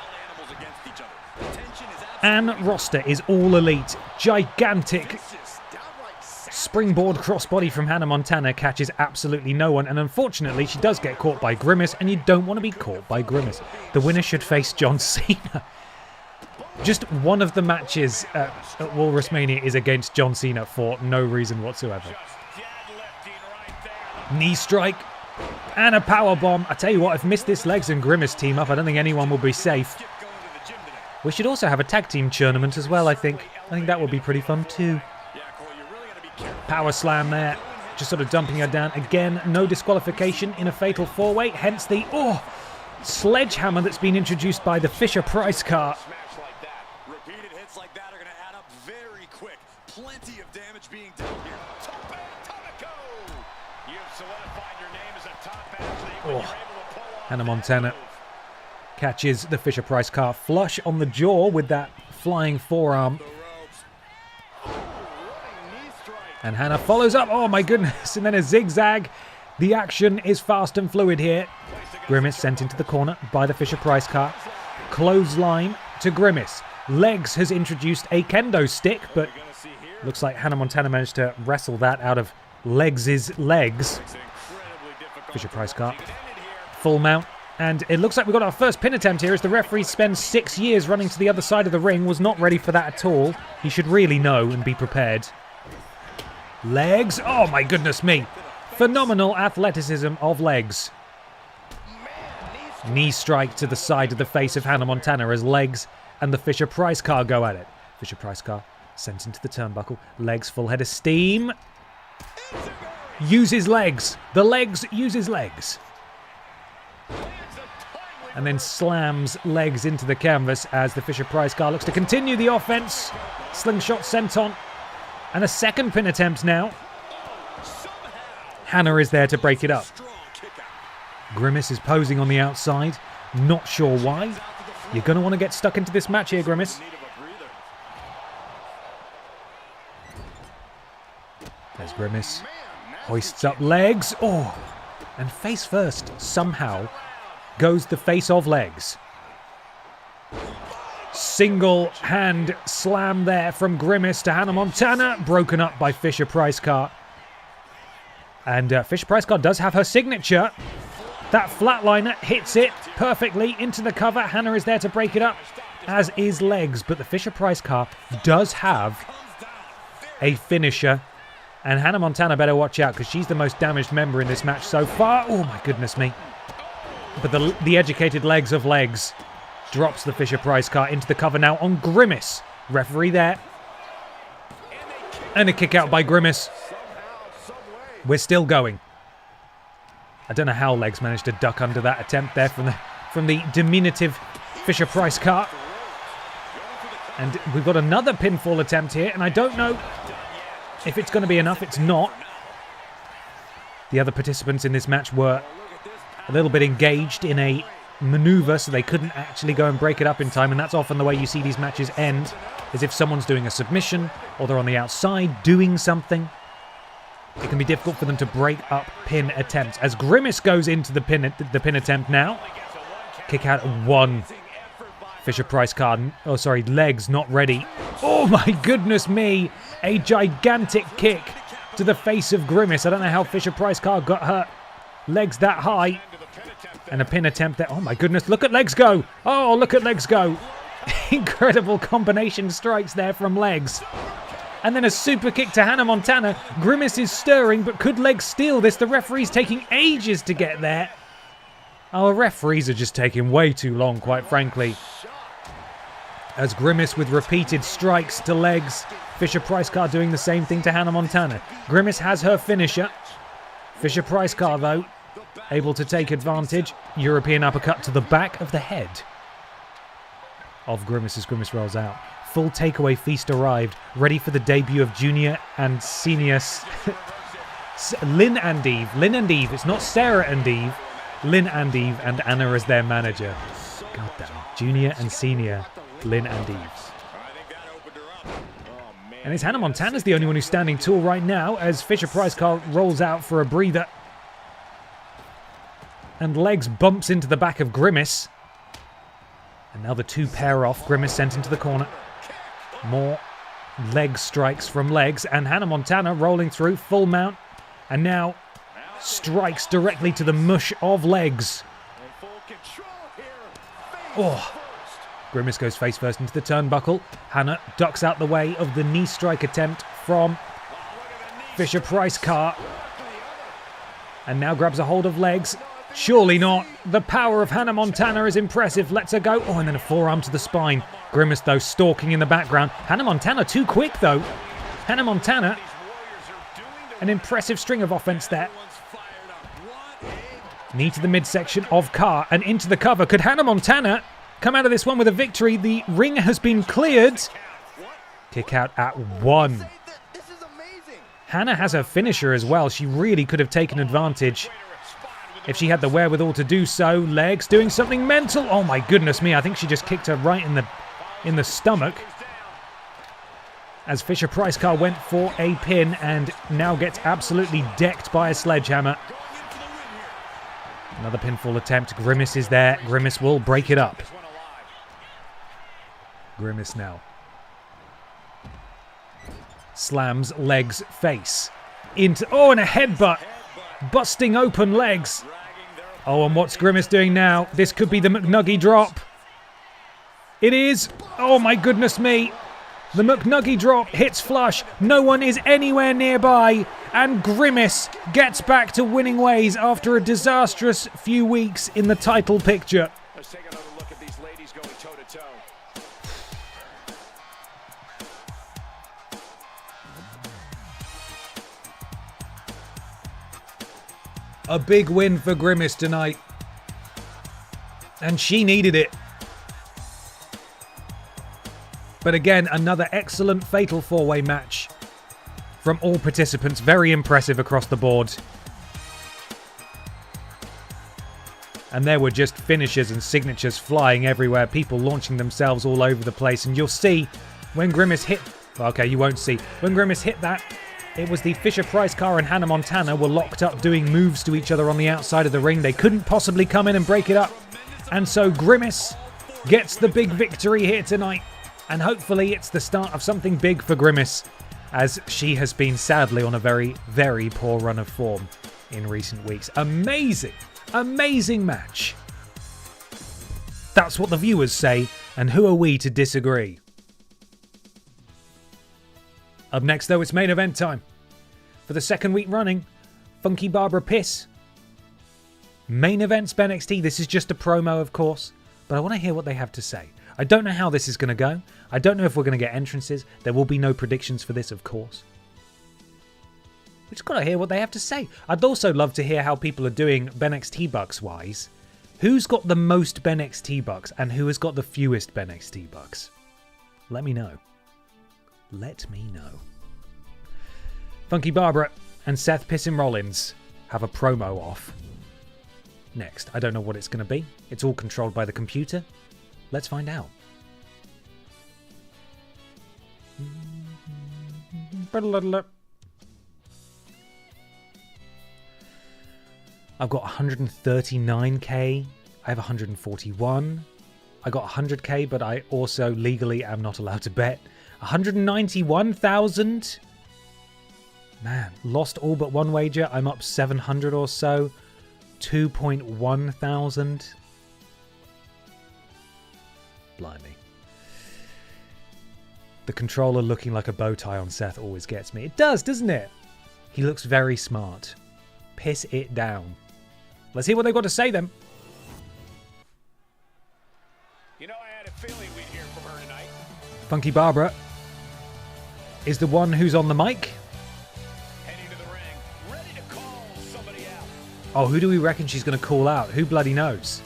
Ann Roster is all elite. Gigantic springboard crossbody from Hannah Montana catches absolutely no one, and unfortunately she does get caught by Grimace, and you don't want to be caught by Grimace. The winner should face John Cena. Just one of the matches at Walrus Mania is against John Cena for no reason whatsoever. Knee strike and a powerbomb. I tell you what, if Miss This Legs and Grimace team up, I don't think anyone will be safe. We should also have a tag team tournament as well, I think. I think that would be pretty fun too. Power slam there. Just sort of dumping her down. Again, no disqualification in a fatal 4-way. Hence the, sledgehammer that's been introduced by the Fisher-Price car. Smash like that. Repeated hits like that are going to add up very quick. Plenty of damage being done here. Tope Atomico! You've solidified your name as a top athlete when you're able to pull off Hannah Montana catches the Fisher-Price car flush on the jaw with that flying forearm. the ropes. Running knee strike. And Hannah follows up. Oh my goodness. And then a zigzag. The action is fast and fluid here. Grimace sent into the corner by the Fisher-Price car. Clothesline to Grimace. Legs has introduced a kendo stick, but looks like Hannah Montana managed to wrestle that out of Legs' legs. Fisher-Price car. Full mount. And it looks like we've got our first pin attempt here as the referee spends 6 years running to the other side of the ring. Was not ready for that at all. He should really know and be prepared. Legs. Oh my goodness me. Phenomenal athleticism of Legs. Knee strike to the side of the face of Hannah Montana as Legs and the Fisher-Price car go at it. Fisher-Price car sent into the turnbuckle. Legs full head of steam. Uses Legs. The Legs uses Legs. And then slams Legs into the canvas as the Fisher-Price car looks to continue the offense. Slingshot sent on. And a second pin attempt now. Hannah is there to break it up. Grimace is posing on the outside. Not sure why. You're going to want to get stuck into this match here, Grimace. There's Grimace. Hoists up Legs. Oh! And face first, somehow, goes the face of Legs. Single hand slam there from Grimace to Hannah Montana. Broken up by Fisher-Price car. And Fisher-Price car does have her signature. That flatliner hits it perfectly into the cover. Hannah is there to break it up, as is Legs. But the Fisher-Price car does have a finisher. And Hannah Montana better watch out because she's the most damaged member in this match so far. Oh my goodness me. But the educated Legs of Legs drops the Fisher-Price car into the cover now on Grimace. Referee there. And a kick out by Grimace. We're still going. I don't know how Legs managed to duck under that attempt there from the diminutive Fisher-Price car. And we've got another pinfall attempt here, and I don't know if it's going to be enough. It's not. The other participants in this match were a little bit engaged in a maneuver, so they couldn't actually go and break it up in time, and that's often the way you see these matches end, is if someone's doing a submission, or they're on the outside doing something. It can be difficult for them to break up pin attempts. As Grimace goes into the pin attempt now. Kick out at one. Fisher-Price car, Legs not ready. Oh my goodness me. A gigantic kick to the face of Grimace. I don't know how Fisher-Price car got her legs that high. And a pin attempt there. Oh my goodness, look at Legs go. Oh, look at Legs go. Incredible combination strikes there from Legs. And then a super kick to Hannah Montana. Grimace is stirring, but could Legs steal this? The referee's taking ages to get there. Our referees are just taking way too long, quite frankly. As Grimace with repeated strikes to Legs. Fisher-Price car doing the same thing to Hannah Montana. Grimace has her finisher. Fisher-Price car, though, able to take advantage. European uppercut to the back of the head of Grimace as Grimace rolls out. Full takeaway feast arrived, ready for the debut of junior and senior Lynn and Eve. Lynn and Eve. It's not Sarah and Eve. Lynn and Eve, and Anna as their manager. God damn. Junior and senior Lynn and Eve. And it's Hannah Montana's the only one who's standing tall right now as Fisher-Price car rolls out for a breather. And Legs bumps into the back of Grimace. And now the two pair off. Grimace sent into the corner. More leg strikes from Legs. And Hannah Montana rolling through full mount. And now strikes directly to the mush of Legs. Oh. Grimace goes face first into the turnbuckle. Hannah ducks out the way of the knee strike attempt from Fisher-Price car. And now grabs a hold of Legs. Surely not. The power of Hannah Montana is impressive. Lets her go. Oh, and then a forearm to the spine. Grimace, though, stalking in the background. Hannah Montana too quick, though. Hannah Montana An impressive string of offense there. Knee to the midsection of Carr and into the cover. Could Hannah Montana come out of this one with a victory? The ring has been cleared. Kick out at 1. Hannah has her finisher as well. She really could have taken advantage if she had the wherewithal to do so. Legs doing something mental. Oh my goodness me. I think she just kicked her right in the stomach. As Fisher Price Carr went for a pin and now gets absolutely decked by a sledgehammer. Another pinfall attempt. Grimace is there. Grimace will break it up. Grimace now. Slams legs face. Into... Oh, and a headbutt. Busting open legs. Oh, and what's Grimace doing now? This could be the McNuggy drop. It is. Oh, my goodness me. The McNuggy drop hits flush. No one is anywhere nearby. And Grimace gets back to winning ways after a disastrous few weeks in the title picture. Let's take another look at these ladies going toe-to-toe. A big win for Grimace tonight. And she needed it. But again, another excellent fatal 4-way match from all participants. Very impressive across the board. And there were just finishes and signatures flying everywhere. People launching themselves all over the place. And you'll see when Grimace hit... Okay, you won't see. When Grimace hit that, it was the Fisher Price Carr and Hannah Montana were locked up doing moves to each other on the outside of the ring. They couldn't possibly come in and break it up. And so Grimace gets the big victory here tonight. And hopefully it's the start of something big for Grimace, as she has been sadly on a very, very poor run of form in recent weeks. Amazing, amazing match. That's what the viewers say, and who are we to disagree? Up next though, it's main event time. For the second week running, Funky Barbara Piss. Main events BENXT. This is just a promo, of course, but I want to hear what they have to say. I don't know how this is going to go. I don't know if we're going to get entrances. There will be no predictions for this, of course. We just got to hear what they have to say. I'd also love to hear how people are doing BENXT bucks wise. Who's got the most BENXT bucks and who has got the fewest BENXT bucks? Let me know. Let me know. Funky Barbara and Seth Pissin Rollins have a promo off. Next, I don't know what it's going to be. It's all controlled by the computer. Let's find out. I've got 139k. I have 141. I got 100k, but I also legally am not allowed to bet. 191,000. Man, lost all but one wager. I'm up 700 or so. 2.1 thousand. Blimey. The controller looking like a bow tie on Seth always gets me. It does, doesn't it? He looks very smart. Piss it down. Let's hear what they've got to say then. You know, I had a feeling we'd hear from her tonight. Funky Barbara is the one who's on the mic. Heading to the ring, ready to call somebody out. Oh, who do we reckon she's going to call out? Who bloody knows?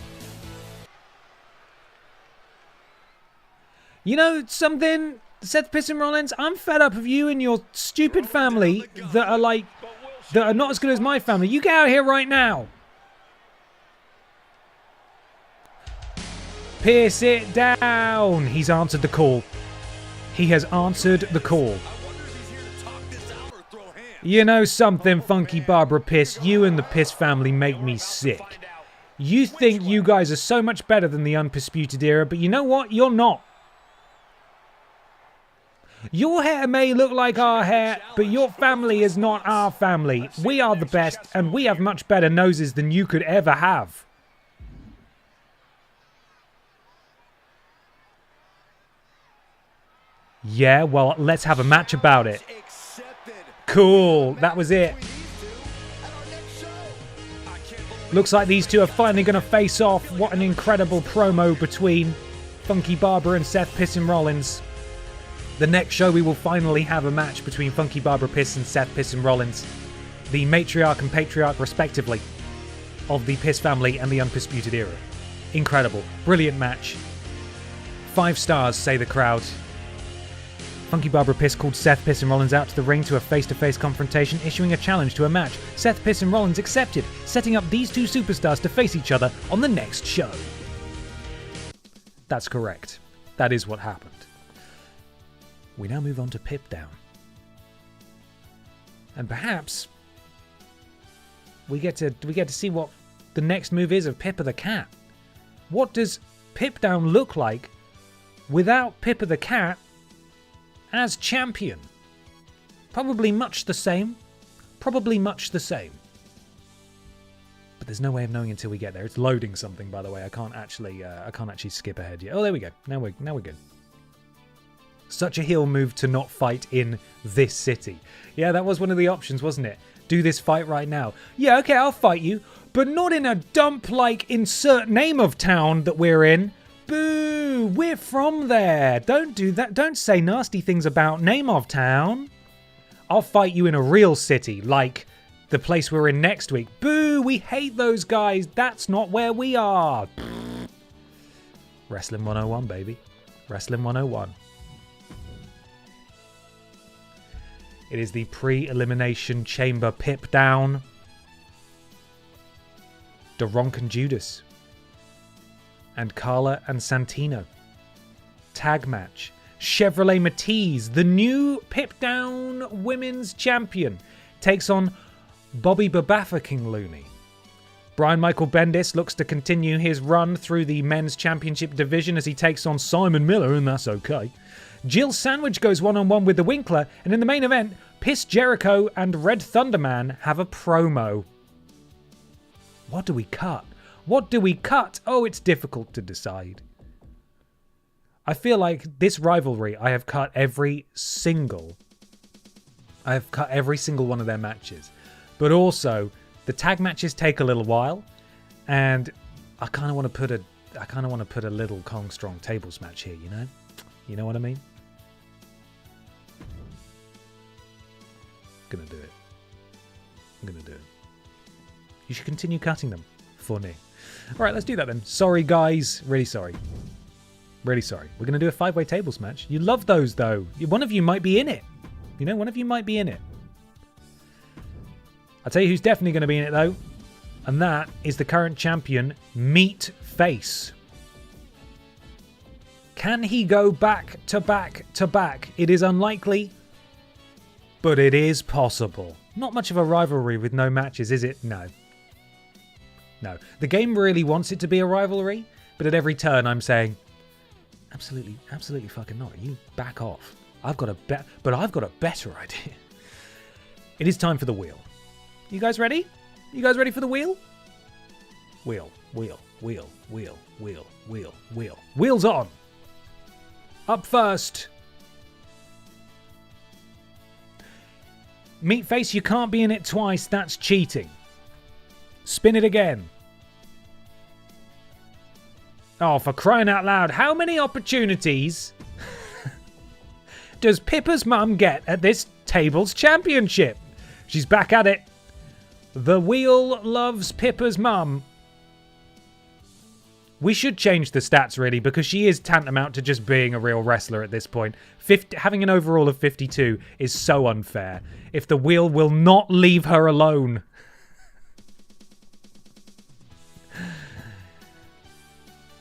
You know something, Seth Pissin Rollins? I'm fed up of you and your stupid family that are not as good as my family. You get out of here right now. Pierce it down. He's answered the call. He has answered the call. You know something, Funky Barbara Piss? You and the Piss family make me sick. You think you guys are so much better than the Undisputed Era, but you know what? You're not. Your hair may look like our hair, but your family is not our family. We are the best, and we have much better noses than you could ever have. Yeah, well, let's have a match about it. Cool, that was it. Looks like these two are finally going to face off. What an incredible promo between Funky Barbara and Seth Pissin Rollins. The next show, we will finally have a match between Funky Barbara Piss and Seth Piss and Rollins, the matriarch and patriarch, respectively, of the Piss family and the Undisputed Era. Incredible. Brilliant match. 5 stars, say the crowd. Funky Barbara Piss called Seth Piss and Rollins out to the ring to a face-to-face confrontation, issuing a challenge to a match. Seth Piss and Rollins accepted, setting up these two superstars to face each other on the next show. That's correct. That is what happened. We now move on to Pip Down. And perhaps we get to see what the next move is of Pippa the Cat. What does Pip Down look like without Pippa the Cat as champion? Probably much the same. Probably much the same. But there's no way of knowing until we get there. It's loading something, by the way. I can't actually skip ahead yet. Oh, there we go. Now we're good. Such a heel move to not fight in this city. Yeah, that was one of the options, wasn't it? Do this fight right now. Yeah, okay, I'll fight you, but not in a dump like insert name of town that we're in. Boo! We're from there. Don't do that. Don't say nasty things about name of town. I'll fight you in a real city, like the place we're in next week. Boo! We hate those guys. That's not where we are. Wrestling 101, baby. Wrestling 101. It is the pre-elimination chamber Pip Down. Daronk and Judas. And Carla and Santino. Tag match. Chevrolet Matiz, the new Pip Down Women's Champion, takes on Bobby Babafa King Looney. Brian Michael Bendis looks to continue his run through the Men's Championship division as he takes on Simon Miller, and that's okay. Jill Sandwich goes one-on-one with the Winkler, and in the main event, Piss Jericho and Red Thunderman have a promo. What do we cut? What do we cut? Oh, it's difficult to decide. I feel like this rivalry, I have cut every single one of their matches. But also, the tag matches take a little while, and I kind of want to put a little Kong Strong tables match here, you know? You know what I mean? I'm gonna do it. You should continue cutting them. Funny. Alright, let's do that then. Sorry, guys. Really sorry. Really sorry. We're gonna do a 5-way tables match. You love those, though. One of you might be in it. You know, one of you might be in it. I'll tell you who's definitely going to be in it, though. And that is the current champion, Meat Face. Can he go back to back to back? It is unlikely, but it is possible. Not much of a rivalry with no matches, is it? No. No. The game really wants it to be a rivalry, but at every turn I'm saying, absolutely fucking not. You back off. I've got a better idea. It is time for the wheel. You guys ready? You guys ready for the wheel? Wheel. Wheels on. Up first. Meatface, you can't be in it twice. That's cheating. Spin it again. Oh, for crying out loud. How many opportunities does Pippa's mum get at this tables championship? She's back at it. The wheel loves Pippa's mum. We should change the stats, really, because she is tantamount to just being a real wrestler at this point. Having an overall of 52 is so unfair. If the wheel will not leave her alone.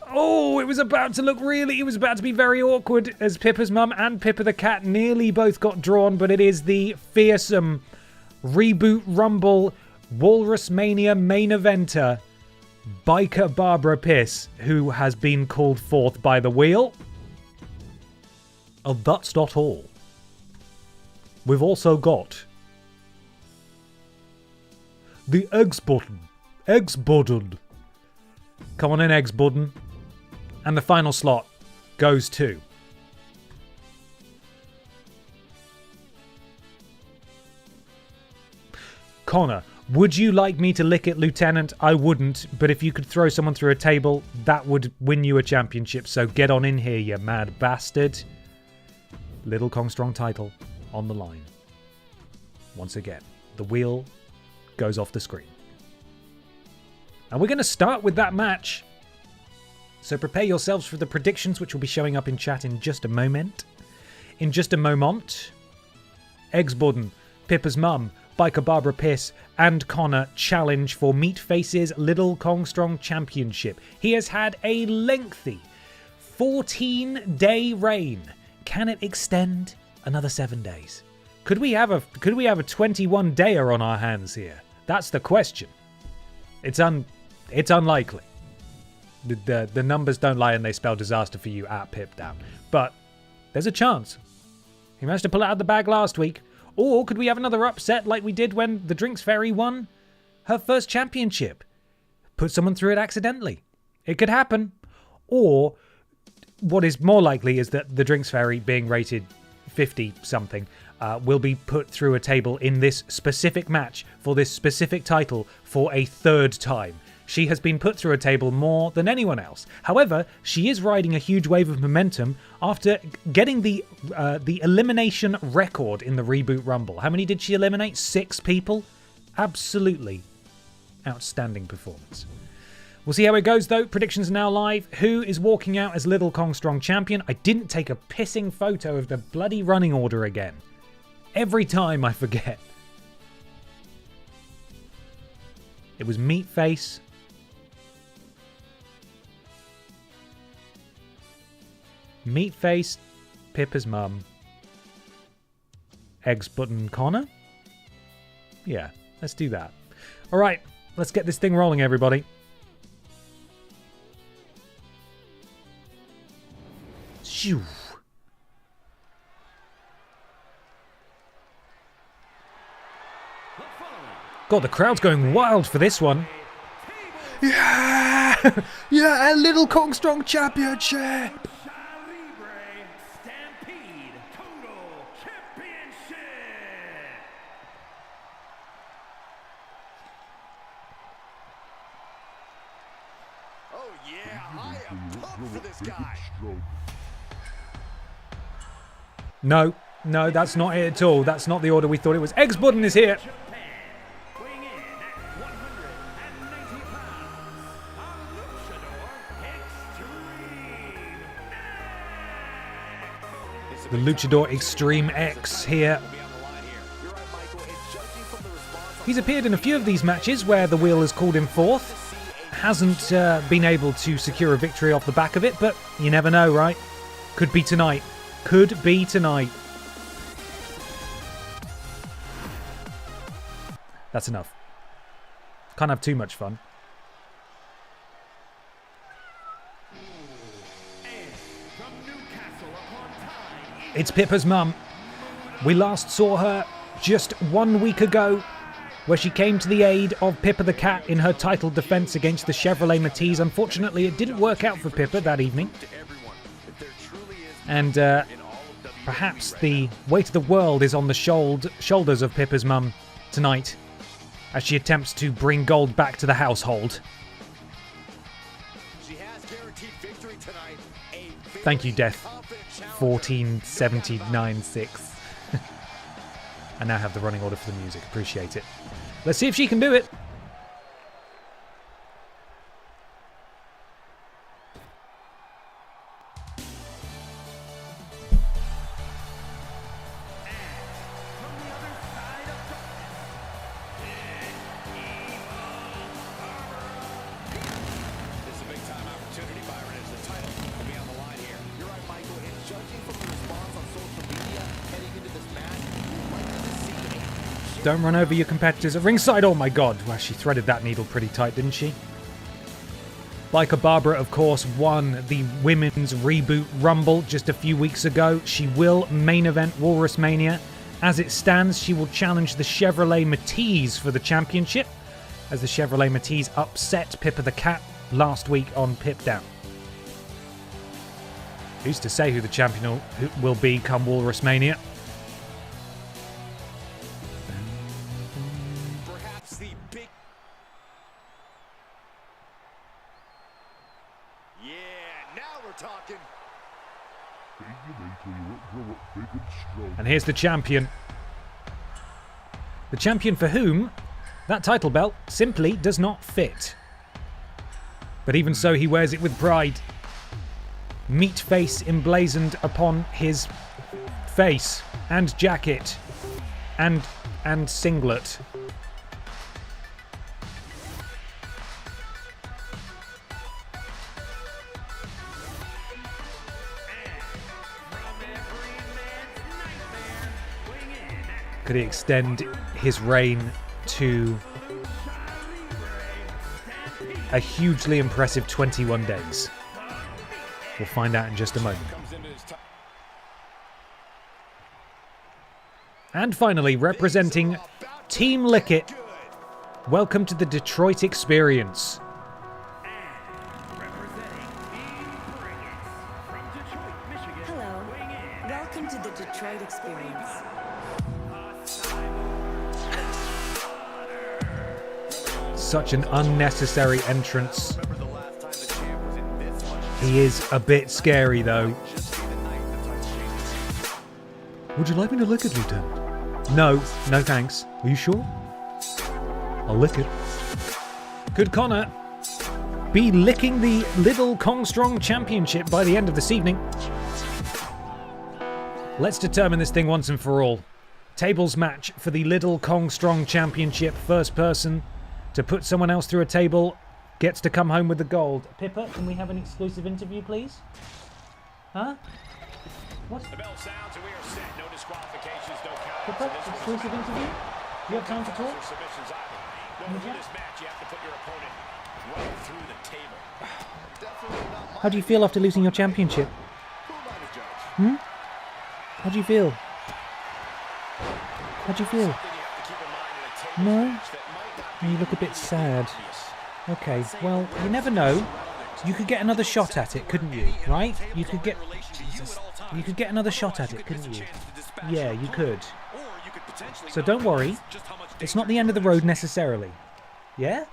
Oh, it was about to be very awkward as Pippa's mum and Pippa the cat nearly both got drawn, but it is the fearsome Reboot Rumble Walrus Mania main eventer, Biker Barbara Piss, who has been called forth by the wheel. And that's not all. We've also got the Eggs Button. Eggs Button. Come on in, Eggs Button. And the final slot goes to Connor. Would you like me to lick it, Lieutenant? I wouldn't, but if you could throw someone through a table, that would win you a championship, so get on in here, you mad bastard. Little Kong Strong title on the line. Once again, the wheel goes off the screen. And we're going to start with that match. So prepare yourselves for the predictions, which will be showing up in chat in just a moment. In just a moment, Eggsbudden, Pippa's mum, Biker Barbara Piss, and Connor challenge for Meatface's Little Kong Strong Championship. He has had a lengthy 14-day reign. Can it extend another 7 days? Could we have a 21-dayer on our hands here? That's the question. It's unlikely. The numbers don't lie and they spell disaster for you at Pip Down. But there's a chance. He managed to pull it out of the bag last week. Or could we have another upset like we did when the Drinks Fairy won her first championship? Put someone through it accidentally. It could happen. Or what is more likely is that the Drinks Fairy, being rated 50-something, will be put through a table in this specific match for this specific title for a third time. She has been put through a table more than anyone else. However, she is riding a huge wave of momentum after getting the elimination record in the Reboot Rumble. How many did she eliminate? 6 people? Absolutely outstanding performance. We'll see how it goes, though. Predictions are now live. Who is walking out as Little Kong Strong champion? I didn't take a pissing photo of the bloody running order again. Every time I forget. It was Meatface, Pippa's mum, Eggsbudden Connor? Yeah, let's do that. All right, let's get this thing rolling, everybody. Shoo. God, the crowd's going wild for this one. Yeah! Yeah, a Little Kong Strong Championship! No, that's not it at all. That's not the order we thought it was. Eggsbudden is here. The Luchador Extreme X here. He's appeared in a few of these matches where the wheel has called him forth. Hasn't been able to secure a victory off the back of it, but you never know, right? Could be tonight. Could be tonight. That's enough. Can't have too much fun. It's Pippa's mum. We last saw her just 1 week ago, where she came to the aid of Pippa the cat in her title defense against the Chevrolet Matisse. Unfortunately, it didn't work out for Pippa that evening. And perhaps the weight of the world is on the shoulders of Pippa's mum tonight, as she attempts to bring gold back to the household. Thank you, Death. 14796. I now have the running order for the music. Appreciate it. Let's see if she can do it. Don't run over your competitors at ringside. Oh my god. Well, she threaded that needle pretty tight, didn't she? Biker Barbara, of course, won the Women's Reboot Rumble just a few weeks ago. She will main event Walrus Mania. As it stands, she will challenge the Chevrolet Matisse for the championship, as the Chevrolet Matisse upset Pippa the Cat last week on Pip Down. Who's to say who the champion will be come Walrus Mania? And here's the champion. The champion for whom that title belt simply does not fit. But even so, he wears it with pride. Meat face emblazoned upon his face and jacket and singlet. Could he extend his reign to a hugely impressive 21 days? We'll find out in just a moment. And finally, representing Team Lickit, welcome to the Detroit Experience. Hello. Welcome to the Detroit Experience. Such an unnecessary entrance. He is a bit scary, though. Would you like me to lick it, Lieutenant? No thanks. Are you sure? I'll lick it. Could Connor be licking the Little Kong Strong Championship by the end of this evening? Let's determine this thing once and for all. Tables match for the Little Kong Strong Championship. First person to put someone else through a table gets to come home with the gold. Pippa, can we have an exclusive interview, please? Huh? What? The bell sounds and we are set. No disqualifications, no counters. Pippa, exclusive interview? Do you have time to talk? Submissions either. No, for this match, you have to put your opponent right through the table. How do you feel after losing your championship? How do you feel? How do you feel? No? You look a bit sad. Okay, well, you never know. You could get another shot at it, couldn't you? Right? You could get another shot at it, couldn't you? Yeah, you could. So don't worry. It's not the end of the road necessarily. Yeah?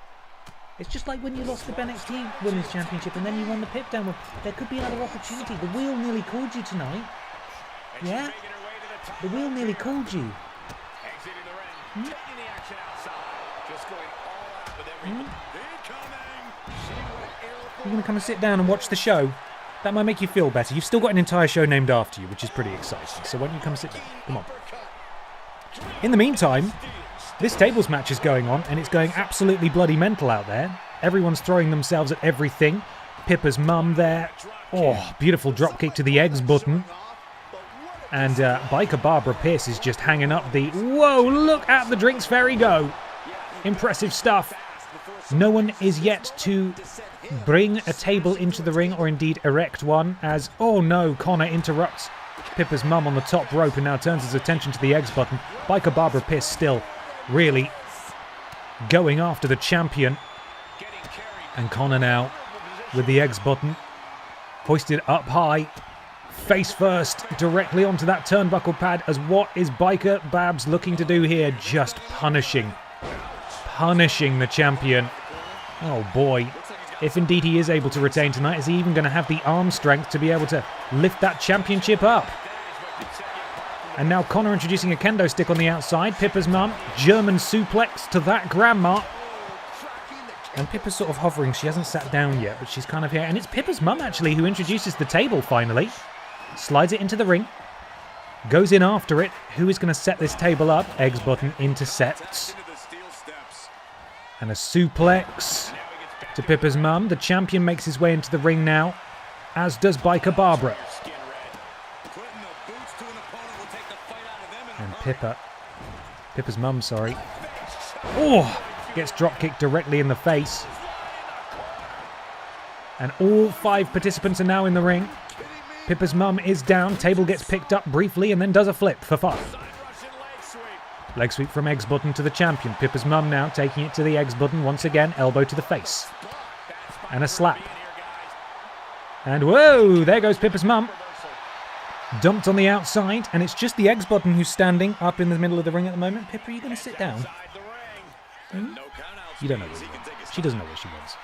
It's just like when you lost the BENXT Women's Championship and then you won the Pip Down. There could be another opportunity. The wheel nearly called you tonight. Yeah? The wheel nearly called you. You're going to come and sit down and watch the show? That might make you feel better. You've still got an entire show named after you, which is pretty exciting. So why don't you come and sit down? Come on. In the meantime, this tables match is going on, and it's going absolutely bloody mental out there. Everyone's throwing themselves at everything. Pippa's mum there. Oh, beautiful dropkick to the eggs button. And biker Barbara Pierce is just hanging up the... Whoa, look at the drinks fairy go. Impressive stuff. No one is yet to bring a table into the ring or indeed erect one as... Oh no, Connor interrupts Pippa's mum on the top rope and now turns his attention to the eggs button. Biker Barbara Pierce still really going after the champion. And Connor now with the eggs button hoisted up high. Face first, directly onto that turnbuckle pad as what is Biker Babs looking to do here? Just punishing the champion. Oh boy. If indeed he is able to retain tonight, is he even going to have the arm strength to be able to lift that championship up? And now Connor introducing a kendo stick on the outside. Pippa's mum, German suplex to that grandma. And Pippa's sort of hovering. She hasn't sat down yet, but she's kind of here. And it's Pippa's mum, actually, who introduces the table finally. Slides it into the ring. Goes in after it. Who is going to set this table up? Eggs button intercepts. And a suplex to Pippa's mum. The champion makes his way into the ring now, as does Biker Barbara. And Pippa's mum, sorry. Oh! Gets dropkicked directly in the face. And all 5 participants are now in the ring. Pippa's mum is down. Table gets picked up briefly and then does a flip for 5. Leg sweep from Eggs Button to the champion. Pippa's mum now taking it to the Eggs Button once again. Elbow to the face. And a slap. And whoa! There goes Pippa's mum. Dumped on the outside. And it's just the Eggs Button who's standing up in the middle of the ring at the moment. Pippa, are you going to sit down? You don't know where she wants. She doesn't know where she wants.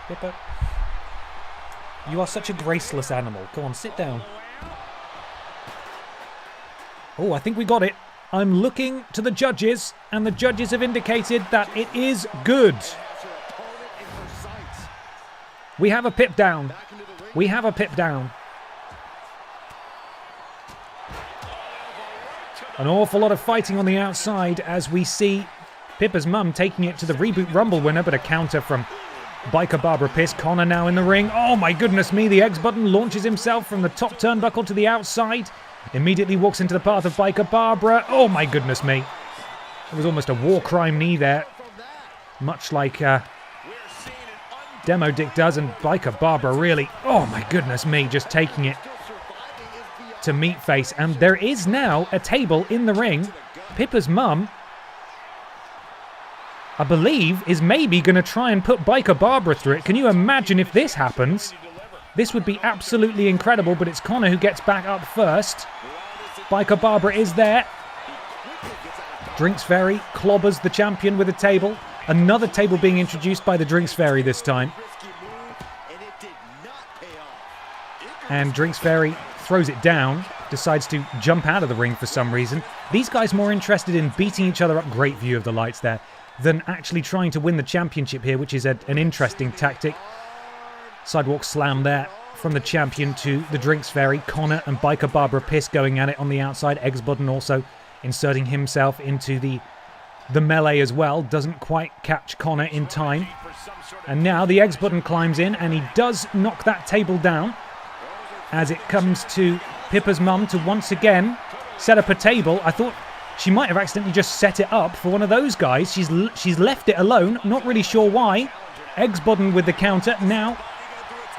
Pippa. You are such a graceless animal. Go on, sit down. Oh, I think we got it. I'm looking to the judges, and the judges have indicated that it is good. We have a pip down. We have a pip down. An awful lot of fighting on the outside as we see Pippa's mum taking it to the Reboot Rumble winner, but a counter from Biker Barbara Piss. Connor now in the ring. Oh my goodness me, the X Button launches himself from the top turnbuckle to the outside. Immediately walks into the path of Biker Barbara. Oh my goodness me. It was almost a war crime knee there. Much like Demo Dick does, and Biker Barbara really, oh my goodness me, just taking it to Meatface. And there is now a table in the ring. Pippa's mum, I believe, is maybe going to try and put Biker Barbara through it. Can you imagine if this happens? This would be absolutely incredible, but it's Connor who gets back up first. Biker Barbara is there. Drinks Fairy clobbers the champion with a table. Another table being introduced by the Drinks Fairy this time. And Drinks Fairy throws it down, decides to jump out of the ring for some reason. These guys more interested in beating each other up, great view of the lights there, than actually trying to win the championship here, which is an interesting tactic. Sidewalk slam there from the champion to the Drinks Fairy. Connor and Biker Barbara Piss going at it on the outside. Eggs Button also inserting himself into the melee as well. Doesn't quite catch Connor in time. And now the Eggs Button climbs in, and he does knock that table down as it comes to Pippa's mum to once again set up a table. I thought she might have accidentally just set it up for one of those guys. She's left it alone. Not really sure why. Eggs Button with the counter. Now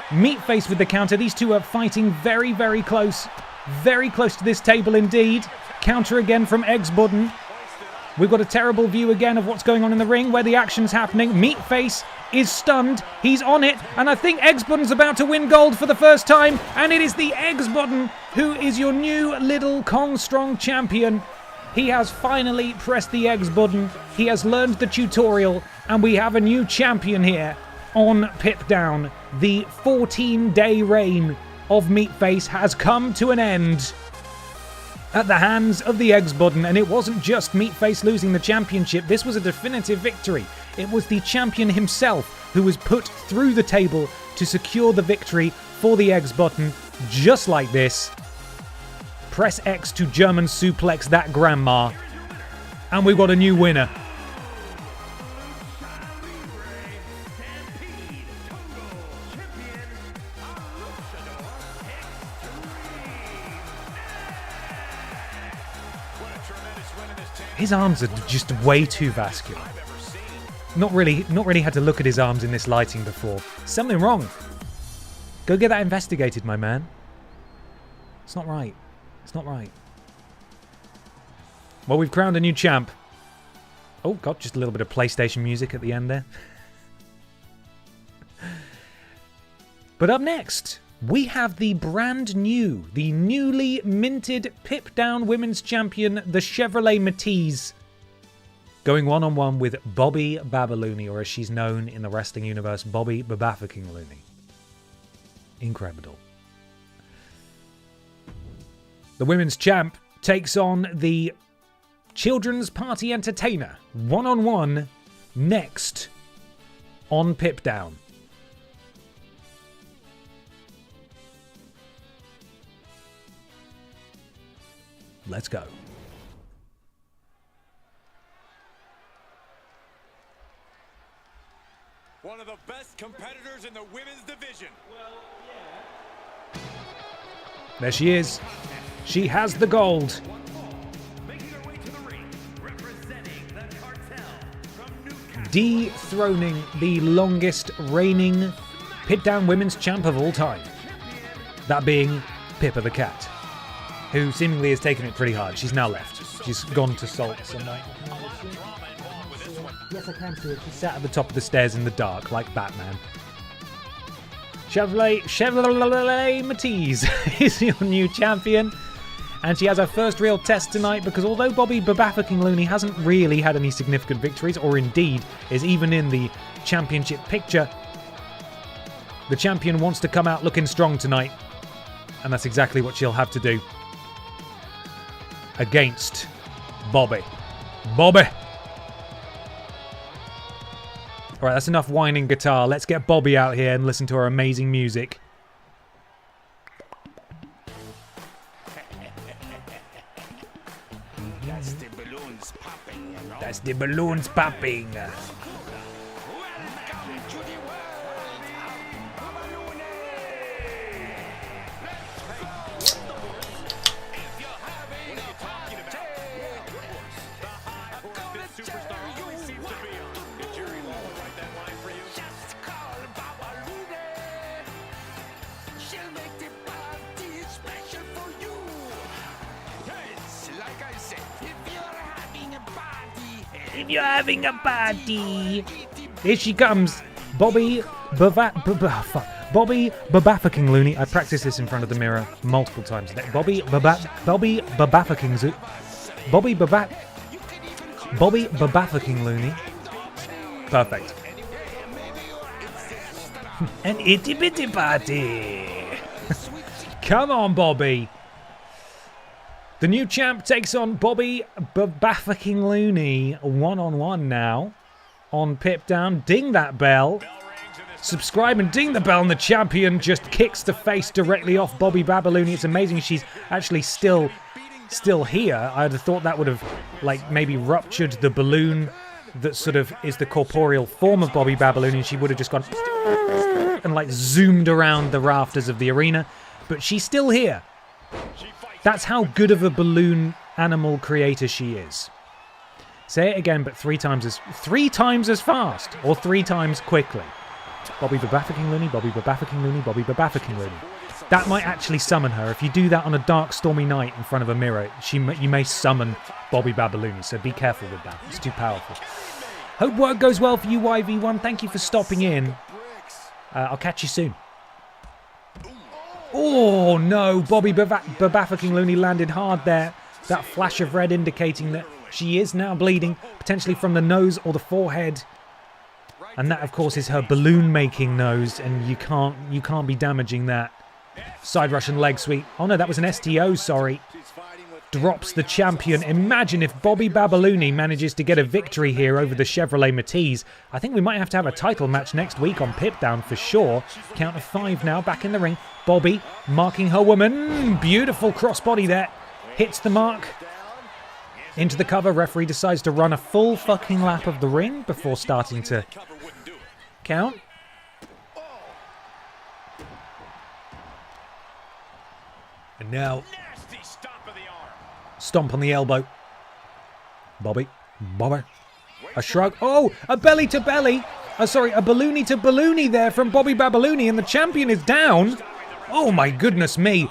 Meatface with the counter. These two are fighting very, very close. Very close to this table indeed. Counter again from Eggs Button. We've got a terrible view again of what's going on in the ring, where the action's happening. Meatface is stunned. He's on it. And I think Eggs Button's about to win gold for the first time. And it is the Eggs Button who is your new little Kong Strong champion. He has finally pressed the Eggs button. He has learned the tutorial. And we have a new champion here on Pip Down. The 14-day reign of Meatface has come to an end at the hands of the Eggs Button. And it wasn't just Meatface losing the championship. This was a definitive victory. It was the champion himself who was put through the table to secure the victory for the Eggs Button. Just like this. Press X to German suplex that grandma. And we've got a new winner. His arms are just way too vascular. Not really had to look at his arms in this lighting before. Something wrong. Go get that investigated, my man. It's not right. It's not right. Well, we've crowned a new champ. Oh, God, just a little bit of PlayStation music at the end there. But up next, we have the brand new, the newly minted Pip Down Women's Champion, the Chevrolet Matisse, going one-on-one with Bobby Babalooney, or as she's known in the wrestling universe, Bobby Babaffucking-Looney. Incredible. The women's champ takes on the children's party entertainer, one-on-one, next on Pip Down. Let's go. One of the best competitors in the women's division. There she is. She has the gold. Dethroning the longest reigning Pit Down Women's Champ of all time. That being Pippa the Cat, who seemingly has taken it pretty hard. She's now left. She's gone to Salt somewhere. Yes, I can see it. She sat at the top of the stairs in the dark, like Batman. Chevrolet Matisse is your new champion. And she has her first real test tonight, because although Bobby Babaffucking-Looney hasn't really had any significant victories, or indeed is even in the championship picture, The champion wants to come out looking strong tonight. And that's exactly what she'll have to do. Against Bobby. Bobby! Alright, that's enough whining guitar. Let's get Bobby out here and listen to her amazing music. That's the balloons popping. You know? That's the balloons popping. Welcome to the world of balloon. If you're having a party, the high horse this superstar always seems to be on. Did Jerry Lawler write that line for you? Just call Babalune. She'll make the party special for you. Yes, like I said, if you're having a party. If you're having a party. Here she comes. Bobby Babafucking Looney. I practiced this in front of the mirror multiple times today. Bobby Babafucking Looney. Perfect. An itty bitty party. Come on, Bobby. The new champ takes on Bobby Babafucking Looney. 1-on-1 now. On Pip Down. Ding that bell. Subscribe and ding the bell, and the champion just kicks the face directly off Bobby Babalooney. It's amazing she's actually still here. I'd have thought that would have, like, maybe ruptured the balloon that sort of is the corporeal form of Bobby Babalooney, and she would have just gone and, like, zoomed around the rafters of the arena. But she's still here. That's how good of a balloon animal creator she is. Say it again, but three times as fast, or 3 times quickly. Bobby Babafucking Looney, Bobby Babafucking Looney, Bobby Babafucking Looney. That might actually summon her. If you do that on a dark, stormy night in front of a mirror, you may summon Bobby Babalooney, so be careful with that. It's too powerful. Hope work goes well for you, YV1. Thank you for stopping in. I'll catch you soon. Oh, no. Bobby Babafucking Looney landed hard there. That flash of red indicating that she is now bleeding, potentially from the nose or the forehead. And that, of course, is her balloon-making nose, and you can't be damaging that. Side Russian leg sweep. Oh, no, that was an STO, sorry. Drops the champion. Imagine if Bobby Babalooney manages to get a victory here over the Chevrolet Matisse. I think we might have to have a title match next week on Pip Down for sure. Count of 5 now, back in the ring. Bobby marking her woman. Beautiful crossbody there. Hits the mark. Into the cover. Referee decides to run a full fucking lap of the ring before starting to count. And now, stomp on the elbow. Bobby. A shrug. Oh, a belly to belly. Sorry, a balloony to balloony there from Bobby Babalooney, and the champion is down. Oh my goodness me.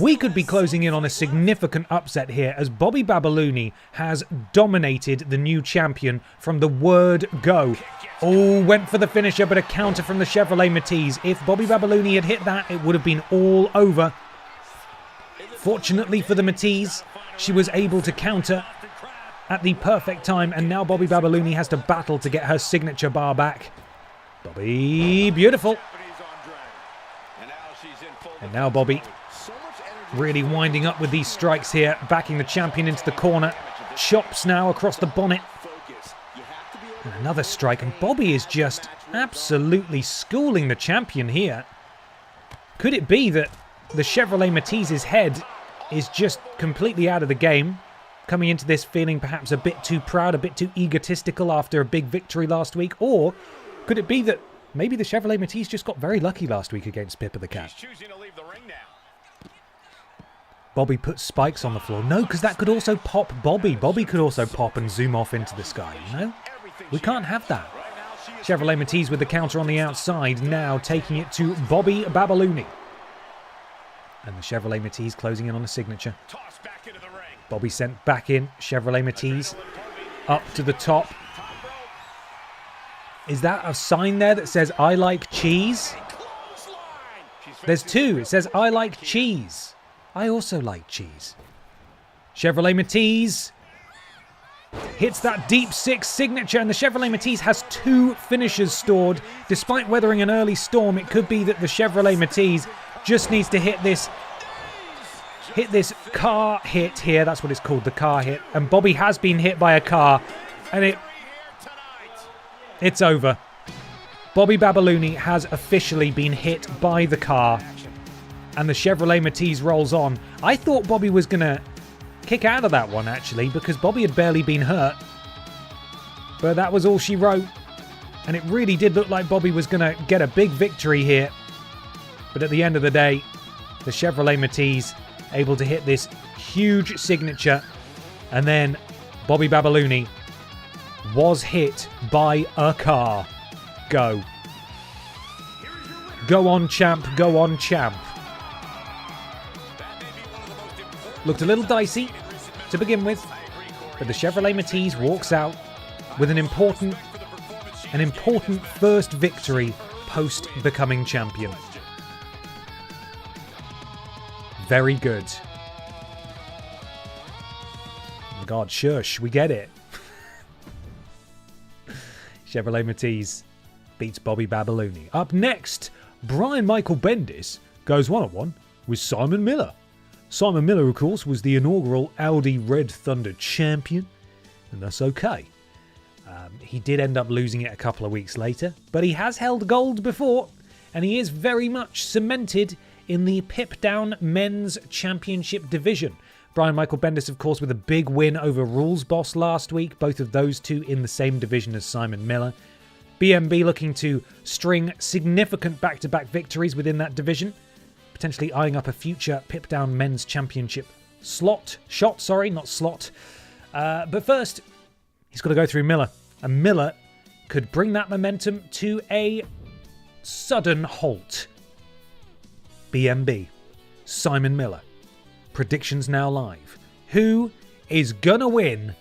We could be closing in on a significant upset here, as Bobby Babalooney has dominated the new champion from the word go. Oh, went for the finisher, but a counter from the Chevrolet Matisse. If Bobby Babalooney had hit that, it would have been all over. Fortunately for the Matisse, she was able to counter at the perfect time, and now Bobby Babalooney has to battle to get her signature bar back. Bobby, beautiful. And now Bobby really winding up with these strikes here, backing the champion into the corner. Chops now across the bonnet. And another strike, and Bobby is just absolutely schooling the champion here. Could it be that the Chevrolet Matisse's head is just completely out of the game, coming into this feeling perhaps a bit too proud, a bit too egotistical after a big victory last week? Or could it be that maybe the Chevrolet Matisse just got very lucky last week against Pippa the Cat? Bobby puts spikes on the floor. No, because that could also pop Bobby. Bobby could also pop and zoom off into the sky, you know? We can't have that. Chevrolet Matisse with the counter on the outside, now taking it to Bobby Babalooney. And the Chevrolet Matisse closing in on a signature. Bobby sent back in. Chevrolet Matisse up to the top. Is that a sign there that says, I like cheese? There's 2. It says, I like cheese. I also like cheese. Chevrolet Matisse hits that deep six signature, and the Chevrolet Matiz has 2 finishers stored. Despite weathering an early storm, it could be that the Chevrolet Matiz just needs to hit this car hit here. That's what it's called, the car hit. And Bobby has been hit by a car, and it's over. Bobby Babaluni has officially been hit by the car, and the Chevrolet Matiz rolls on. I thought Bobby was going to kick out of that one, actually, because Bobby had barely been hurt. But that was all she wrote, and it really did look like Bobby was going to get a big victory here. But at the end of the day, the Chevrolet Matiz able to hit this huge signature, and then Bobby Babaluni was hit by a car. Go. Go on, champ. Go on, champ. Looked a little dicey to begin with, but the Chevrolet Matiz walks out with an important first victory post becoming champion. Very good. God, shush, we get it. Chevrolet Matiz beats Bobby Babaluni. Up next, Brian Michael Bendis goes one-on-one with Simon Miller. Simon Miller, of course, was the inaugural Audi Red Thunder champion, and that's okay. He did end up losing it a couple of weeks later, but he has held gold before, and he is very much cemented in the Pip-Down Men's Championship division. Brian Michael Bendis, of course, with a big win over Rules Boss last week, both of those two in the same division as Simon Miller. BMB looking to string significant back-to-back victories within that division, potentially eyeing up a future Pip-Down Men's Championship But first, he's got to go through Miller, and Miller could bring that momentum to a sudden halt. BMB, Simon Miller. Predictions now live. Who is gonna win?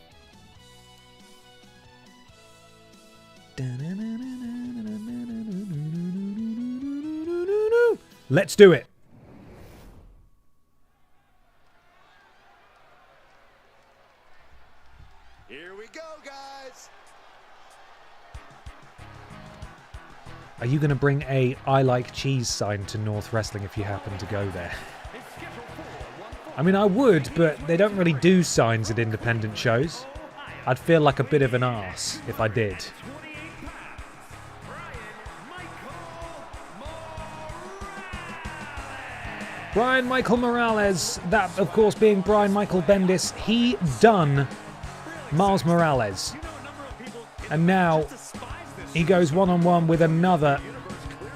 Let's do it. Here we go, guys. Are you going to bring a I like cheese sign to North Wrestling if you happen to go there? I mean, I would, but they don't really do signs at independent shows. I'd feel like a bit of an arse if I did. Brian Michael Morales, that of course being Brian Michael Bendis, he done Miles Morales. And now he goes one-on-one with another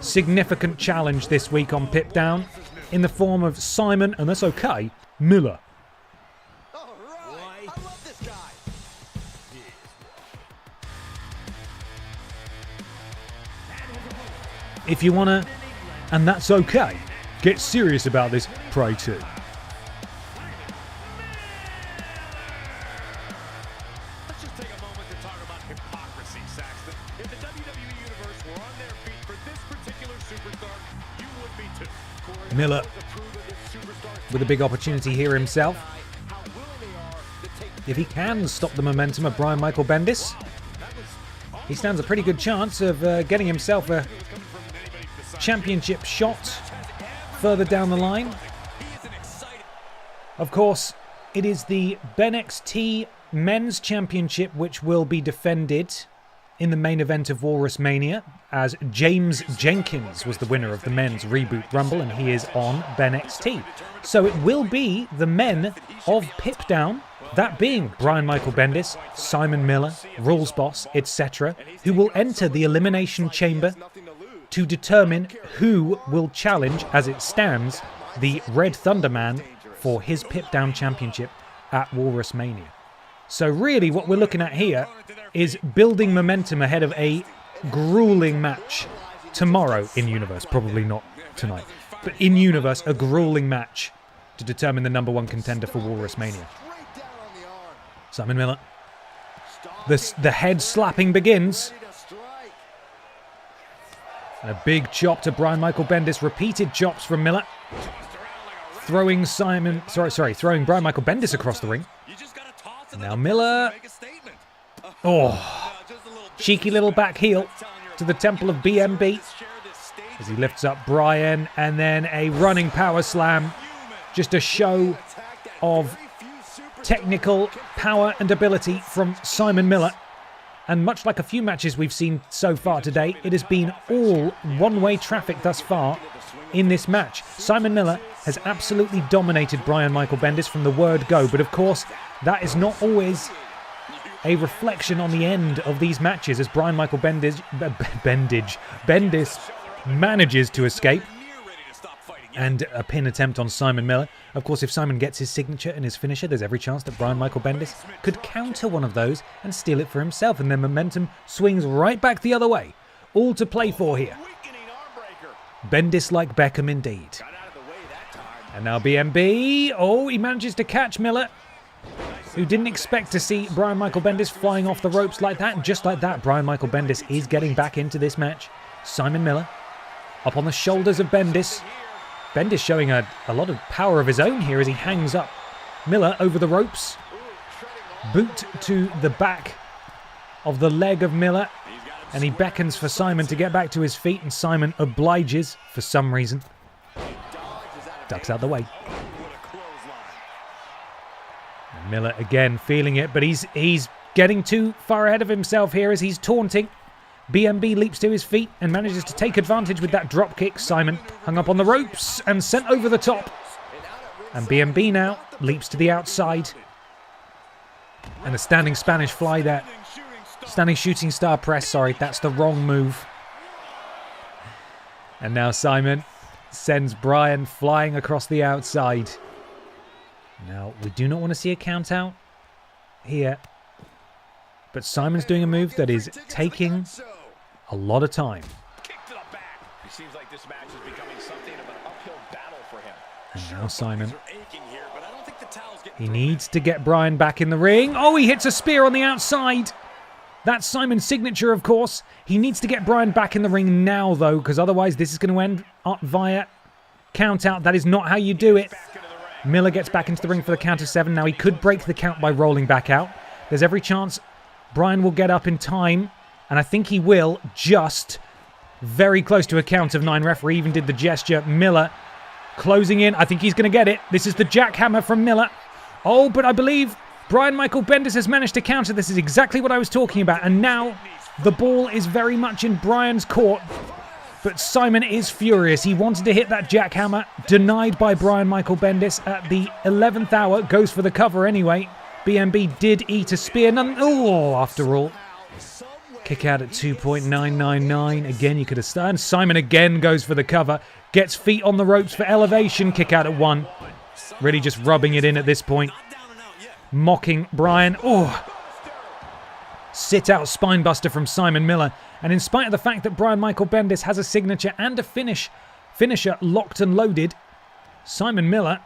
significant challenge this week on Pip Down in the form of Simon, and that's okay, Miller. All right. I love this guy. If you wanna, and that's okay, get serious about this, pray too. Let's just take a moment to talk about hypocrisy, Saxton. If the WWE Universe were on their feet for this particular superstar, you would be too. Miller with a big opportunity here himself. If he can stop the momentum of Brian Michael Bendis, he stands a pretty good chance of getting himself a championship shot further down the line. Of course, it is the BENXT Men's Championship which will be defended in the main event of Walrus Mania, as James Jenkins was the winner of the Men's Reboot Rumble, and he is on BENXT. So it will be the men of Pip Down, that being Brian Michael Bendis, Simon Miller, Rules Boss, etc., who will enter the Elimination Chamber to determine who will challenge, as it stands, the Red Thunder Man for his Pip Down Championship at Walrus Mania. So really what we're looking at here is building momentum ahead of a grueling match tomorrow in Universe. Probably not tonight, but in Universe, a grueling match to determine the number one contender for Walrus Mania. Simon Miller. The head slapping begins. And a big chop to Brian Michael Bendis. Repeated chops from Miller. Throwing Brian Michael Bendis across the ring. Now Miller Oh, cheeky little back heel to the temple of BMB as he lifts up Brian, and then a running power slam. Just a show of technical power and ability from Simon Miller. And much like a few matches we've seen so far today, it has been all one-way traffic thus far in this match. Simon Miller has absolutely dominated Brian Michael Bendis from the word go, but of course that is not always a reflection on the end of these matches, as Brian Michael Bendis manages to escape. And a pin attempt on Simon Miller. Of course, if Simon gets his signature and his finisher, there's every chance that Brian Michael Bendis could counter one of those and steal it for himself, and then momentum swings right back the other way. All to play for here. Bendis like Beckham indeed. And now BMB. Oh, he manages to catch Miller, who didn't expect to see Brian Michael Bendis flying off the ropes like that. And just like that, Brian Michael Bendis is getting back into this match. Simon Miller up on the shoulders of Bendis. Bendis showing a lot of power of his own here as he hangs up Miller over the ropes. Boot to the back of the leg of Miller. And he beckons for Simon to get back to his feet, and Simon obliges for some reason. Ducks out the way. And Miller again feeling it, but he's getting too far ahead of himself here as he's taunting. BMB leaps to his feet and manages to take advantage with that drop kick. Simon hung up on the ropes and sent over the top. And BMB now leaps to the outside. And a standing Spanish fly there. Standing shooting star press, sorry, that's the wrong move. And now Simon sends Brian flying across the outside. Now, we do not want to see a count out here. But Simon's doing a move that is taking a lot of time. It seems like this match is becoming something of an uphill battle for him. And now Simon. He needs to get Brian back in the ring. Oh, he hits a spear on the outside. That's Simon's signature, of course. He needs to get Brian back in the ring now, though, because otherwise this is going to end up via count out. That is not how you do it. Miller gets back into the ring for the count of 7. Now, he could break the count by rolling back out. There's every chance Brian will get up in time, and I think he will, just very close to a count of 9. Referee even did the gesture. Miller closing in. I think he's going to get it. This is the jackhammer from Miller. Oh, but I believe Brian Michael Bendis has managed to counter. This is exactly what I was talking about. And now the ball is very much in Brian's court. But Simon is furious. He wanted to hit that jackhammer. Denied by Brian Michael Bendis at the 11th hour. Goes for the cover anyway. BMB did eat a spear. After all. Kick out at 2.999. Again, you could have started. Simon again goes for the cover. Gets feet on the ropes for elevation. Kick out at 1. Really just rubbing it in at this point. Mocking Brian. Sit out spinebuster from Simon Miller. And in spite of the fact that Brian Michael Bendis has a signature and a finisher locked and loaded, Simon Miller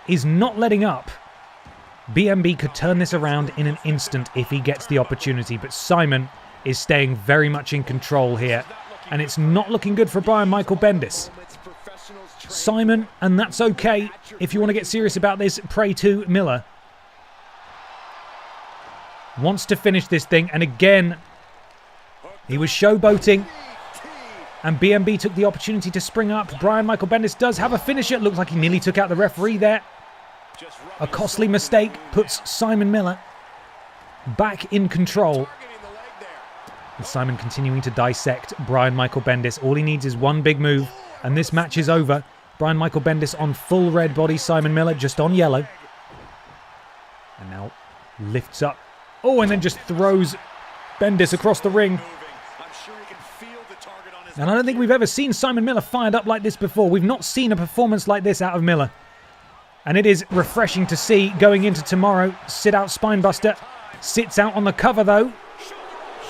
is not letting up. BMB could turn this around in an instant if he gets the opportunity, but Simon is staying very much in control here, and it's not looking good for Brian Michael Bendis. Simon, and that's okay. If you want to get serious about this, pray to Miller. Wants to finish this thing, and again, he was showboating, and BMB took the opportunity to spring up. Brian Michael Bendis does have a finisher. It looks like he nearly took out the referee there. A costly mistake puts Simon Miller back in control. And Simon continuing to dissect Brian Michael Bendis. All he needs is one big move, and this match is over. Brian Michael Bendis on full red body, Simon Miller just on yellow. And now lifts up. Oh, and then just throws Bendis across the ring. And I don't think we've ever seen Simon Miller fired up like this before. We've not seen a performance like this out of Miller. And it is refreshing to see going into tomorrow. Sit out spinebuster. Sits out on the cover though.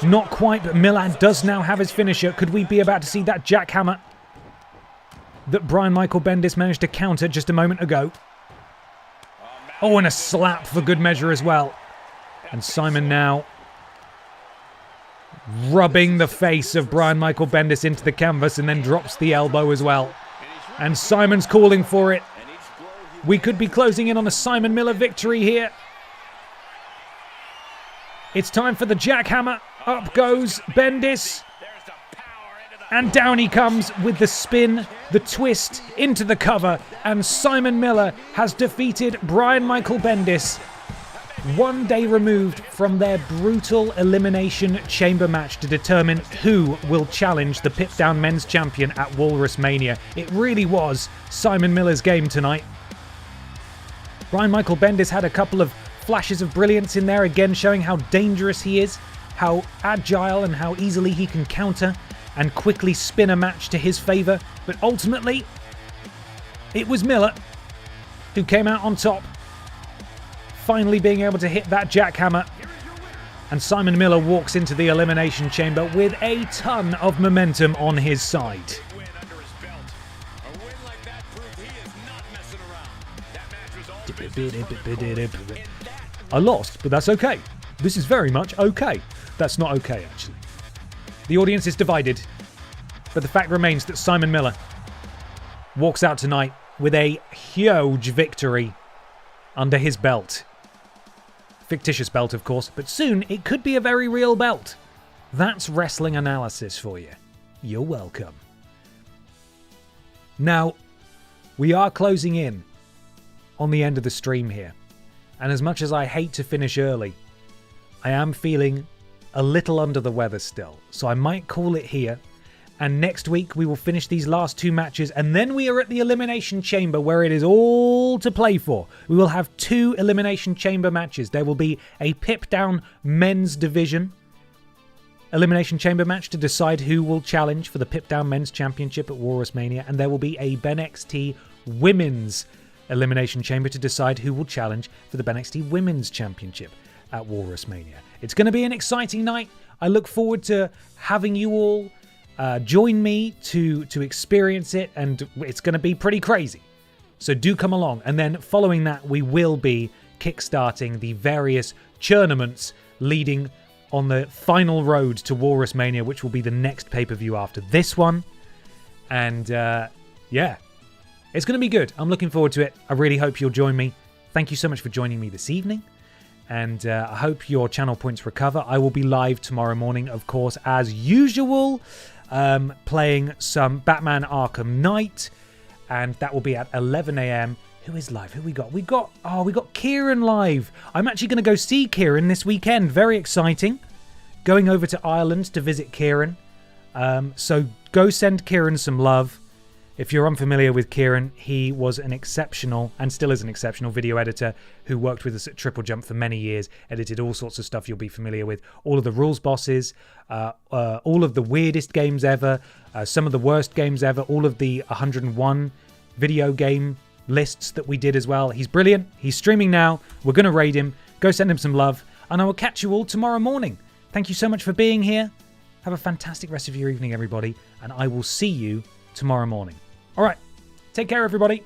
Not quite, but Miller does now have his finisher. Could we be about to see that jackhammer that Brian Michael Bendis managed to counter just a moment ago? Oh, and a slap for good measure as well. And Simon now rubbing the face of Brian Michael Bendis into the canvas and then drops the elbow as well. And Simon's calling for it. We could be closing in on a Simon Miller victory here. It's time for the jackhammer. Up goes Bendis. And down he comes with the spin, the twist, into the cover. And Simon Miller has defeated Brian Michael Bendis. 1 day removed from their brutal Elimination Chamber match to determine who will challenge the Pip Down Men's Champion at Walrus Mania. It really was Simon Miller's game tonight. Brian Michael Bendis had a couple of flashes of brilliance in there, again showing how dangerous he is, how agile and how easily he can counter and quickly spin a match to his favour. But ultimately, it was Miller who came out on top, finally being able to hit that jackhammer. And Simon Miller walks into the Elimination Chamber with a ton of momentum on his side. I lost, but that's okay. This is very much okay. That's not okay, actually. The audience is divided, but the fact remains that Simon Miller walks out tonight with a huge victory under his belt. Fictitious belt, of course, but soon it could be a very real belt. That's wrestling analysis for you. You're welcome. Now, we are closing in on the end of the stream here, and as much as I hate to finish early, I am feeling a little under the weather still, so I might call it here. And next week we will finish these last 2 matches, and then we are at the Elimination Chamber where it is all to play for. We will have 2 Elimination Chamber matches. There will be a Pip Down Men's Division Elimination Chamber match to decide who will challenge for the Pip Down Men's Championship at Walrus Mania, and there will be a BENXT Women's Elimination Chamber to decide who will challenge for the BENXT Women's Championship at Walrus Mania. It's going to be an exciting night. I look forward to having you all join me to experience it, and it's going to be pretty crazy. So do come along. And then following that, we will be kickstarting the various tournaments leading on the final road to Walrus Mania, which will be the next pay-per-view after this one. And yeah, it's going to be good. I'm looking forward to it. I really hope you'll join me. Thank you so much for joining me this evening. And I hope your channel points recover. I will be live tomorrow morning, of course, as usual, playing some Batman Arkham Knight. And that will be at 11 a.m. Who is live? Who we got? We got Kieran live. I'm actually going to go see Kieran this weekend. Very exciting. Going over to Ireland to visit Kieran. So go send Kieran some love. If you're unfamiliar with Kieran, he was an exceptional, and still is an exceptional, video editor who worked with us at TripleJump for many years, edited all sorts of stuff you'll be familiar with, all of the rules bosses, all of the weirdest games ever, some of the worst games ever, all of the 101 video game lists that we did as well. He's brilliant. He's streaming now. We're going to raid him. Go send him some love, and I will catch you all tomorrow morning. Thank you so much for being here. Have a fantastic rest of your evening, everybody, and I will see you tomorrow morning. All right, take care, everybody.